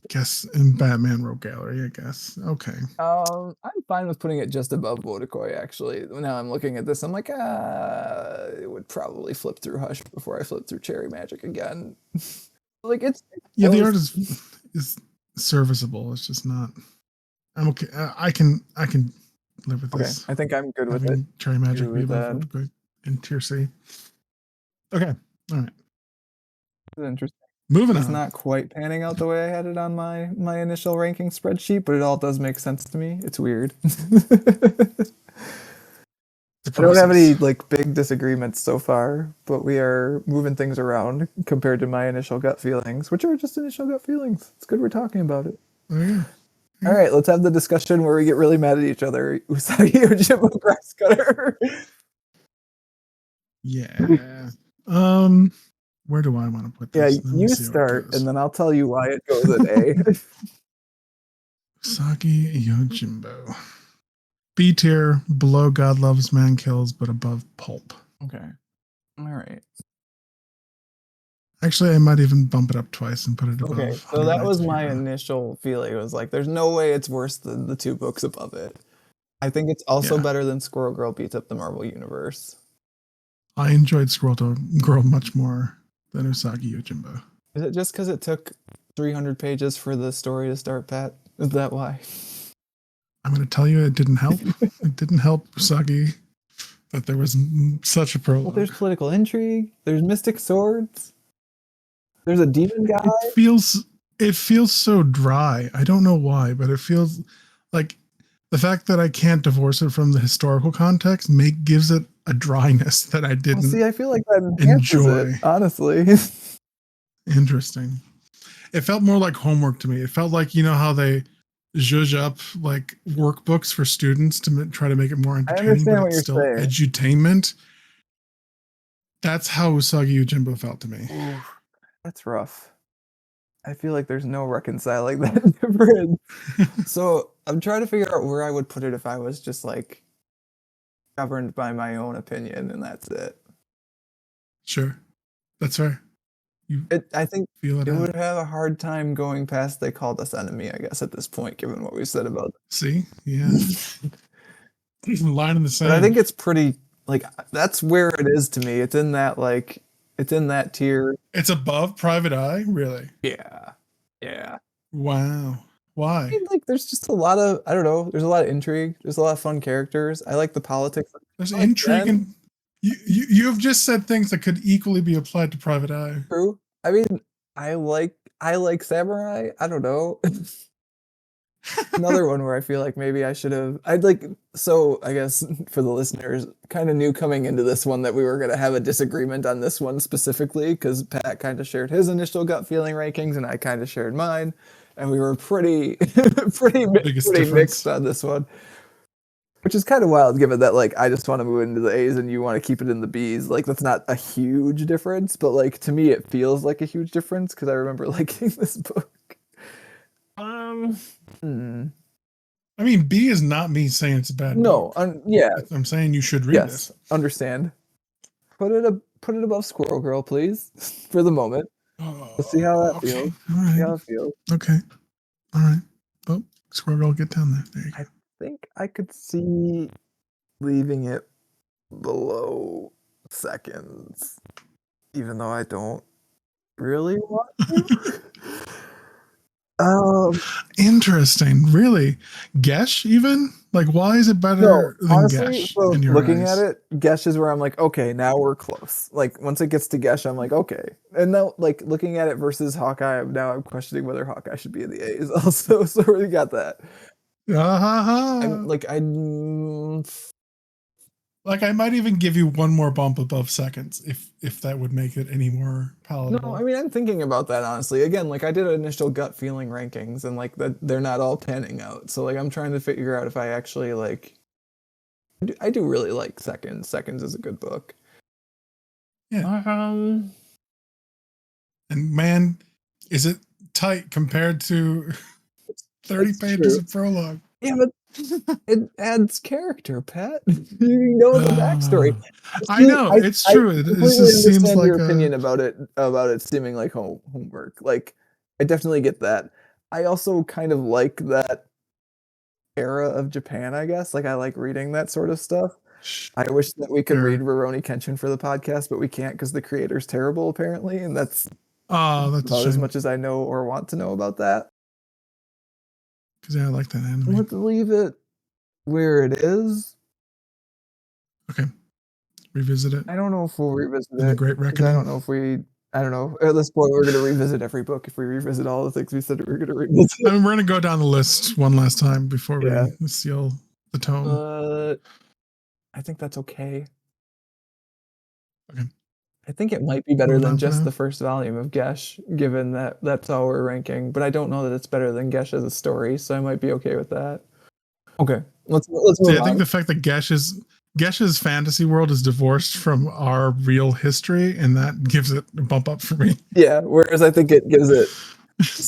Guess in Batman Rogue Gallery, I guess. Okay. I'm fine with putting it just above Wotakoi, actually. Now I'm looking at this, I'm like, it would probably flip through Hush before I flip through Cherry Magic again. Like it's yeah, the art is serviceable. It's just not. I'm okay. I can live with this. I think I'm good with it. Cherry Magic be above Wotakoi in tier C. Okay. All right. This is interesting. Moving on. It's not quite panning out the way I had it on my initial ranking spreadsheet, but it all does make sense to me. It's weird. I don't have any like big disagreements so far, but we are moving things around compared to my initial gut feelings, which are just initial gut feelings. It's good we're talking about it. Yeah. All right, let's have the discussion where we get really mad at each other. Usagi Yojimbo Grass Cutter. Yeah. Where do I want to put Yeah, this? Let me you see how it start, goes. and then I'll tell you why it goes at A. Usagi Yojimbo. B tier, below God Loves Man Kills, but above Pulp. Okay. All right. Actually, I might even bump it up twice and put it above. Okay, so 100 that Nights was of my Hero. initial feeling. It was like, there's no way it's worse than the two books above it. I think it's also Yeah. better than Squirrel Girl Beats Up the Marvel Universe. I enjoyed Squirrel Girl much more than Usagi Yojimbo. Is it just because it took 300 pages for the story to start, Pat? Is that why? I'm going to tell you, it didn't help. It didn't help Usagi that there was such a prologue. Well, there's political intrigue. There's mystic swords. There's a demon guy. It feels so dry. I don't know why, but it feels like the fact that I can't divorce it from the historical context gives it a dryness that I didn't. Well, see, I feel like that enhances enjoy. it, honestly. Interesting. It felt more like homework to me. It felt like, you know how they zhuzh up like workbooks for students to try to make it more entertaining, understand but what it's you're still saying. edutainment. That's how Usagi Yojimbo felt to me. Ooh, that's rough. I feel like there's no reconciling that difference. So I'm trying to figure out where I would put it if I was just like governed by my own opinion and that's it. Sure. That's fair. I think Feel it out. would have a hard time going past They Called Us Enemy, I guess, at this point, given what we said about it. See? Yeah. Line in the sand. But I think it's pretty, like, that's where it is to me. It's in that, like, it's in that tier. It's above Private Eye? Really? Yeah. Yeah. Wow. Why? I mean, like, there's just a lot of, I don't know, there's a lot of intrigue. There's a lot of fun characters. I like the politics. There's like intrigue Ben. and you've just said things that could equally be applied to Private Eye. True. I mean, I like Samurai. I don't know. Another one where I feel like maybe I should have. So I guess for the listeners, kind of knew coming into this one that we were going to have a disagreement on this one specifically because Pat kind of shared his initial gut feeling rankings and I kind of shared mine, and we were pretty mixed on this one. Which is kind of wild, given that like I just want to move into the A's and you want to keep it in the B's. Like that's not a huge difference, but like to me it feels like a huge difference because I remember liking this book. I mean, B is not me saying it's a bad book. Yeah. I'm saying you should read this. Understand. Put it above Squirrel Girl, please, for the moment. Let's see how that feels. All right. See how it feels. Okay. All right. Oh, Squirrel Girl, get down there. There you go. I think I could see leaving it below seconds, even though I don't really want to. Interesting. Really? Gesh even? Like, why is it better than honestly, Gesh so in your looking eyes? at it, Gesh is where I'm like, okay, now we're close. Like once it gets to Gesh, I'm like, okay. And now, like looking at it versus Hawkeye, I'm questioning whether Hawkeye should be in the A's also. So we got that. Like I might even give you one more bump above seconds if that would make it any more palatable. No, I mean I'm thinking about that honestly. Again, like I did initial gut feeling rankings and like that they're not all panning out. So like I'm trying to figure out if I actually like I do really like Seconds. Seconds is a good book. Yeah. And man, is it tight compared to 30 pages of prologue. Yeah, but it adds character, Pat. You know the backstory. I know, it's true. It just seems like your opinion about it seeming like homework. Like, I definitely get that. I also kind of like that era of Japan, I guess. Like, I like reading that sort of stuff. I wish that we could read Rurouni Kenshin for the podcast, but we can't because the creator's terrible, apparently, and that's about as much as I know or want to know about that. Because I like that anime. Let's leave it where it is. Okay. Revisit it. I don't know if we'll revisit it. The Great Reckoning. I don't know. At this point, we're going to revisit every book if we revisit all the things we said we were going to revisit. I mean, we're going to go down the list one last time before we seal the tome. I I think that's okay. Okay. I think it might be better Moving than on for just now. the first volume of Gesh, given that that's how we're ranking. But I don't know that it's better than Gesh as a story, so I might be okay with that. Okay, let's See, move I think on. the fact that Gesh's fantasy world is divorced from our real history, and that gives it a bump up for me. Yeah, whereas I think it gives it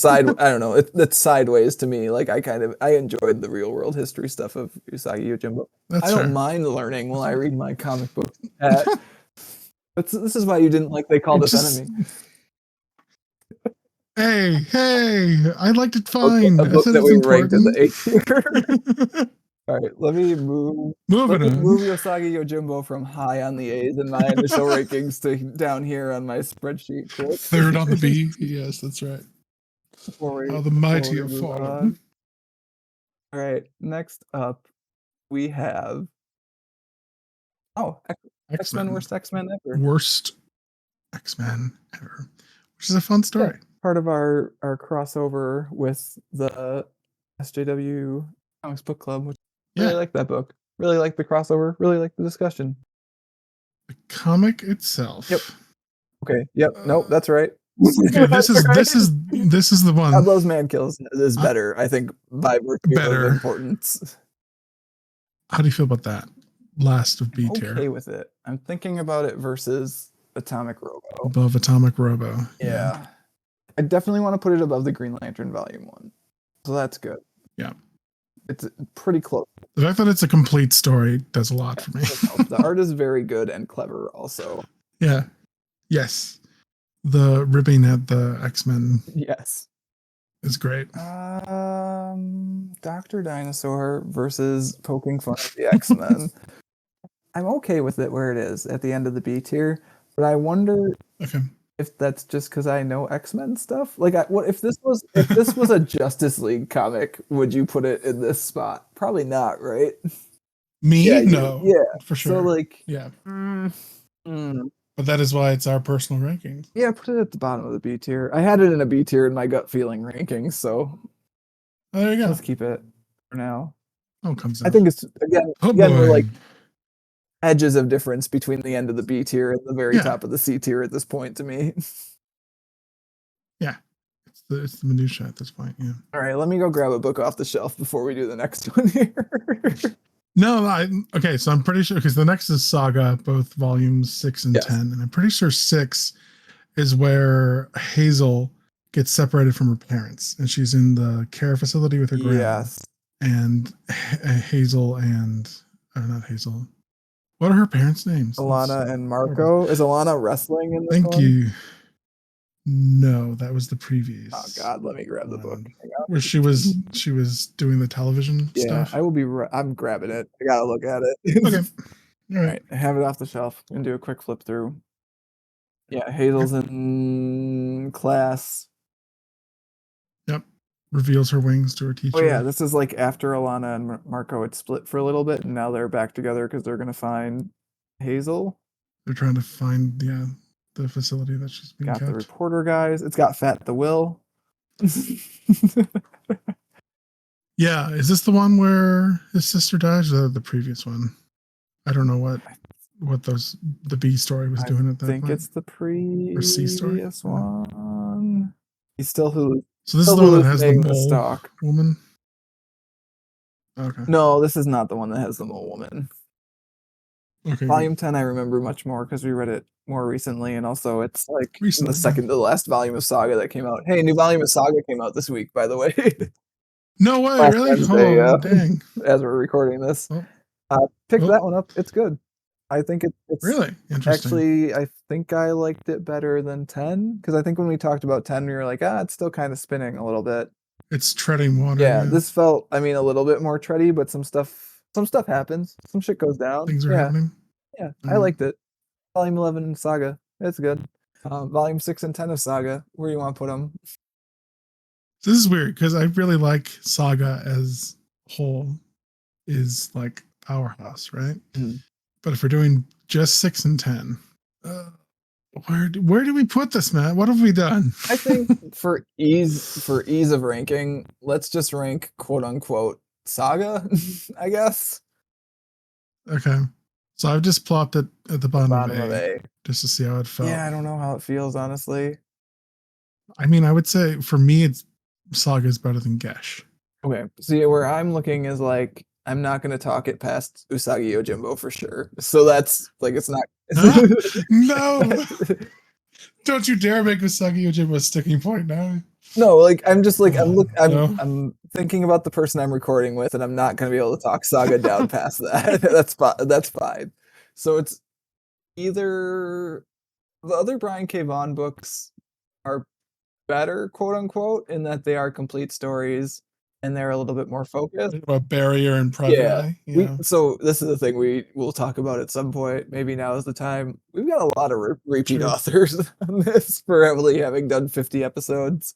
I don't know. It's sideways to me. Like I enjoyed the real world history stuff of Usagi Yojimbo. That's I don't fair. mind learning while I read my comic book. But this is why you didn't like They Called Us Just- Enemy. Hey, I liked it fine. A I book said that it's we ranked in the important. A tier. All right, let me move Moving on. Usagi Yojimbo from high on the A's in my initial rankings to down here on my spreadsheet. Quick. Third on the B. Yes, that's right. How the mighty have move fallen. on. All right, next up we have X-Men Worst X-Men Ever. Worst X-Men ever, which is a fun story. Yeah, part of our crossover with the SJW Comics Book Club, which really like that book. Really like the crossover. Really like the discussion. The comic itself. Yep. Okay. Yep. Nope. That's right. Okay, this is the one. God Loves Man Kills is better, I think, by virtue of importance. How do you feel about that? Last of B tier. Okay with it. I'm thinking about it versus Atomic Robo. Above Atomic Robo. Yeah. I definitely want to put it above the Green Lantern Volume 1. So that's good. Yeah. It's pretty close. The fact that it's a complete story does a lot for me. The art is very good and clever also. Yeah. Yes. The ribbing at the X-Men. Yes. Is great. Dr. Dinosaur versus poking fun at the X-Men. I'm okay with it where it is at the end of the B tier, but I wonder if that's just because I know X-Men stuff. Like, what if this was a Justice League comic? Would you put it in this spot? Probably not, right? Me? Yeah, no. Yeah, for sure. So like, yeah. But that is why it's our personal rankings. Yeah, put it at the bottom of the B tier. I had it in a B tier in my gut feeling rankings, so there you go. Let's keep it for now. Oh, comes I think it's again we're like edges of difference between the end of the B tier and the very top of the C tier at this point to me. Yeah. It's the minutia at this point, yeah. All right, let me go grab a book off the shelf before we do the next one here. No, okay, so I'm pretty sure because the next is Saga, both volumes 6 and 10, and I'm pretty sure 6 is where Hazel gets separated from her parents, and she's in the care facility with her grandma. Yes. And Hazel and not Hazel. What are her parents' names? Alana and Marco. Is Alana wrestling in this Thank you. No, that was the previous. Oh God, let me grab the book. Where she was doing the television stuff. I will be. I'm grabbing it. I gotta look at it. Okay. All right, I have it off the shelf. I'm gonna do a quick flip through. Yeah, Hazel's in class. Yep. Reveals her wings to her teacher. Oh yeah, this is like after Alana and Marco had split for a little bit, and now they're back together because they're gonna find Hazel. They're trying to find the facility that she's being kept. The reporter guys. It's got Fat the Will. Yeah, is this the one where his sister dies, or the previous one? I don't know what the B story was doing at that point. I think it's the previous C story one. He's still Hulu. So this is the one that has the mole woman. Okay. No, this is not the one that has the mole woman. Okay. Volume 10 I remember much more because we read it more recently, and also it's like the second to the last volume of Saga that came out. Hey, new volume of Saga came out this week, by the way. No way, really? Wednesday, dang. As we're recording this. Pick that one up. It's good. I think it's really interesting. Actually, I think I liked it better than 10 because I think when we talked about 10, we were like, it's still kind of spinning a little bit. It's treading water. Yeah, this felt, a little bit more tready, but some stuff happens. Some shit goes down. Things are happening. Yeah, I liked it. Volume 11 Saga, it's good. Volume 6 and 10 of Saga, where do you want to put them? This is weird because I really like Saga as whole is like powerhouse, right? But if we're doing just 6 and 10, where do we put this, Matt? What have we done? I think for ease of ranking, let's just rank quote unquote Saga, I guess. Okay. So I've just plopped it at the bottom, Bottom of of A, A. just to see how it felt. Yeah, I don't know how it feels, honestly. I mean, I would say for me, it's Saga is better than Gesh. Okay, see where I'm looking is like I'm not gonna talk it past Usagi Yojimbo for sure. So that's like it's not. No, don't you dare make Usagi Yojimbo a sticking point now. No, like I'm just like No. I'm thinking about the person I'm recording with, and I'm not gonna be able to talk Saga down past that. That's fine. So it's either the other Brian K. Vaughan books are better, quote unquote, in that they are complete stories and they're a little bit more focused. About Barrier and Private Yeah. Eye. Yeah. So this is the thing we will talk about at some point. Maybe now is the time. We've got a lot of repeat True. authors on this for heavily having done 50 episodes,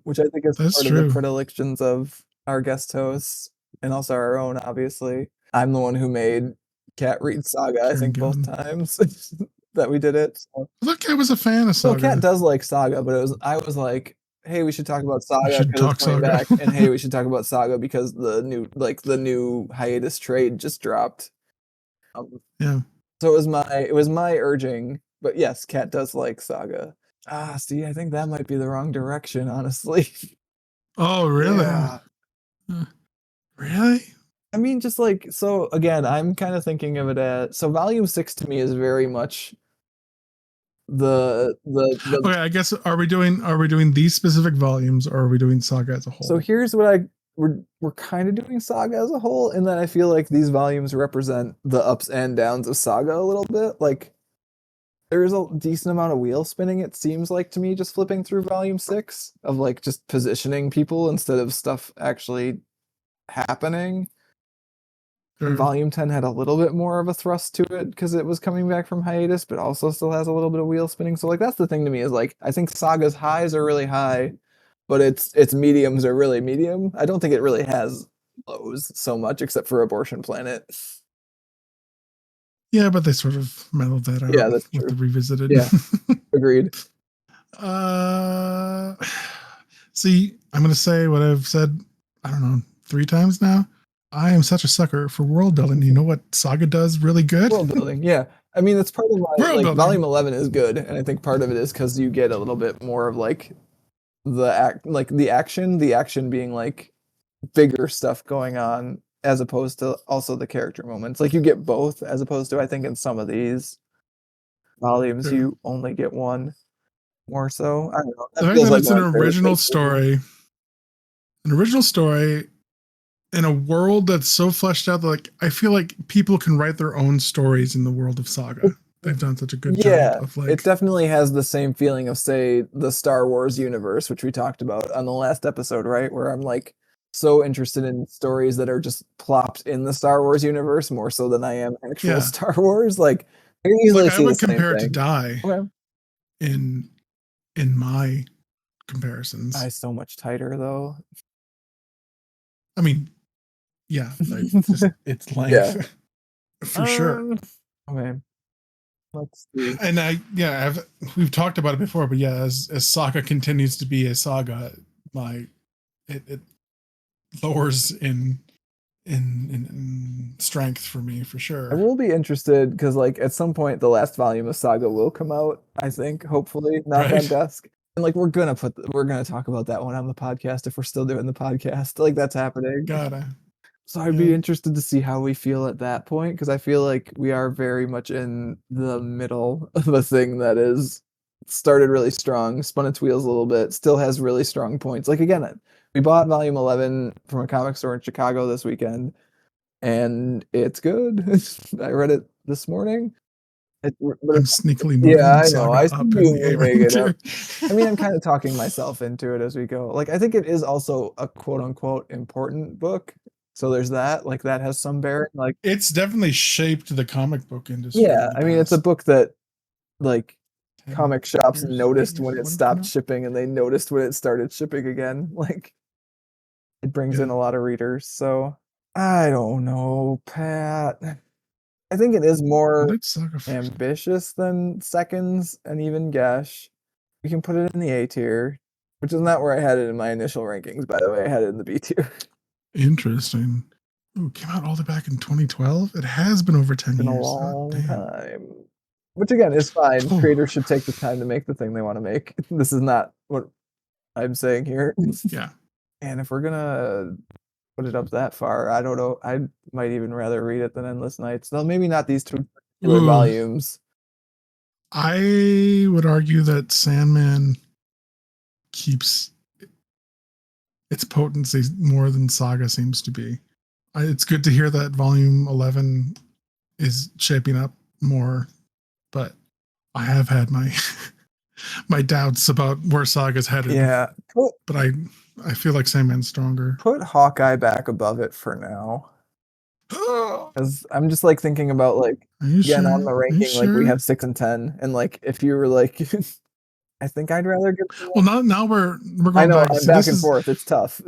which I think is That's part of true. the predilections of our guest hosts and also our own, obviously. I'm the one who made Kat read Saga, I Kieran think, both Gillen. times that we did it. So. Look, I was a fan of Saga. Well, Kat does like Saga, but I was like, hey, we should talk about Saga should because talk it's coming Saga. back, and hey, we should talk about Saga because the new hiatus trade just dropped. Yeah. So it was my urging, but yes, Kat does like Saga. See, I think that might be the wrong direction, honestly. Oh, really? Yeah. Really? I mean, just like so. Again, I'm kind of thinking of it as so. Volume 6 to me is very much the Okay, I guess are we doing these specific volumes or are we doing Saga as a whole? So here's what we're kind of doing Saga as a whole, and then I feel like these volumes represent the ups and downs of Saga a little bit. Like there's a decent amount of wheel spinning, it seems like to me, just flipping through volume 6 of like just positioning people instead of stuff actually happening. And volume 10 had a little bit more of a thrust to it because it was coming back from hiatus, but also still has a little bit of wheel spinning. So like that's the thing to me is like I think Saga's highs are really high, but its mediums are really medium. I don't think it really has lows so much except for Abortion Planet. Yeah, but they sort of mellowed that out. Yeah, that's with true. the revisited. Yeah. Agreed. See, I'm gonna say what I've said, I don't know, 3 times now. I am such a sucker for world building. You know what Saga does really good? World building, yeah. I mean, that's part of my World like building. volume 11 is good, and I think part of it is because you get a little bit more of like the action being like bigger stuff going on as opposed to also the character moments. Like you get both as opposed to I think in some of these volumes Sure. you only get one more so. I don't know. The fact that it's an original story in a world that's so fleshed out that like I feel like people can write their own stories in the world of Saga. They've done such a good job of like it definitely has the same feeling of say the Star Wars universe, which we talked about on the last episode, right? Where I'm like so interested in stories that are just plopped in the Star Wars universe more so than I am actual Star Wars. Like I can easily see I would the same compare it to thing. Die Okay. in my comparisons. Die's so much tighter though. I mean, yeah, like it's length for sure. Okay. Let's see. And we've talked about it before, but yeah, as Saga continues to be a saga, it lowers in strength for me for sure. I will be interested because like at some point the last volume of Saga will come out, I think, hopefully, knock on desk. And like we're gonna talk about that one on the podcast if we're still doing the podcast. Like that's happening. Gotta. So I'd be interested to see how we feel at that point because I feel like we are very much in the middle of a thing that is started really strong, spun its wheels a little bit, still has really strong points. Like again, we bought volume 11 from a comic store in Chicago this weekend, and it's good. I read it this morning. I'm sneakily moving. Yeah, I know. I mean, I'm kind of talking myself into it as we go. Like, I think it is also a quote unquote important book. So there's that. Like, that has some bearing. Like, it's definitely shaped the comic book industry. Yeah, I mean, it's a book that like comic shops noticed when it stopped shipping, and they noticed when it started shipping again. Like, it brings in a lot of readers. So I don't know, Pat. I think it is more ambitious than Seconds and even Gesh. We can put it in the A tier, which is not where I had it in my initial rankings, by the way. I had it in the B tier. Interesting. Ooh, came out all the way back in 2012. It has been over 10 Been a years. Oh, long damn. time. Which again is fine. Oh. Creators should take the time to make the thing they want to make. This is not what I'm saying here. Yeah. And if we're gonna put it up that far, I don't know. I might even rather read it than Endless Nights. Though maybe not these two particular Ooh. volumes. I would argue that Sandman keeps its potency more than Saga seems to be. It's good to hear that volume 11 is shaping up more, but I have had my my doubts about where Saga's headed. Yeah. But I feel like Sandman's stronger. Put Hawkeye back above it for now. Because I'm just like thinking about like again on the ranking, like we have 6 and 10, and like if you were like, I think I'd rather give. Well, now we're going I know back. I'm back and forth. It's tough.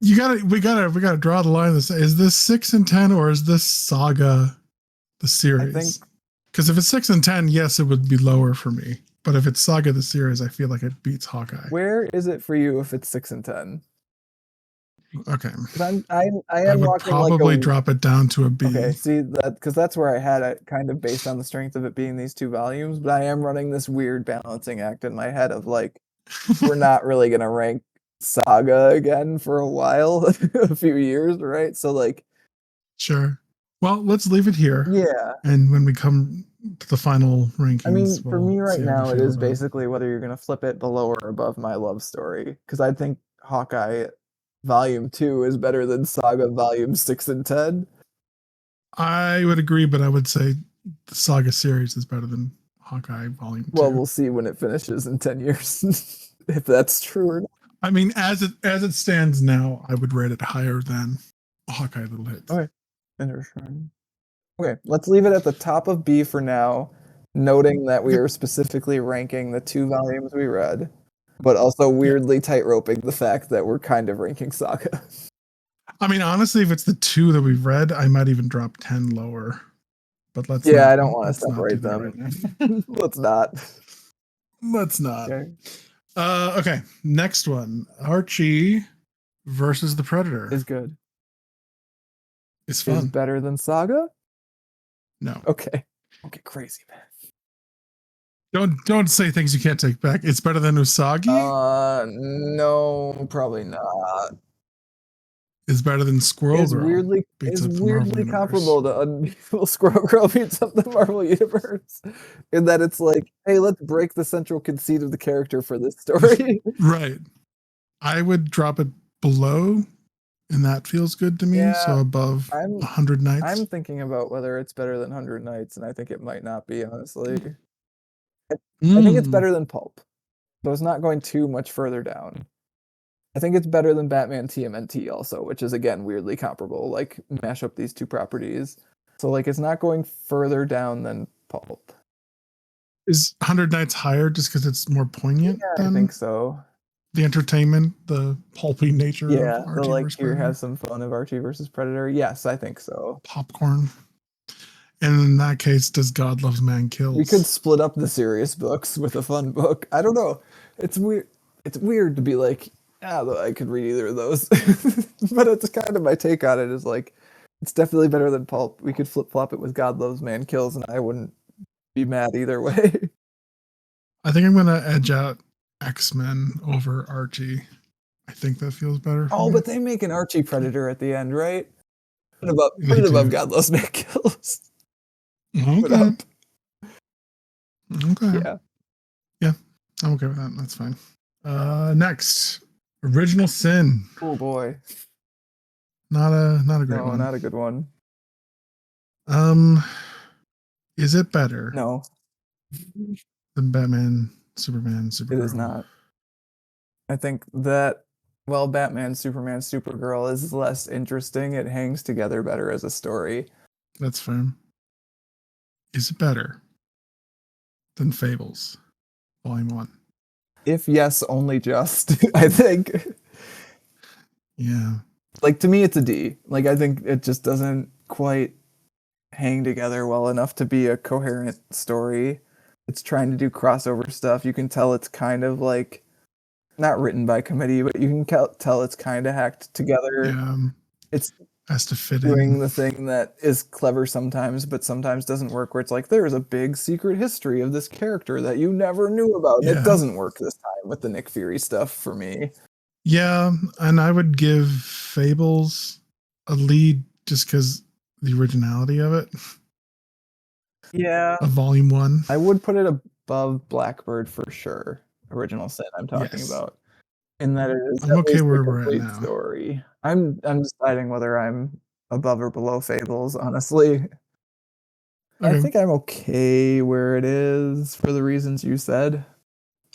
We gotta draw the line. Is this 6 and 10 or is this Saga the series? I think because if it's 6 and 10, yes, it would be lower for me. But if it's Saga the series, I feel like it beats Hawkeye. Where is it for you if it's 6 and 10? Okay. I would probably like drop it down to a B. Okay, see that because that's where I had it kind of based on the strength of it being these 2 volumes, but I am running this weird balancing act in my head of like we're not really gonna rank Saga again for a while, a few years, right? So like, sure. Well, let's leave it here. Yeah. And when we come to the final rankings, I mean, for me right now, it is basically whether you're gonna flip it below or above My Love Story, because I think Hawkeye Volume 2 is better than Saga Volume 6 and 10. I would agree, but I would say the Saga series is better than Hawkeye Volume 2. Well, we'll see when it finishes in 10 years if that's true or not. I mean, as it stands now, I would rate it higher than Hawkeye Little Hits. Okay. Interesting. Okay, let's leave it at the top of B for now, noting that we are specifically ranking the 2 volumes we read, but also weirdly tightroping the fact that we're kind of ranking Saga. I mean, honestly, if it's the 2 that we've read, I might even drop 10 lower. But let's Yeah, I don't want to separate them. Right Let's not. Let's not. Okay, next one. Archie versus the Predator. Is good. It's fun. Is better than Saga? No. Okay. Okay, crazy, man. Don't say things you can't take back. It's better than Usagi? No, probably not. It's better than Squirrel Girl. It's weirdly comparable to Unbeatable Squirrel Girl beats up the Marvel Universe. In that it's like, hey, let's break the central conceit of the character for this story. Right. I would drop it below, and that feels good to me. Yeah, so above 100 Nights. I'm thinking about whether it's better than 100 Nights, and I think it might not be, honestly. I think it's better than Pulp. So it's not going too much further down. I think it's better than Batman TMNT also, which is again weirdly comparable. Like mash up these 2 properties. So like it's not going further down than Pulp. Is 100 Nights higher just because it's more poignant? Yeah, I think so. The entertainment, the pulpy nature of Archie like versus here Predator? has some fun of Archie versus Predator. Yes, I think so. Popcorn. And in that case, does God Loves Man Kills? We could split up the serious books with a fun book. I don't know. It's weird. It's weird to be like, I could read either of those. But it's kind of my take on it is like, it's definitely better than Pulp. We could flip-flop it with God Loves Man Kills, and I wouldn't be mad either way. I think I'm going to edge out X-Men over Archie. I think that feels better. Oh, but they make an Archie Predator at the end, right? Put it above God Loves Man Kills. Okay. Okay. Yeah. Yeah, I'm okay with that. That's fine. Next, Original Sin. Oh boy. Not a great one. No, not a good one. Is it better? No. Than Batman, Superman, Supergirl? It is not. I think that Batman, Superman, Supergirl is less interesting. It hangs together better as a story. That's fair. Is it better than Fables, Volume 1? If yes, only just, I think. Yeah. Like, to me, it's a D. Like, I think it just doesn't quite hang together well enough to be a coherent story. It's trying to do crossover stuff. You can tell it's kind of like, not written by committee, but you can tell it's kind of hacked together. Yeah. has to fit doing in. the thing that is clever sometimes, but sometimes doesn't work, where it's like there's a big secret history of this character that you never knew about. And it Yeah. doesn't work this time with the Nick Fury stuff for me. Yeah, and I would give Fables a lead just because the originality of it, Yeah. of Volume 1. I would put it above Blackbird for sure. Original Sin I'm talking Yes. about. In that it is I'm at okay least a where we're at complete now. story. I'm deciding whether I'm above or below Fables, honestly. I Okay. think I'm okay where it is for the reasons you said.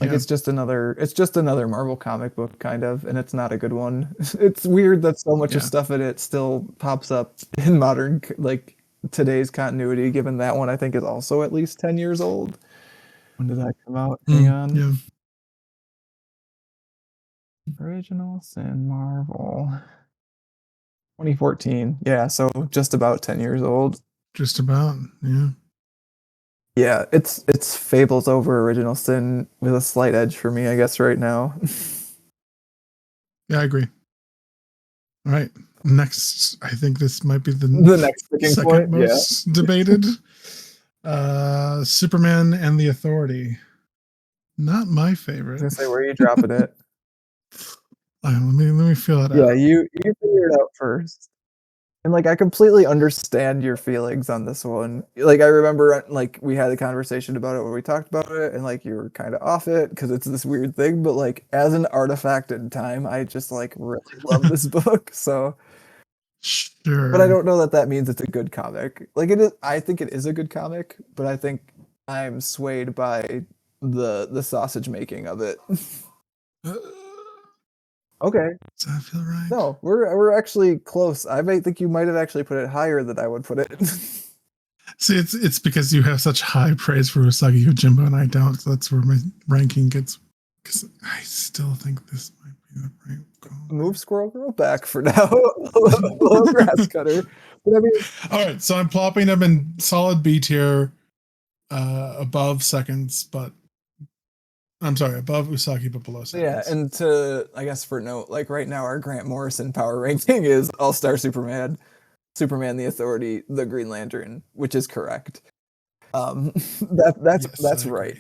Like Yeah. it's just another Marvel comic book kind of, and it's not a good one. It's weird that so much of Yeah. stuff in it still pops up in modern like today's continuity, given that one I think is also at least 10 years old. When did that come out? Hang on. Yeah. Original Sin Marvel. 2014. Yeah, so just about 10 years old. Just about. Yeah. Yeah, it's Fables over Original Sin with a slight edge for me, I guess, right now. Yeah, I agree. All right. Next, I think this might be the next sticking second point, yeah. most debated. Superman and the Authority. Not my favorite. I was gonna say, where are you dropping it? Let me feel it out. Yeah, you figure it out first. And like I completely understand your feelings on this one. Like I remember like we had a conversation about it where we talked about it and like you were kind of off it because it's this weird thing, but like as an artifact in time, I just like really love this book. So Sure. but I don't know that that means it's a good comic. Like it is, I think it is a good comic, but I think I'm swayed by the sausage making of it. Okay. Does that feel right? No, we're actually close. I might think you might have actually put it higher than I would put it. See, it's because you have such high praise for Usagi Yojimbo and I don't. So that's where my ranking gets. Because I still think this might be the right call. Move Squirrel Girl back for now. Below Grass Cutter. But I mean, all right, so I'm plopping them in solid B tier, above seconds, but I'm sorry, above Usagi, but below seconds. yeah, and to I guess for note, like right now our Grant Morrison power ranking is All Star Superman, Superman the Authority, the Green Lantern, which is correct. That's right.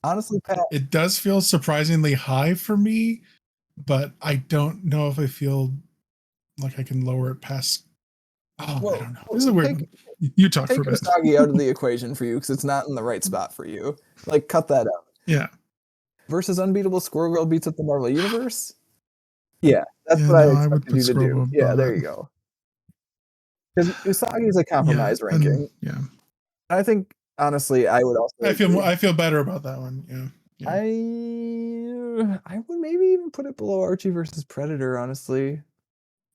Honestly, Pat, it does feel surprisingly high for me, but I don't know if I feel like I can lower it past. Oh, I don't know. This is a weird. You talk for a bit. Usagi out of the equation for you because it's not in the right spot for you. Like, cut that out. Yeah. Versus Unbeatable Squirrel Girl beats up the Marvel Universe. Yeah, that's what I expected you to do. Yeah, there you go. Because Usagi is a compromise ranking. Yeah. I think honestly, I would also. I feel better about that one. Yeah. I would maybe even put it below Archie versus Predator. Honestly.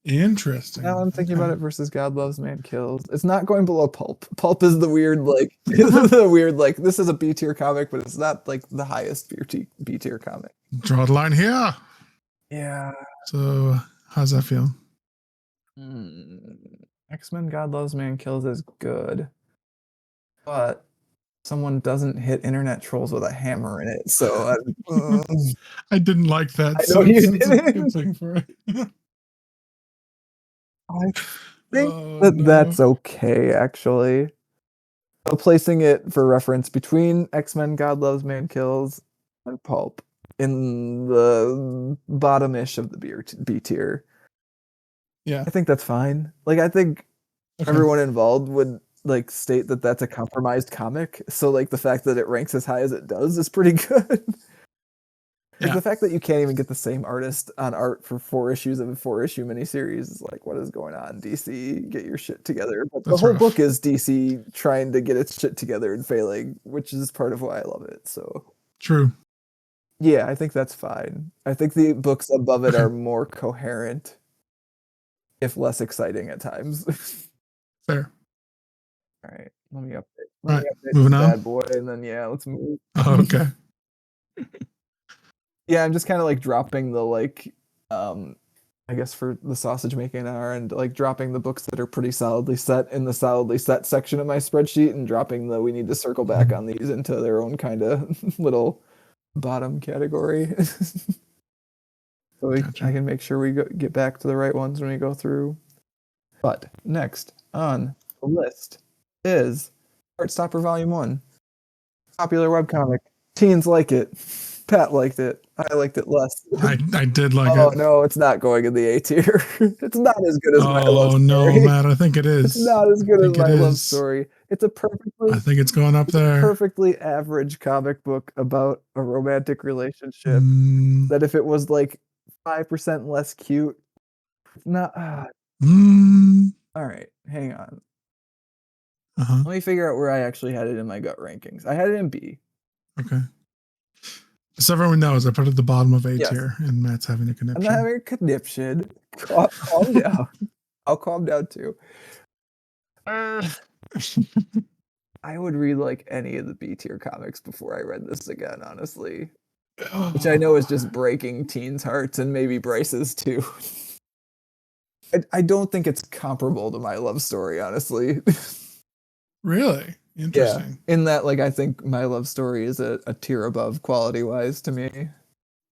Interesting. Now I'm thinking about it versus God Loves Man Kills. It's not going below Pulp. Pulp is the weird like the weird like this is a B tier comic, but it's not like the highest B tier comic. Draw the line here. Yeah. So how's that feel? X-Men God Loves Man Kills is good, but someone doesn't hit internet trolls with a hammer in it. So I didn't like that. I know you didn't. For it. I think that's okay, actually. So placing it for reference between X-Men God Loves Man Kills and Pulp in the bottom-ish of the B tier. Yeah. I think that's fine. Like, I think everyone involved would like state that that's a compromised comic. So like the fact that it ranks as high as it does is pretty good. Like the fact that you can't even get the same artist on art for 4 issues of a 4-issue miniseries is like, what is going on? DC, get your shit together. But the whole book is DC trying to get its shit together and failing, which is part of why I love it. So true. Yeah, I think that's fine. I think the books above it are more coherent, if less exciting at times. Fair. All right, let me update. All right, moving on. Bad boy, and then let's move. Oh, okay. Yeah, I'm just kind of like dropping the like, I guess for the sausage making hour and like dropping the books that are pretty solidly set in the solidly set section of my spreadsheet and dropping the we need to circle back on these into their own kind of little bottom category. So Gotcha. I can make sure we get back to the right ones when we go through. But next on the list is Heartstopper Volume 1. Popular webcomic. Teens like it. Pat liked it. I liked it less. I did like Oh it. no, it's not going in the A tier. It's not as good as My Love Oh no, Story. Matt, I think it is. It's not as good I as think My it Love is. Story. It's a I think it's going up there. perfectly average comic book about a romantic relationship Mm, that if it was like 5% less cute, not mm, all right, hang on. uh-huh. Let me figure out where I actually had it in my gut rankings. I had it in B. Okay. So everyone knows I put it at the bottom of A Yes. tier, and Matt's having a I'm conniption. not having a conniption. Calm down. I'll calm down too. I would read like any of the B tier comics before I read this again, honestly. Which I know is just breaking teens' hearts and maybe Bryce's too. I don't think it's comparable to My Love Story, honestly. Really interesting. Yeah, in that, like, I think My Love Story is a tier above quality wise to me.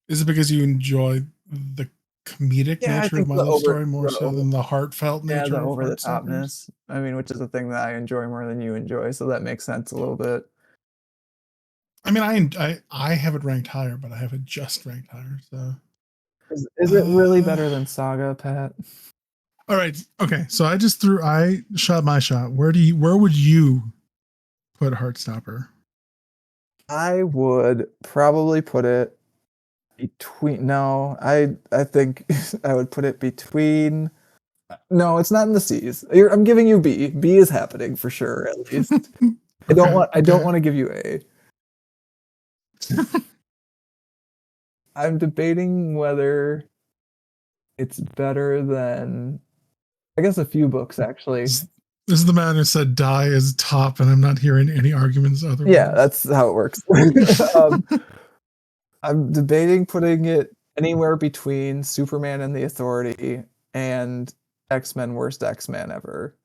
Is it because you enjoy the comedic Yeah, I nature think of My the Love over- Story more the so over- than the heartfelt Yeah, nature the of over the Heartstoppers? topness. I mean, which is a thing that I enjoy more than you enjoy, so that makes sense a little bit. I mean, I have it ranked higher, but I have it just ranked higher. So Is it really better than Saga, Pat? all right, okay. So I shot my shot. Where would you put Heartstopper? I would probably put it between. No, I think I would put it between. No, it's not in the C's. I'm giving you B. B is happening for sure. At least I don't want to give you A. I'm debating whether it's better than. I guess a few books actually. This is the man who said die is top, and I'm not hearing any arguments otherwise. Yeah, that's how it works. I'm debating putting it anywhere between Superman and the Authority and X-Men Worst X-Men Ever.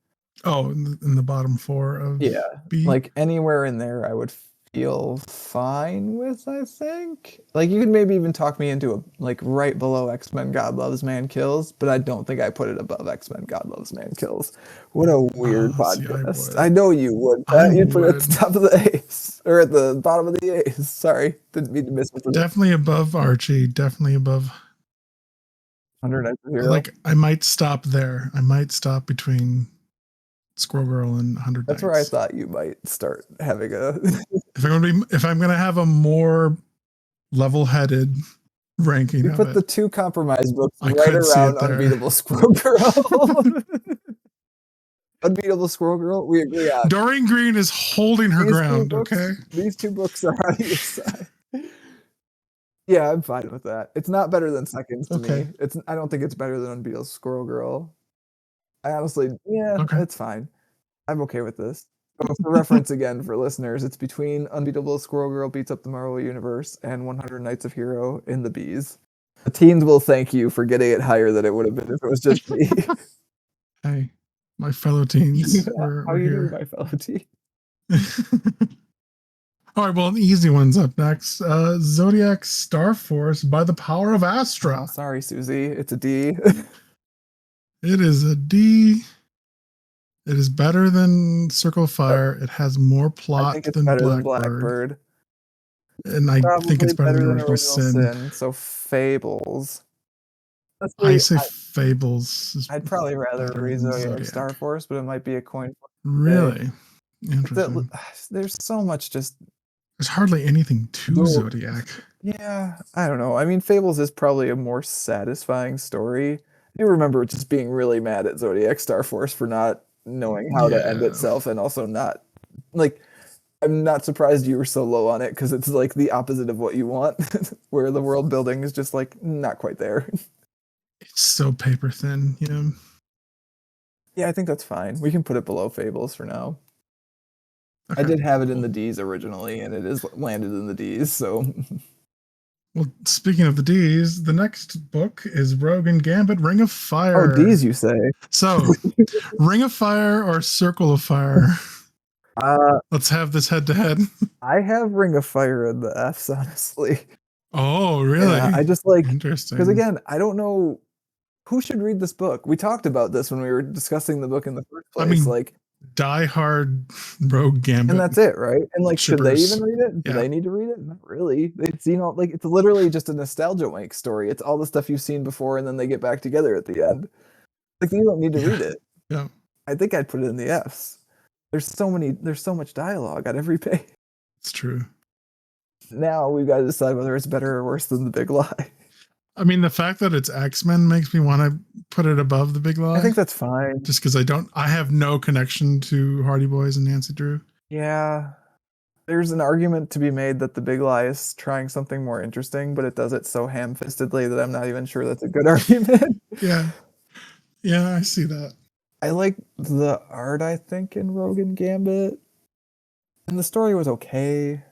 Oh, in the bottom 4 of Yeah, B. like anywhere in there, I would feel fine with. I think, like, you could maybe even talk me into like right below X-Men God Loves Man Kills, but I don't think I put it above X-Men God Loves Man Kills. What a weird See, podcast! I I know you would. You'd put it at the top of the A's or at the bottom of the A's. Sorry, didn't mean to miss it. Definitely above Archie. Definitely above. 100 Nights of Hero. Like I might stop there. I might stop between Squirrel Girl and 100 That's Nights. where I thought you might start having a. if I'm gonna have a more level-headed ranking, You of put it, the two compromise books I right could see around it there. Unbeatable Squirrel Girl. Unbeatable Squirrel Girl, we agree on. Doreen Green is holding her ground. Okay. These two books are on your side. Yeah, I'm fine with that. It's not better than Seconds to Okay. me. I don't think it's better than Unbeatable Squirrel Girl. I honestly, yeah, Okay. it's fine. I'm okay with this. So for reference again for listeners, it's between Unbeatable Squirrel Girl Beats Up the Marvel Universe and 100 Nights of Hero in the B's. The teens will thank you for getting it higher than it would have been if it was just me. Hey, my fellow teens, we're How you here. doing, my fellow teen? All right, well, an easy one's up next. Zodiac Star Force by the Power of Astra. Oh, sorry, Susie. It's a D. It is a D. It is better than Circle of Fire. It has more I plot think it's than better Blackbird. than Blackbird. And I think it's better than Original Sin. So Fables. I say Fables. I'd probably rather better read than Zodiac Star Force, but it might be a coin flip. Really? Interesting. There's so much just. There's hardly anything to Zodiac. Yeah, I don't know. I mean, Fables is probably a more satisfying story. I do remember just being really mad at Zodiac Star Force for not knowing how to end itself, and also not like. I'm not surprised you were so low on it because it's like the opposite of what you want, where the world building is just like not quite there. It's so paper thin, you know. Yeah, I think that's fine. We can put it below Fables for now. Okay, I did have it in the D's originally, and it is landed in the D's. So, well, speaking of the D's, the next book is Rogue and Gambit: Ring of Fire. oh, D's, you say? So, Ring of Fire or Circle of Fire? Uh, Let's have this head to head. I have Ring of Fire in the F's, honestly. Oh, really? Yeah, I just like, Interesting. because again, I don't know who should read this book. We talked about this when we were discussing the book in the first I place. mean, Like, die-hard Rogue and Gambit that's it, right? And like, should they even shippers. read it? Do Yeah. they need to read it? Not really. It's, you know, like it's literally just a nostalgia wank story. It's all the stuff you've seen before, and then they get back together at the end. Like, you don't need to Yeah. read it. Yeah. I think I'd put it in the Fs. There's so much dialogue on every page. It's true. Now we've got to decide whether it's better or worse than The Big Lie. I mean, the fact that it's X-Men makes me want to put it above The Big Lie. I think that's fine. Just because I have no connection to Hardy Boys and Nancy Drew. Yeah. There's an argument to be made that The Big Lie is trying something more interesting, but it does it so ham-fistedly that I'm not even sure that's a good argument. Yeah. Yeah, I see that. I like the art, I think, in Rogue and Gambit. And the story was okay.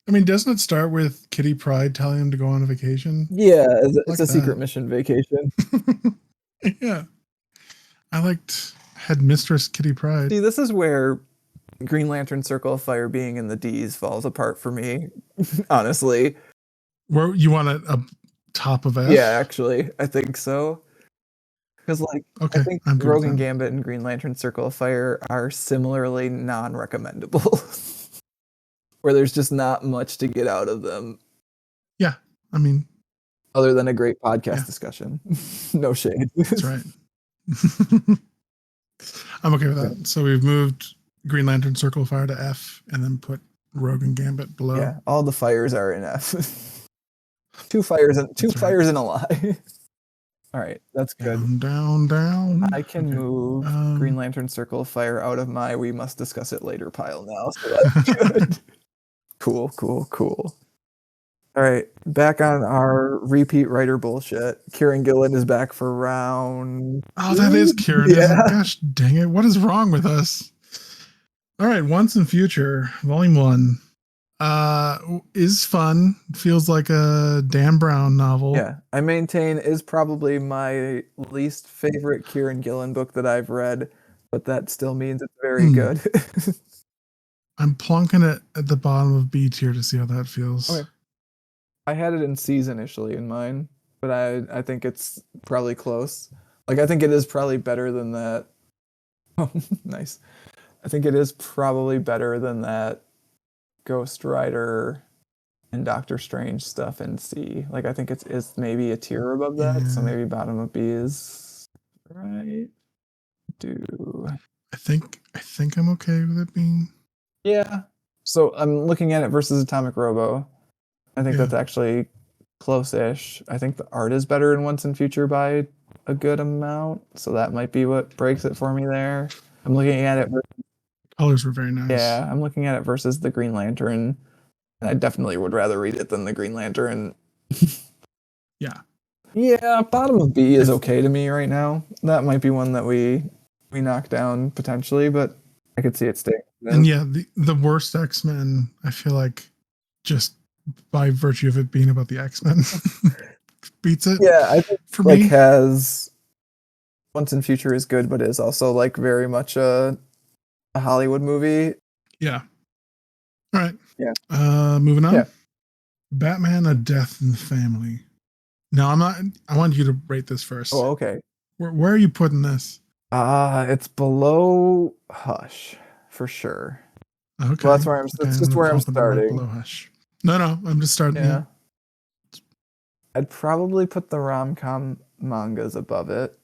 I mean, doesn't it start with Kitty Pryde telling him to go on a vacation? Yeah, it's Like a secret that. mission vacation. Yeah. I liked Headmistress Kitty Pryde. See, this is where Green Lantern Circle of Fire being in the D's falls apart for me, honestly. Where you want it up top of F? Yeah, actually, I think so. Because, like, Okay, I think I'm good with Rogue and that. Gambit and Green Lantern Circle of Fire are similarly non-recommendable. Where there's just not much to get out of them I mean, other than a great podcast Yeah. discussion. No shade. that's right. I'm okay with that. So we've moved Green Lantern Circle of Fire to F and then put Rogue and Gambit below. Yeah, all the fires are in F. Two fires and a lie. All right, that's good. Down. I can Okay. move Um, Green Lantern Circle of Fire out of my we must discuss it later pile now. So that's good. Cool. All right, back on our repeat writer bullshit. Kieran Gillen is back for round. Oh, that is Kieran. Yeah. Gosh dang it. What is wrong with us? All right, Once and Future, Volume 1. Is fun. Feels like a Dan Brown novel. Yeah, I maintain is probably my least favorite Kieran Gillen book that I've read, but that still means it's very good. I'm plunking it at the bottom of B tier to see how that feels. Okay. I had it in C's initially in mine, but I think it's probably close. Like, I think it is probably better than that. Oh, nice. I think it is probably better than that Ghost Rider and Doctor Strange stuff in C. Like, I think it's maybe a tier above that, so Yeah. maybe bottom of B is right. I think I'm okay with it being. Yeah. So I'm looking at it versus Atomic Robo. I think Yeah. that's actually close-ish. I think the art is better in Once and Future by a good amount, so that might be what breaks it for me there. I'm looking at it. Colors were very nice. Yeah, I'm looking at it versus the Green Lantern. And I definitely would rather read it than the Green Lantern. Yeah. Yeah, bottom of B is okay to me right now. That might be one that we knock down potentially, but I could see it staying. And yeah, the worst X-Men, I feel like, just by virtue of it being about the X-Men, beats it. Yeah, I think for like me. has Once and Future is good, but is also like very much a Hollywood movie. Yeah. All right. Yeah. Moving on. Yeah. Batman: A Death in the Family. No, I'm not. I want you to rate this first. Oh, okay. Where are you putting this? It's below Hush for sure. Okay. Well, that's where that's just where I'm bump it right starting. below Hush. No, I'm just starting. Yeah. I'd probably put the rom-com mangas above it.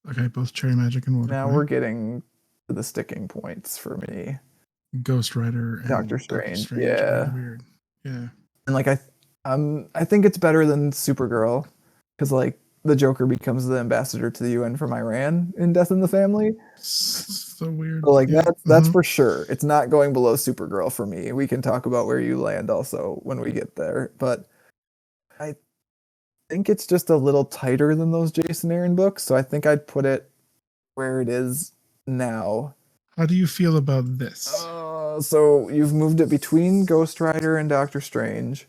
Okay, both Cherry Magic and Water. Now we're getting to the sticking points for me. Ghost Rider and Doctor Strange, are yeah. weird. Yeah. And like I think it's better than Supergirl because like the Joker becomes the ambassador to the UN from Iran in Death in the Family. So weird. So like Yeah. that's for sure. It's not going below Supergirl for me. We can talk about where you land also when we get there, but I think it's just a little tighter than those Jason Aaron books, so I think I'd put it where it is now. How do you feel about this? So you've moved it between Ghost Rider and Doctor Strange.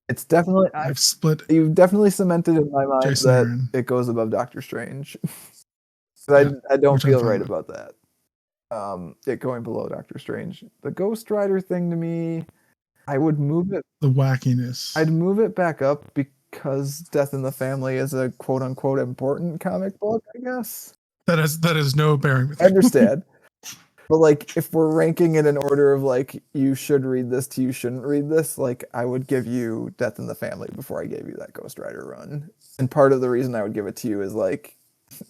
It's definitely I've split. You've definitely cemented in my mind Jason that Aaron. it goes above Doctor Strange. Yeah, I don't which I'm feel fine right with. about that. It going below Doctor Strange. The Ghost Rider thing to me, I would move it. The wackiness. I'd move it back up because Death in the Family is a quote unquote important comic book, I guess. That is no bearing with I understand. But like if we're ranking it in order of like you should read this to you shouldn't read this, like I would give you Death in the Family before I gave you that Ghost Rider run. And part of the reason I would give it to you is like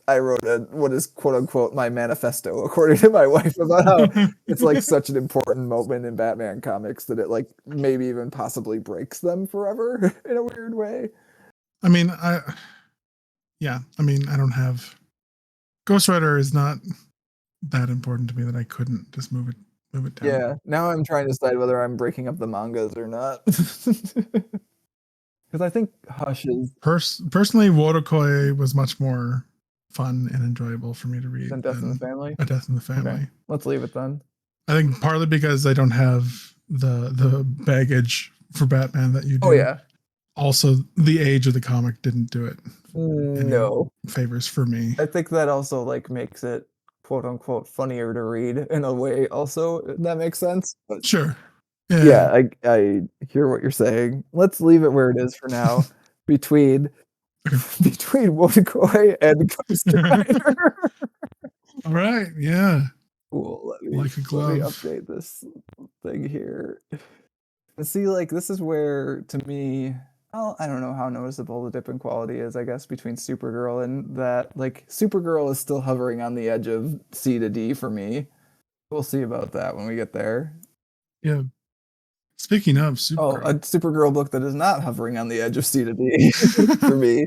I wrote what is quote unquote my manifesto according to my wife about how it's like such an important moment in Batman comics that it like maybe even possibly breaks them forever in a weird way. I mean, I don't have Ghost Rider is not that important to me that I couldn't just move it down. Yeah. Now I'm trying to decide whether I'm breaking up the mangas or not. Because I think Hush is Personally, Wodokoi was much more fun and enjoyable for me to read than Death in the Family. A Death in the Family. Okay. Let's leave it then. I think partly because I don't have the baggage for Batman that you do. Oh yeah. Also, the age of the comic didn't do it. No favors for me. I think that also like makes it quote unquote funnier to read in a way. Also, if that makes sense. But sure. Yeah, I hear what you're saying. Let's leave it where it is for now. between Wodokoi and Ghost Rider. All right. Yeah. Cool. Let me glove. update this thing here. And see, like, this is where, to me, well, I don't know how noticeable the dip in quality is, I guess, between Supergirl and that. Like, Supergirl is still hovering on the edge of C to D for me. We'll see about that when we get there. Yeah. Speaking of Supergirl. Oh, a Supergirl book that is not hovering on the edge of C to D for me.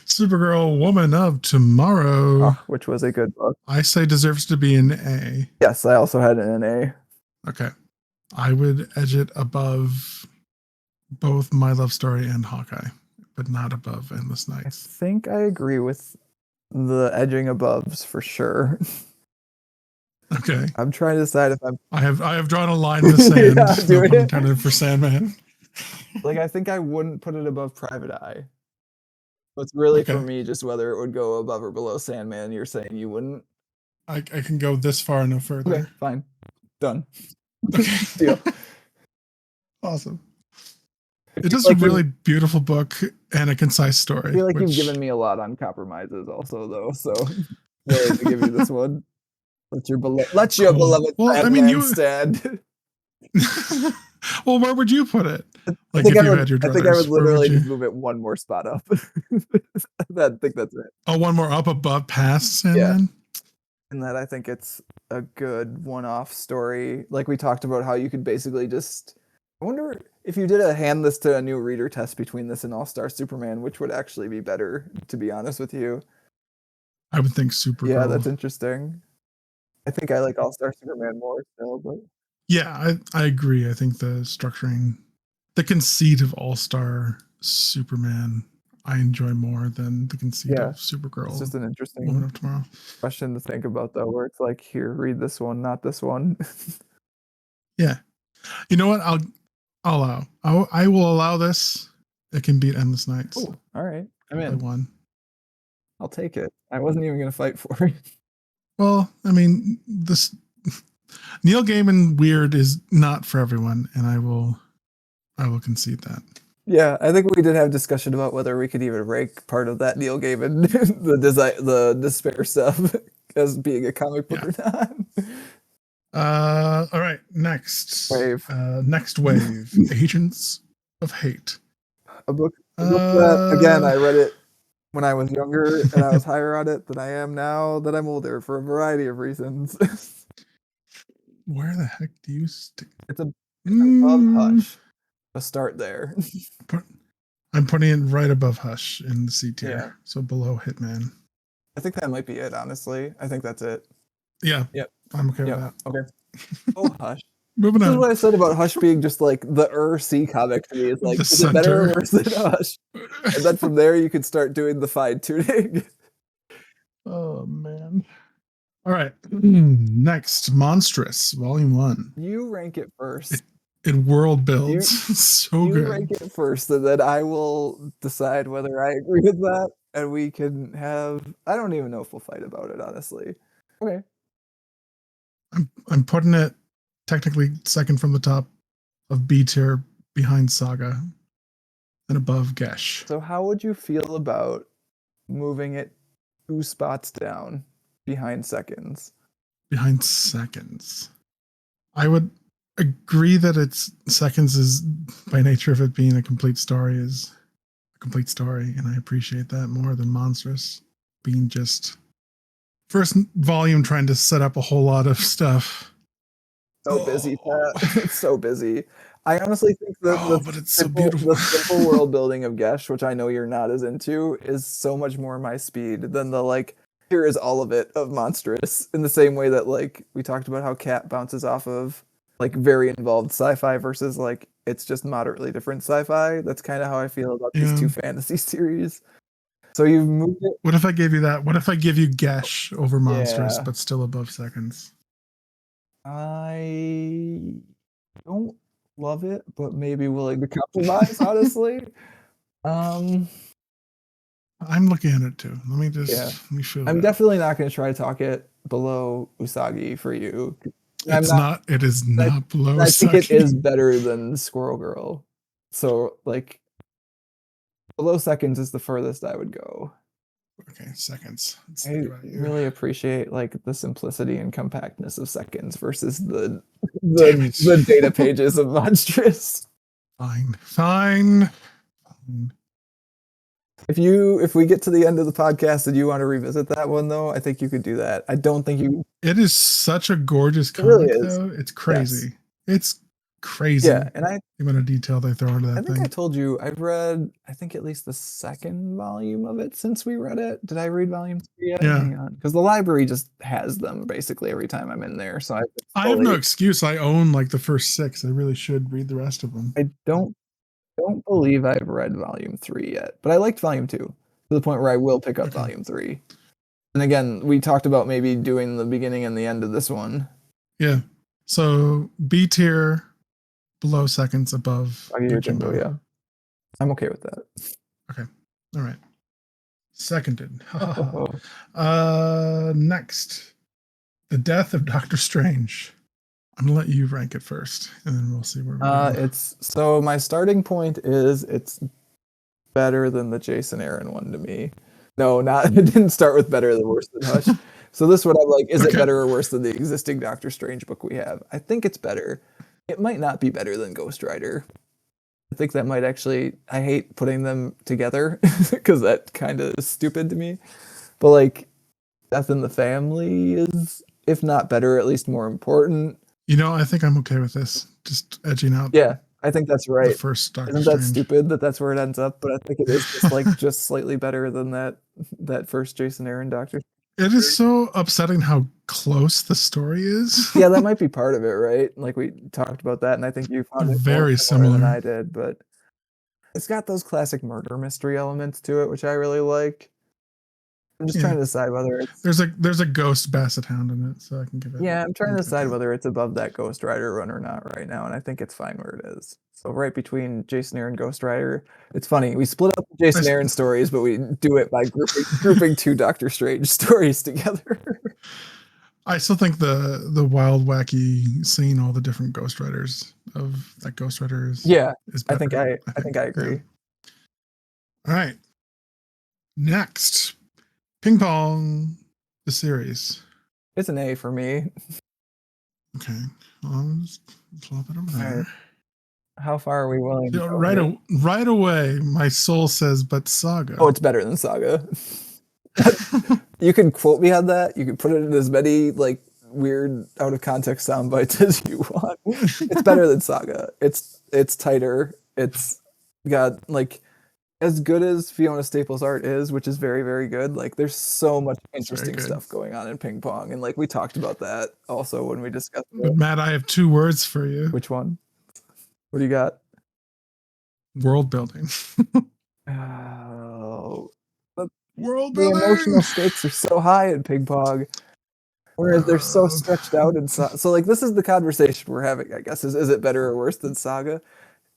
Supergirl Woman of Tomorrow. Which was a good book. I say deserves to be an A. Yes, I also had an A. Okay. I would edge it above both My Love Story and Hawkeye, but not above Endless Nights. I think I agree with the edging aboves for sure. Okay. I'm trying to decide if I have drawn a line in the sand. Yeah, no pun intended for Sandman. Like I think I wouldn't put it above Private Eye. But it's really for me just whether it would go above or below Sandman. You're saying you wouldn't? I can go this far, no further. Okay, fine. Done. Okay. Deal. Awesome. It's just a really beautiful book and a concise story. I feel like you've given me a lot on Compromises also, though, so willing to give you this one. Let your beloved Batman stand. Well, where would you put it? Like I think I would literally just move it one more spot up. I think that's it. Oh, one more up above past Sandman? Yeah. And that I think it's a good one-off story. Like we talked about how you could basically just... I wonder if you did hand this to a new reader test between this and All-Star Superman, which would actually be better, to be honest with you. I would think Supergirl. Yeah, that's interesting. I think I like All-Star Superman more still, but... Yeah, I agree. I think the structuring, the conceit of All-Star Superman, I enjoy more than the conceit of Supergirl. It's just an interesting Woman of Tomorrow question to think about, though, where it's like, here, read this one, not this one. Yeah. You know what? I will allow this. It can beat Endless Nights. Ooh, all right. I'm in. One. I'll take it. I wasn't even going to fight for it. Well, I mean, this Neil Gaiman weird is not for everyone, and I will concede that. Yeah, I think we did have discussion about whether we could even rank part of that Neil Gaiman, the despair stuff, as being a comic book or not. All right, next wave. Next wave, Agents of Hate. A book that, again, I read it when I was younger, and I was higher on it than I am now that I'm older for a variety of reasons. Where the heck do you stick? It's above Hush. Let's start there. I'm putting it right above Hush in the C tier, so below Hitman. I think that might be it, honestly. I think that's it. Yeah. Yep. I'm okay with that. Okay. Oh, Hush. Moving on. This is what I said about Hush being just like the C comic to me. It's like, is it better or worse than Hush? And then from there, you could start doing the fine tuning. Oh, man. All right. Next, Monstrous, Volume 1. You rank it first. It world builds. So good. You rank it first, and then I will decide whether I agree with that. And we can have... I don't even know if we'll fight about it, honestly. Okay. I'm putting it technically second from the top of B tier behind Saga, and above Gesh. So how would you feel about moving it 2 spots down behind Seconds? Behind Seconds. I would agree that it's Seconds is, by nature of it being a complete story, is a complete story, and I appreciate that more than Monstrous being just first volume trying to set up a whole lot of stuff. So busy, Pat. It's so busy. I honestly think that but it's so beautiful. the simple world building of Gesh, which I know you're not as into, is so much more my speed than the like, here is all of it of Monstrous, in the same way that like we talked about how Cat bounces off of like very involved sci-fi versus like it's just moderately different sci-fi. That's kind of how I feel about these two fantasy series. So you've moved it. What if I gave you that? What if I give you Gesh over Monstrous, but still above Seconds? I don't love it, but maybe willing to compromise, honestly. I'm looking at it too. Let me feel I'm it. definitely not going to try to talk it below Usagi for you. It is not below Usagi. I think it is better than Squirrel Girl. So like below Seconds is the furthest I would go. Okay, Seconds. I really appreciate like the simplicity and compactness of Seconds versus the data pages of Monstrous. Fine. If we get to the end of the podcast and you want to revisit that one though, I think you could do that. I don't think you. It is such a gorgeous comic, really though. It's crazy. Yes. It's crazy. Yeah, and the amount of detail they throw into that I think I told you I've read I think at least the second volume of it since we read it. Did I read volume 3 yet? Yeah. Hang on, because the library just has them basically every time I'm in there. So I have no excuse. I own like the first 6. I really should read the rest of them. I don't believe I've read volume 3 yet, but I liked volume 2 to the point where I will pick up volume 3. And again, we talked about maybe doing the beginning and the end of this one. Yeah. So B tier, below Seconds, above Yojimbo, yeah. I'm okay with that. Okay. All right. Seconded. Next, The Death of Doctor Strange. I'm gonna let you rank it first, and then we'll see where we're going. So my starting point is it's better than the Jason Aaron one to me. No, it didn't start with better than worse than Hush. So this one I'm like, is it better or worse than the existing Doctor Strange book we have? I think it's better. It might not be better than Ghost Rider. I think that might actually, I hate putting them together because that kind of is stupid to me. But like Death in the Family is, if not better, at least more important. You know, I think I'm okay with this. Just edging out. Yeah, I think that's right. The first Doctor Isn't Strange. that stupid that that's where it ends up? But I think it is just slightly better than that first Jason Aaron Doctor. It is so upsetting how close the story is. Yeah, that might be part of it, right? Like we talked about that, and I think you found it very similar than I did, but it's got those classic murder mystery elements to it, which I really like. I'm just trying to decide whether it's there's a ghost basset hound in it, so I can give it. Yeah, I'm trying to decide whether it's above that Ghost Rider run or not right now, and I think it's fine where it is. So right between Jason Aaron Ghost Rider. It's funny, we split up the Jason Aaron stories, but we do it by grouping 2 Doctor Strange stories together. I still think the wild, wacky, seeing all the different Ghost Riders of that Ghost Rider is better. I think I agree. Yeah. All right. Next, Ping Pong, the series. It's an A for me. Okay, I'll just flop it over there. Right. How far are we willing to go? Right away, my soul says, but Saga. Oh, it's better than Saga. You can quote me on that. You can put it in as many like weird out of context sound bites as you want. It's better than Saga. It's tighter. It's got like as good as Fiona Staples' art is, which is very, very good. Like there's so much interesting stuff going on in Ping Pong, and like we talked about that also when we discussed it. But Matt, I have 2 words for you. Which one? What do you got? World building. Oh, world the building. Emotional stakes are so high in Ping Pong, whereas they're so stretched out. And so like this is the conversation we're having, I guess, is it better or worse than Saga?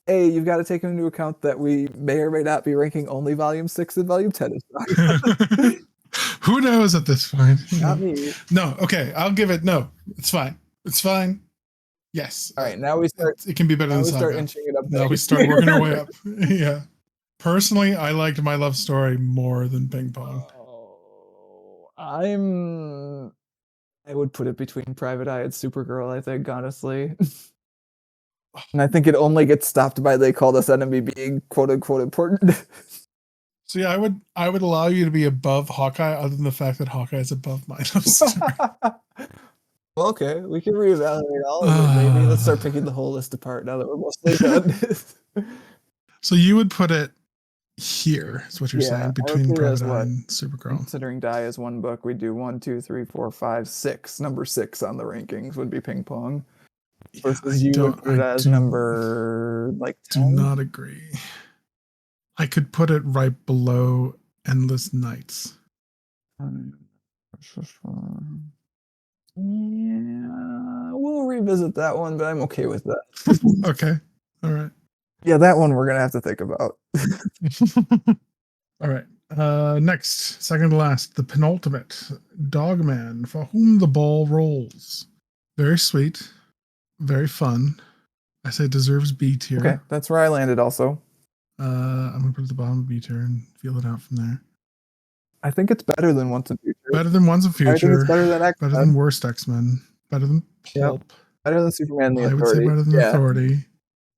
A, you've got to take into account that we may or may not be ranking only volume 6 and volume 10 as Saga. Who knows at this point? Not me. No, okay, I'll give it, no, it's fine. It's fine. Yes. All right, now we start. It can be better Now than we start Saga. inching it up. Now we start working our way up. Yeah. Personally, I liked My Love Story more than Ping Pong. Oh, I would put it between Private Eye and Supergirl, I think, honestly. And I think it only gets stopped by They Called Us Enemy being quote unquote important. So yeah, I would allow you to be above Hawkeye, other than the fact that Hawkeye is above My Love Story. Well, okay, we can reevaluate all of it. Maybe let's start picking the whole list apart now that we're mostly done. So you would put it here, is what you're Yeah, I saying, would between put it as Private Eye what? and Supergirl. Considering Die is one book, we do 1, 2, 3, 4, 5, 6. Number 6 on the rankings would be Ping Pong. Versus you would put it as number like 10? Do not agree. I could put it right below Endless Nights. Yeah, we'll revisit that one, but I'm okay with that. Okay. All right. Yeah, that one we're gonna have to think about. All right. Next, second to last, the penultimate, Dogman, For Whom the Ball Rolls. Very sweet, very fun. I say deserves B tier. Okay, that's where I landed also. I'm gonna put it at the bottom of B tier and feel it out from there. I think it's better than Once in Future. Better than Once in Future. I think it's better than X-Men. Better than Worst X-Men. Better than Pulp. Yep. Better than Superman the I would say Authority. better than Authority.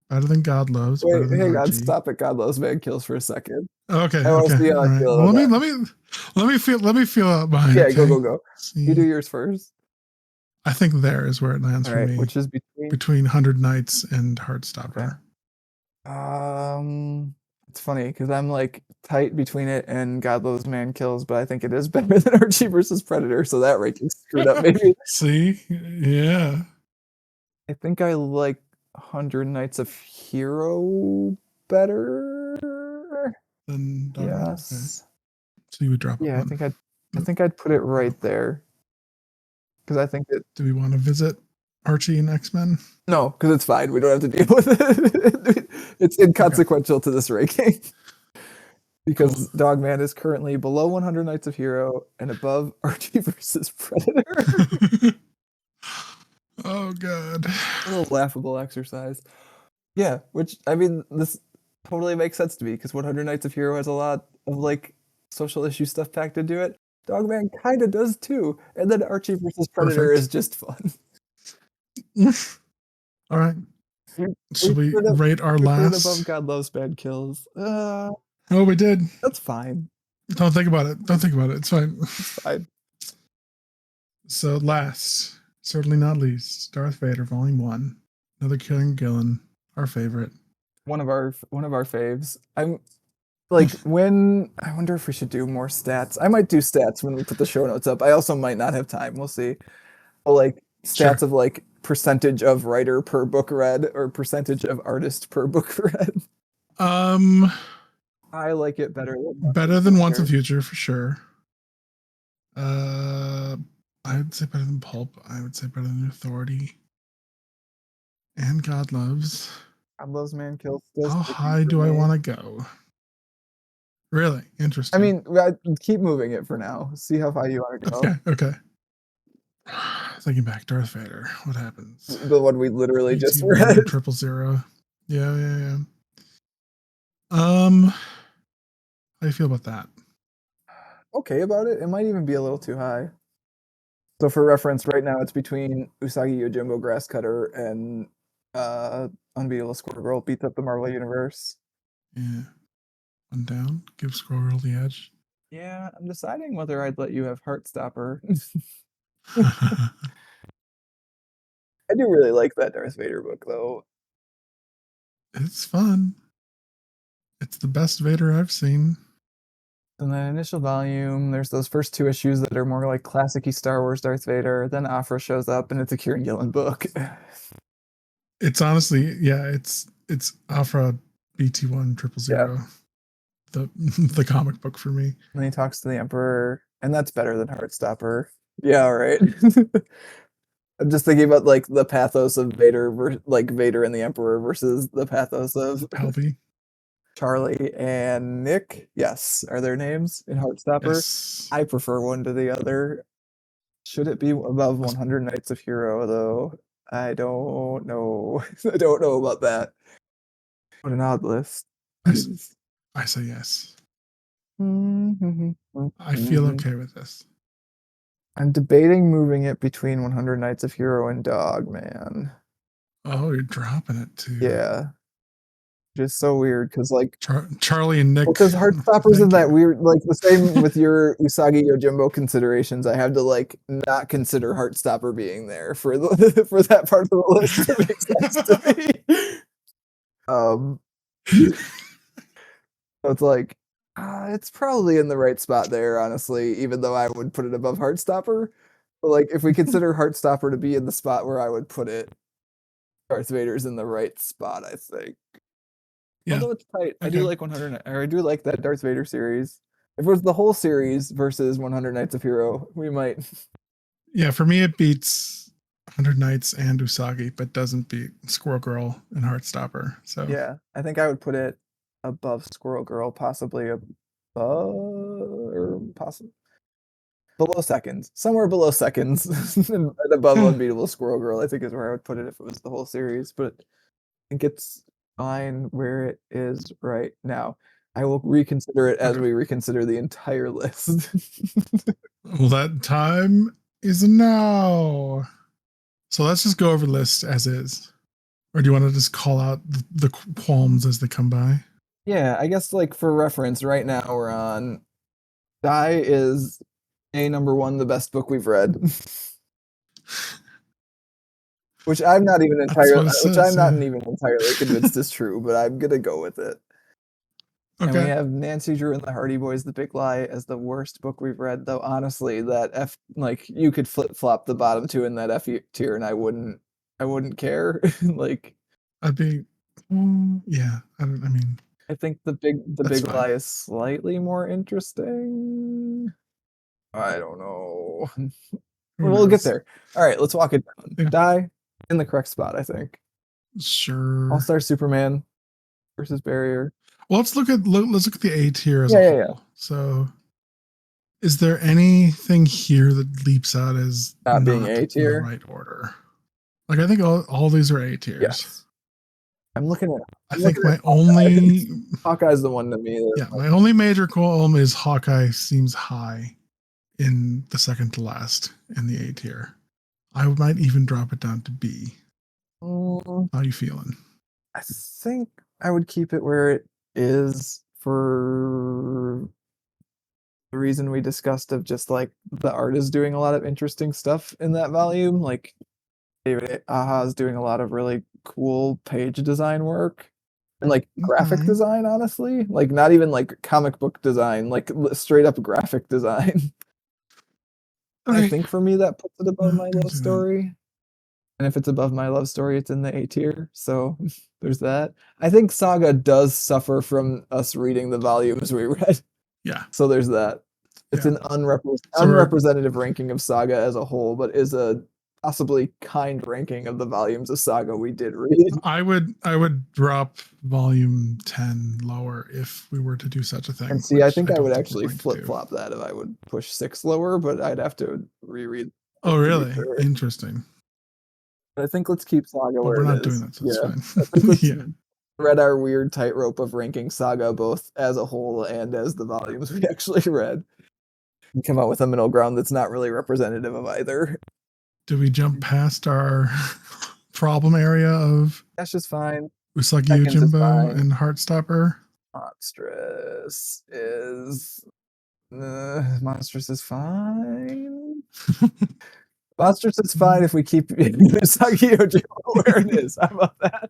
Better than God Loves. Wait, better than hang on, Archie. stop it. God Loves Man Kills for a second. Okay. I want to see how I right. feel Well, about let me feel out mine. Yeah, okay? go. You do yours first. I think there is where it lands for me. Which is between 100 Nights and Heartstopper. Okay. It's funny because I'm like tight between it and God Loves Man Kills, but I think it is better than Archie versus Predator, so that ranking screwed up maybe. See? Yeah. I think I like 100 Nights of Hero better. Than Dogman? Yes. Okay. So you would drop it. Yeah, I think I'd put it right there. Because I think that. Do we want to visit Archie and X-Men? No, because it's fine. We don't have to deal with it. It's inconsequential to this ranking. Because Dogman is currently below 100 Nights of Hero and above Archie versus Predator. Oh, God. A little laughable exercise. Yeah, which, I mean, this totally makes sense to me because 100 Nights of Hero has a lot of, like, social issue stuff packed into it. Dogman kind of does too. And then Archie versus Predator is just fun. All right. Should we rate our last? Above God Loves Man Kills. Oh, we did. That's fine. Don't think about it. It's fine. It's fine. So last, certainly not least, Darth Vader Volume 1. Another Kieran Gillen, our favorite. One of our faves. I'm like when I wonder if we should do more stats. I might do stats when we put the show notes up. I also might not have time. We'll see. But like stats of like percentage of writer per book read or percentage of artist per book read. I like it better than Once in Future for sure. I would say better than Pulp. I would say better than Authority. And God Loves. God Loves Man Kills. How high do I want to go? Really interesting. I mean, keep moving it for now. See how high you want to go. Okay. Thinking back, Darth Vader. What happens? The one we literally just read. 000. Yeah. How do you feel about that? Okay about it. It might even be a little too high. So for reference, right now it's between Usagi Yojimbo Grasscutter and Unbeatable Squirrel Girl beats up the Marvel Universe. Yeah. One down. Give Squirrel Girl the edge. Yeah, I'm deciding whether I'd let you have Heartstopper. I do really like that Darth Vader book, though. It's fun. It's the best Vader I've seen. In the initial volume, there's those first 2 issues that are more like classic-y Star Wars Darth Vader. Then Afra shows up, and it's a Kieran Gillen book. It's honestly, it's Afra BT1 000. The comic book for me. And he talks to the Emperor, and that's better than Heartstopper. Yeah, right. I'm just thinking about like the pathos of Vader, Vader and the Emperor versus the pathos of Palpy. Charlie and Nick. Yes, are their names in Heartstopper? Yes. I prefer one to the other. Should it be above 100 Nights of Hero though? I don't know. I don't know about that. What an odd list. I say yes. I'm I feel okay with this. debating moving it between 100 Nights of Hero and Dog Man. Oh, you're dropping it too. Yeah. Just so weird because like Charlie and Nick. because Heartstopper's in thank that you. weird like the same with your Usagi Yojimbo considerations. I have to like not consider Heartstopper being there for the for that part of the list to make sense to me. So it's like it's probably in the right spot there, honestly, even though I would put it above Heartstopper. But like if we consider Heartstopper to be in the spot where I would put it, Darth Vader's in the right spot, I think. Yeah. Although it's tight. I Okay. do like 100 or I do like that Darth Vader series. If it was the whole series versus 100 Nights of Hero, we might. Yeah, for me it beats 100 Nights and Usagi, but doesn't beat Squirrel Girl and Heartstopper. So Yeah, I think I would put it above Squirrel Girl, possibly above or possibly below seconds, somewhere below seconds, and above Unbeatable Squirrel Girl. I think is where I would put it if it was the whole series. But I think it's fine where it is right now. I will reconsider it as Okay. we reconsider the entire list. Well, that time is now. So let's just go over the list as is. Or do you want to just call out the qualms as they come by? Yeah, I guess like for reference, right now we're on Die is number one, the best book we've read. Which I'm not even That's entirely what it which I'm says. not Yeah. even entirely convinced is true, but I'm gonna go with it. And we Okay. have Nancy Drew and the Hardy Boys, The Big Lie as the worst book we've read, though honestly, that F like you could flip flop the bottom two in that F tier and I wouldn't care. Like I'd be, yeah. I mean, I think the that's Big fine. Lie is slightly more interesting. I don't know. Who We'll get knows? there. All right, let's walk it down. Yeah. Die in the correct spot, I think. Sure. All-Star Superman versus Barrier. Well, let's look at the A tier as Yeah, a yeah, whole. yeah. So, is there anything here that leaps out as Not being not A in the tier. right order? Like, I think all these are A tiers. Yes. I'm looking at. I think my only Hawkeye's the one to me. my only major qualm is Hawkeye seems high in the second to last in the A tier. I might even drop it down to B. Mm, How you feeling? I think I would keep it where it is for the reason we discussed of just like the art is doing a lot of interesting stuff in that volume. Like David Aja is doing a lot of really cool page design work and like graphic Okay. design, honestly. Like not even like comic book design, like straight up graphic design. I think for me that puts it above my love story. And if it's above my love story, it's in the A tier. So there's that. I think Saga does suffer from us reading the volumes we read. Yeah. So there's that. It's Yeah. an unrepresentative ranking of Saga as a whole, but is a possibly kind ranking of the volumes of Saga we did read. I would drop volume 10 lower if we were to do such a thing. And see, I think I don't would we're actually going to do. flip flop that if I would push 6 lower, but I'd have to reread. Oh, to be really? sure. Interesting. But I think let's keep Saga Well, where we're it not doing is. that, so it's Yeah. fine. I think let's Yeah. read our weird tightrope of ranking Saga both as a whole and as the volumes we actually read. And come out with a middle ground that's not really representative of either. Do we jump past our problem area of That's just fine. Usagi Seconds is Yojimbo fine. and Heartstopper? Monstrous is fine. Monstrous is fine if we keep Usagi Yojimbo where it is. How about that?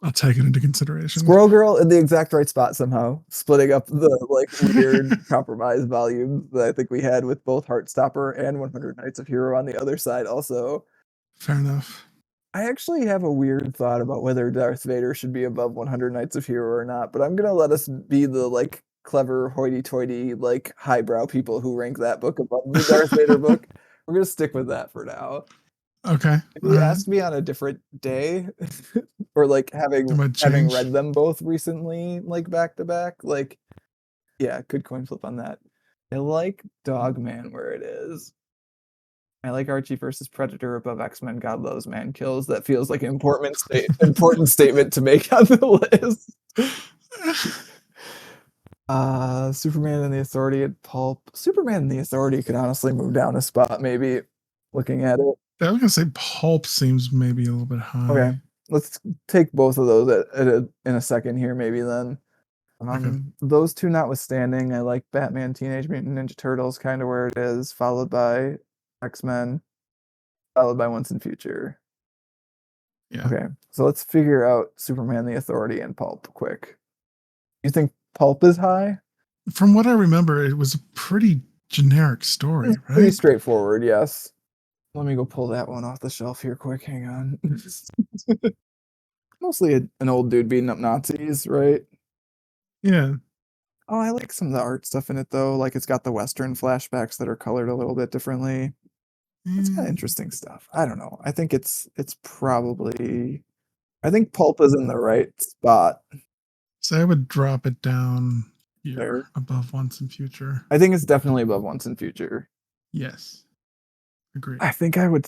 I'll take it into consideration. Squirrel Girl in the exact right spot somehow, splitting up the like weird compromise volumes that I think we had with both Heartstopper and 100 Nights of Hero on the other side. Also, Fair enough. I actually have a weird thought about whether Darth Vader should be above 100 Nights of Hero or not, but I'm gonna let us be the like clever hoity-toity like highbrow people who rank that book above the Darth Vader book. We're gonna stick with that for now. Okay. If you asked me on a different day, or like having change. read them both recently, like back to back, like yeah, good coin flip on that. I like Dogman where it is. I like Archie versus Predator above X-Men God Loves Man Kills. That feels like an important statement to make on the list. Superman and the Authority at Pulp. Superman and the Authority could honestly move down a spot, maybe, looking at it. I was gonna say Pulp seems maybe a little bit high. Okay, let's take both of those in a second here, maybe then. Okay. Those two notwithstanding, I like Batman Teenage Mutant Ninja Turtles kind of where it is, followed by X-Men, followed by Once and Future. Yeah. Okay, so let's figure out Superman, the Authority, and Pulp quick. You think Pulp is high? From what I remember, it was a pretty generic story, right? Pretty straightforward, yes. Let me go pull that one off the shelf here quick. Hang on. Mostly an old dude beating up Nazis, right? Yeah. Oh, I like some of the art stuff in it though. Like it's got the Western flashbacks that are colored a little bit differently. It's kind of interesting stuff. I don't know. I think it's probably. I think Pulp is in the right spot. So I would drop it down here There. above Once and Future. I think it's definitely above Once and Future. Yes. Agreed. I think I would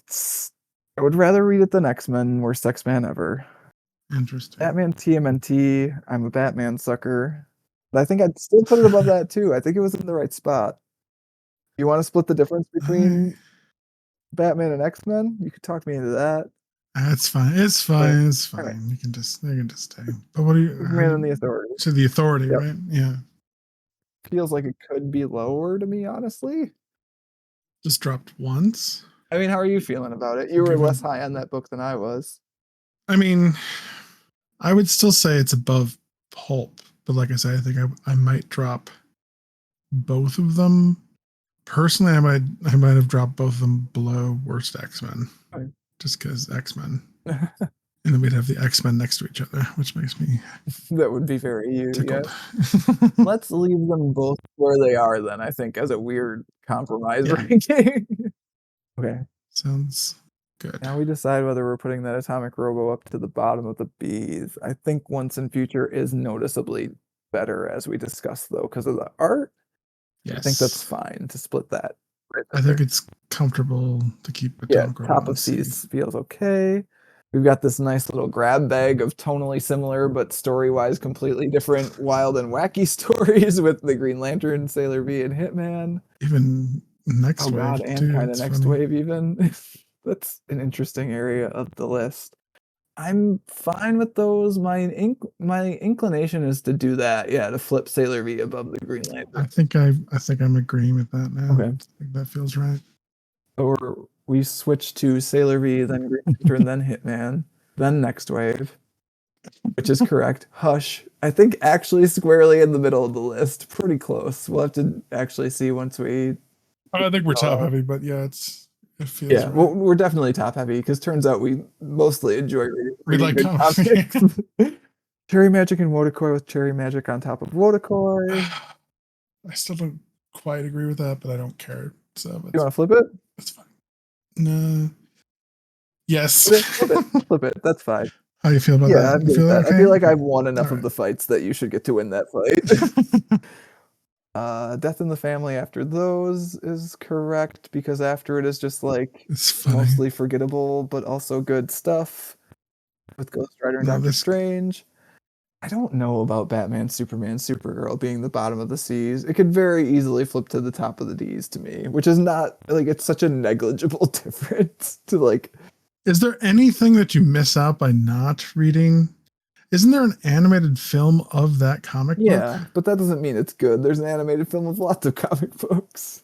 rather read it than X-Men, worst X-Man ever. Interesting. Batman TMNT. I'm a Batman sucker. But I think I'd still put it above that too. I think it was in the right spot. You want to split the difference between Batman and X-Men? You could talk me into that. That's fine. It's fine. It's fine. Right. You can just stay. But what do you Superman and the Authority. So the Authority, Yep. right? Yeah. Feels like it could be lower to me, honestly. Just dropped once. I mean, how are you feeling about it? You were less high on that book than I was. I mean, I would still say it's above Pulp, but like I said, I think I might drop both of them. Personally, I might have dropped both of them below worst X-Men, Okay. just because X-Men, and then we'd have the X-Men next to each other, which makes me That would be very you. tickled. Yeah. Let's leave them both where they are then, I think, as a weird compromise Yeah. ranking. Okay. Sounds good. Now we decide whether we're putting that Atomic Robo up to the bottom of the Bs. I think Once and Future is noticeably better, as we discussed, though, because of the art. Yes. I think that's fine to split that. Right I think it's comfortable to keep Atomic Robo top of C's feels okay. We've got this nice little grab bag of tonally similar but story-wise completely different wild and wacky stories with the Green Lantern, Sailor V, and Hitman. Even Next Wave. God, and kind of Next Wave even. That's an interesting area of the list. I'm fine with those. My inclination is to do that. Yeah, to flip Sailor V above the Green Lantern. I think I'm agreeing with that now. Okay. I think that feels right. Or we switch to Sailor V, then Green Lantern, then Hitman, then Next Wave, which is correct. Hush, I think actually squarely in the middle of the list. Pretty close. We'll have to actually see once we. I think we're top heavy, but yeah, it feels yeah. right. Well, we're definitely top heavy because turns out we mostly enjoy reading like good comics. Cherry Magic and Wodakoi with Cherry Magic on top of Wodakoi. I still don't quite agree with that, but I don't care. So You want to flip it? That's fine. No. Yes. Flip it. That's fine. How do you feel about that? I'm good with that. Okay? I feel like I've won enough of the fights that you should get to win that fight. Death in the Family after those is correct because after it is just like mostly forgettable but also good stuff with Ghost Rider and Doctor Strange. I don't know about Batman, Superman, Supergirl being the bottom of the C's. It could very easily flip to the top of the D's to me, which is not like it's such a negligible difference to like. Is there anything that you miss out by not reading? Isn't there an animated film of that comic book? Yeah, but that doesn't mean it's good. There's an animated film of lots of comic books.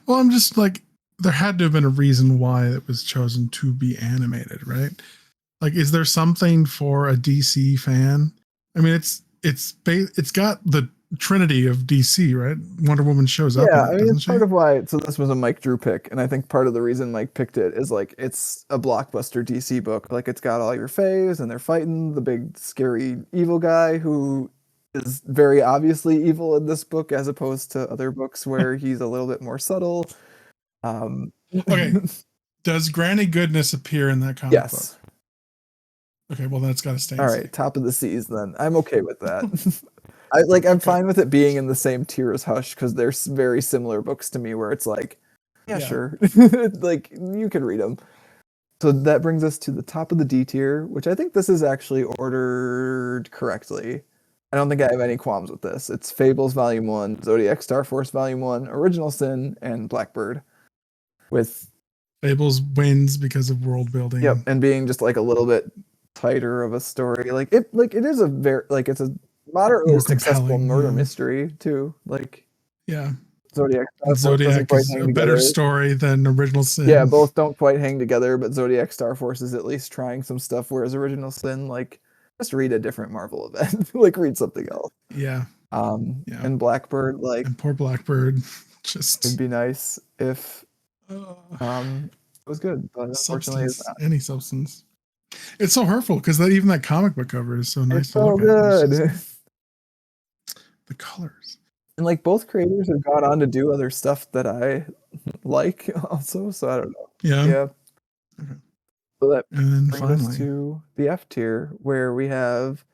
Well, I'm just like, there had to have been a reason why it was chosen to be animated, right? Like, is there something for a DC fan? I mean, it's got the trinity of DC, right? Wonder Woman shows up. Yeah, I mean, it's part of why. So this was a Mike Drew pick, and I think part of the reason Mike picked it is like it's a blockbuster DC book. Like it's got all your faves, and they're fighting the big scary evil guy who is very obviously evil in this book, as opposed to other books where he's a little bit more subtle. Okay, does Granny Goodness appear in that comic book? Yes. Okay, well that's got to stay. All right, top of the C's then. I'm okay with that. I'm fine with it being in the same tier as Hush because they're very similar books to me where it's like Yeah, Yeah. sure. Like, you could read them. So that brings us to the top of the D tier, which I think this is actually ordered correctly. I don't think I have any qualms with this. It's Fables Volume 1, Zodiac Star Force Volume 1, Original Sin, and Blackbird. With, Fables wins because of world building. yep, and being just like a little bit tighter of a story. Like it is a very, like, it's a moderately More successful compelling, murder yeah. mystery too. Like Yeah. Zodiac Star Force doesn't Zodiac quite is hang a better together. story than Original Sin. Yeah, both don't quite hang together, but Zodiac Star Force is at least trying some stuff, whereas Original Sin, like, just read a different Marvel event. Like, read something else. Yeah. Yeah. And Blackbird, like, And poor Blackbird, just it'd be nice if it was good, but unfortunately it's substance, not. any substance. It's so hurtful because even that comic book cover is so nice It's to so look at. good. It's just, the colors. And like both creators have gone on to do other stuff that I like also, so I don't know. Yeah. Yeah. Okay. So that And then brings us finally, to the F tier, where we have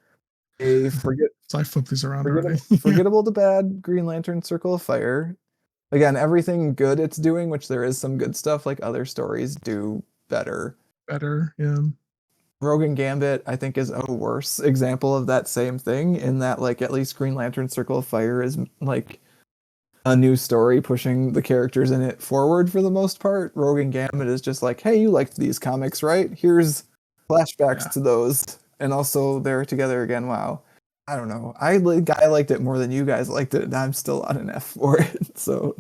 a so I flipped these around already. forgettable to bad Green Lantern Circle of Fire. Again, everything good it's doing, which there is some good stuff, like other stories do better. Better. Yeah. Rogue and Gambit, I think, is a worse example of that same thing, in that, like, at least Green Lantern Circle of Fire is like a new story pushing the characters in it forward for the most part. Rogue and Gambit is just like, hey, you liked these comics, right? Here's flashbacks to those, and also they're together again. Wow. I don't know. I liked it more than you guys liked it, and I'm still on an F for it. So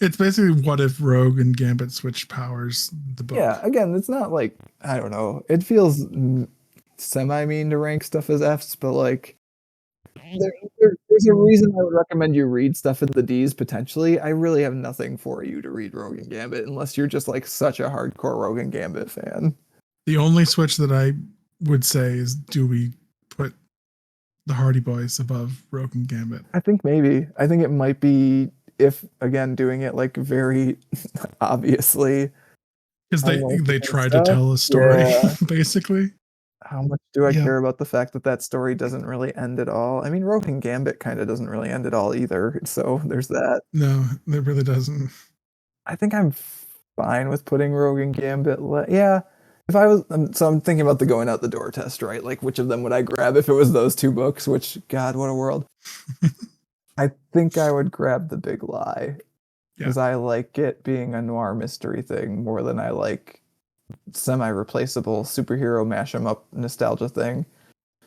It's basically what if Rogue and Gambit switched powers the book. yeah, again, it's not like, I don't know. It feels semi mean to rank stuff as Fs, but like there's a reason I would recommend you read stuff in the Ds potentially. I really have nothing for you to read Rogue and Gambit unless you're just like such a hardcore Rogue and Gambit fan. The only switch that I would say is, do we put the Hardy Boys above Rogue and Gambit? I think maybe. I think it might be, if again doing it like very obviously. Because I like they that tried to stuff. tell a story, Yeah. basically. How much do I Yeah. care about the fact that that story doesn't really end at all? I mean, Rogue and Gambit kind of doesn't really end at all either. So there's that. No, it really doesn't. I think I'm fine with putting Rogue and Gambit. Yeah. If I was, so I'm thinking about the going out the door test, right? Like, which of them would I grab if it was those two books? Which, God, what a world. I think I would grab The Big Lie, because I like it being a noir mystery thing more than I like semi-replaceable superhero mash 'em up nostalgia thing.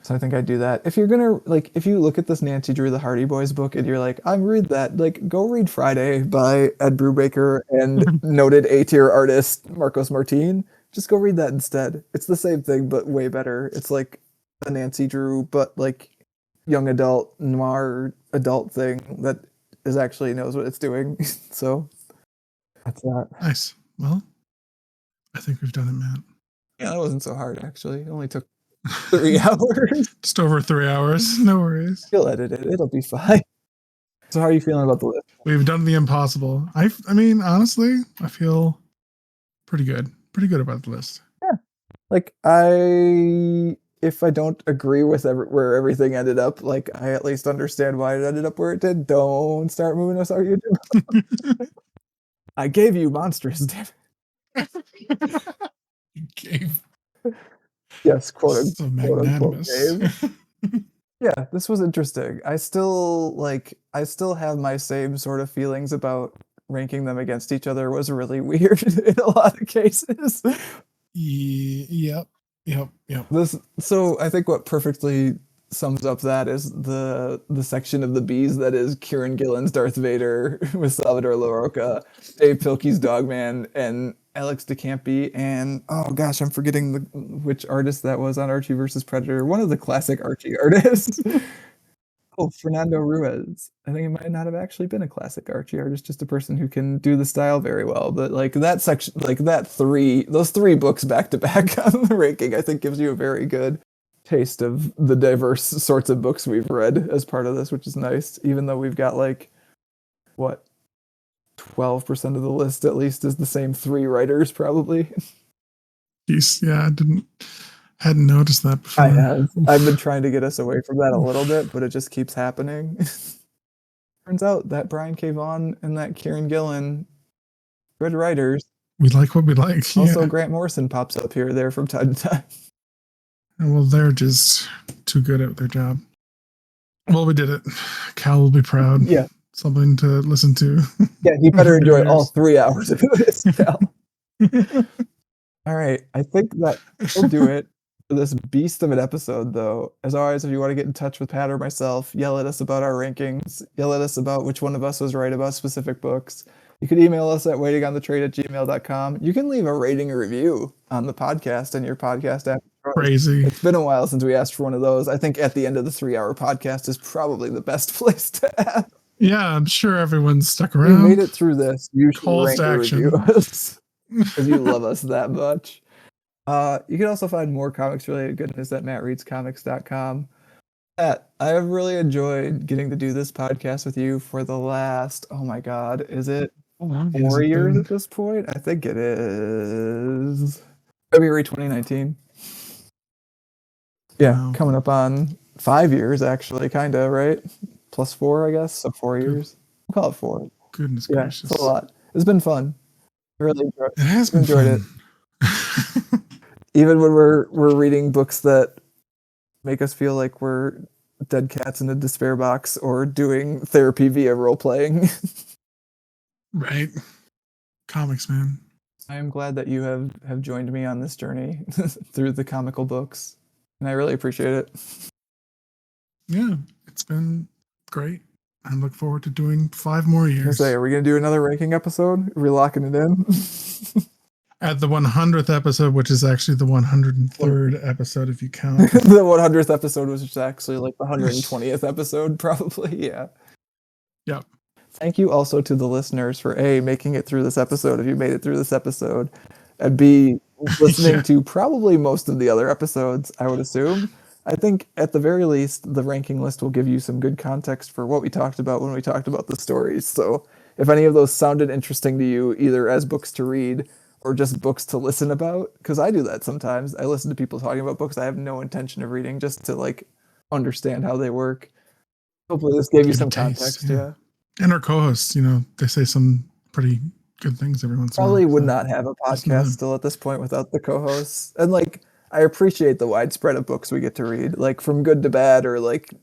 So I think I'd do that. If you're gonna, like, if you look at this Nancy Drew the Hardy Boys book and you're like, I read that, like, go read Friday by Ed Brubaker and noted A-tier artist Marcos Martin. Just go read that instead. It's the same thing, but way better. It's like a Nancy Drew, but like young adult noir adult thing that is actually knows what it's doing. So that's that. Nice. Well, I think we've done it, Matt. Yeah, that wasn't so hard actually. It only took 3 hours. Just over 3 hours. No worries. You'll edit it. It'll be fine. So how are you feeling about the list? We've done the impossible. I mean, honestly, I feel pretty good. Pretty good about the list. Yeah. Like, if I don't agree with where everything ended up, like, I at least understand why it ended up where it did. Don't start moving us out, YouTube. I gave you monstrous, damn it. You gave. Yes, quote So unquote magnanimous. gave. Yeah, this was interesting. I still have my same sort of feelings about ranking them against each other. Was really weird in a lot of cases. Yep. So I think what perfectly sums up that is the section of the Bees that is Kieran Gillen's Darth Vader with Salvador Larroca, Dave Pilkey's Dogman, and Alex DeCampi, and oh gosh, I'm forgetting which artist that was on Archie versus Predator. One of the classic Archie artists. Oh, Fernando Ruiz. I think it might not have actually been a classic Archie artist, just a person who can do the style very well. But like that section, like those three books back to back on the ranking, I think gives you a very good taste of the diverse sorts of books we've read as part of this, which is nice. Even though we've got like, what, 12% of the list at least is the same 3 writers, probably. Yeah, hadn't noticed that before. I have. I've been trying to get us away from that a little bit, but it just keeps happening. turns out that Brian K. Vaughan and that Kieran Gillen, good writers. We like what we like. Also, Yeah. Grant Morrison pops up here or there from time to time. Well, they're just too good at their job. Well, we did it. Cal will be proud. Yeah. Something to listen to. Yeah, he better enjoy Years. all 3 hours of this. Cal. All right, I think that will do it for this beast of an episode, though. As always, if you want to get in touch with Pat or myself, yell at us about our rankings, yell at us about which one of us was right about specific books. You can email us at waitingonthetrade@gmail.com. You can leave a rating or review on the podcast and your podcast app. Crazy. It's been a while since we asked for one of those. I think at the end of the 3-hour podcast is probably the best place to have. Yeah, I'm sure everyone's stuck You around. made it through this. You should Calls rank to or action. review us because you love us that much. You can also find more comics-related goodness at mattreadscomics.com. Matt, I have really enjoyed getting to do this podcast with you for the last, oh my God, is it 4 years at this point? I think it is February 2019. Yeah, Wow. coming up on 5 years, actually, kind of, right? Plus 4, I guess, so 4 years. We'll call it 4. Goodness Yeah, gracious. it's a lot. It's been fun. I really enjoyed it. It has been Enjoyed fun. Even when we're reading books that make us feel like we're dead cats in a despair box or doing therapy via role playing. Right. Comics, man. I am glad that you have joined me on this journey through the comical books, and I really appreciate it. Yeah, it's been great. I look forward to doing 5 more I was years. gonna say, are we gonna do another ranking episode? Are we locking it in? At the 100th episode, which is actually the 103rd episode if you count. The 100th episode was just actually like the 120th episode, probably. Yeah. Yep. Thank you also to the listeners for A, making it through this episode, if you made it through this episode, and B, listening Yeah. to probably most of the other episodes, I would assume. I think at the very least, the ranking list will give you some good context for what we talked about when we talked about the stories. So if any of those sounded interesting to you, either as books to read or just books to listen about, because I do that sometimes. I listen to people talking about books I have no intention of reading just to like understand how they work. Hopefully this gave you Give some a taste, context, yeah. yeah. And our co-hosts, they say some pretty good things every once in a while. Probably would so not have a listen to them. podcast still at this point without the co-hosts. And like, I appreciate the widespread of books we get to read, like from good to bad or like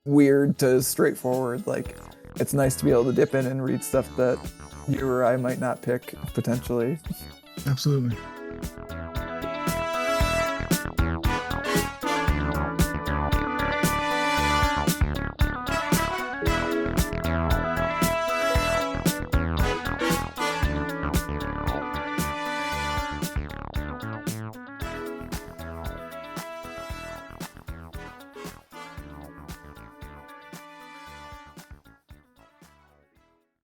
weird to straightforward. Like, it's nice to be able to dip in and read stuff that you or I might not pick potentially. Absolutely.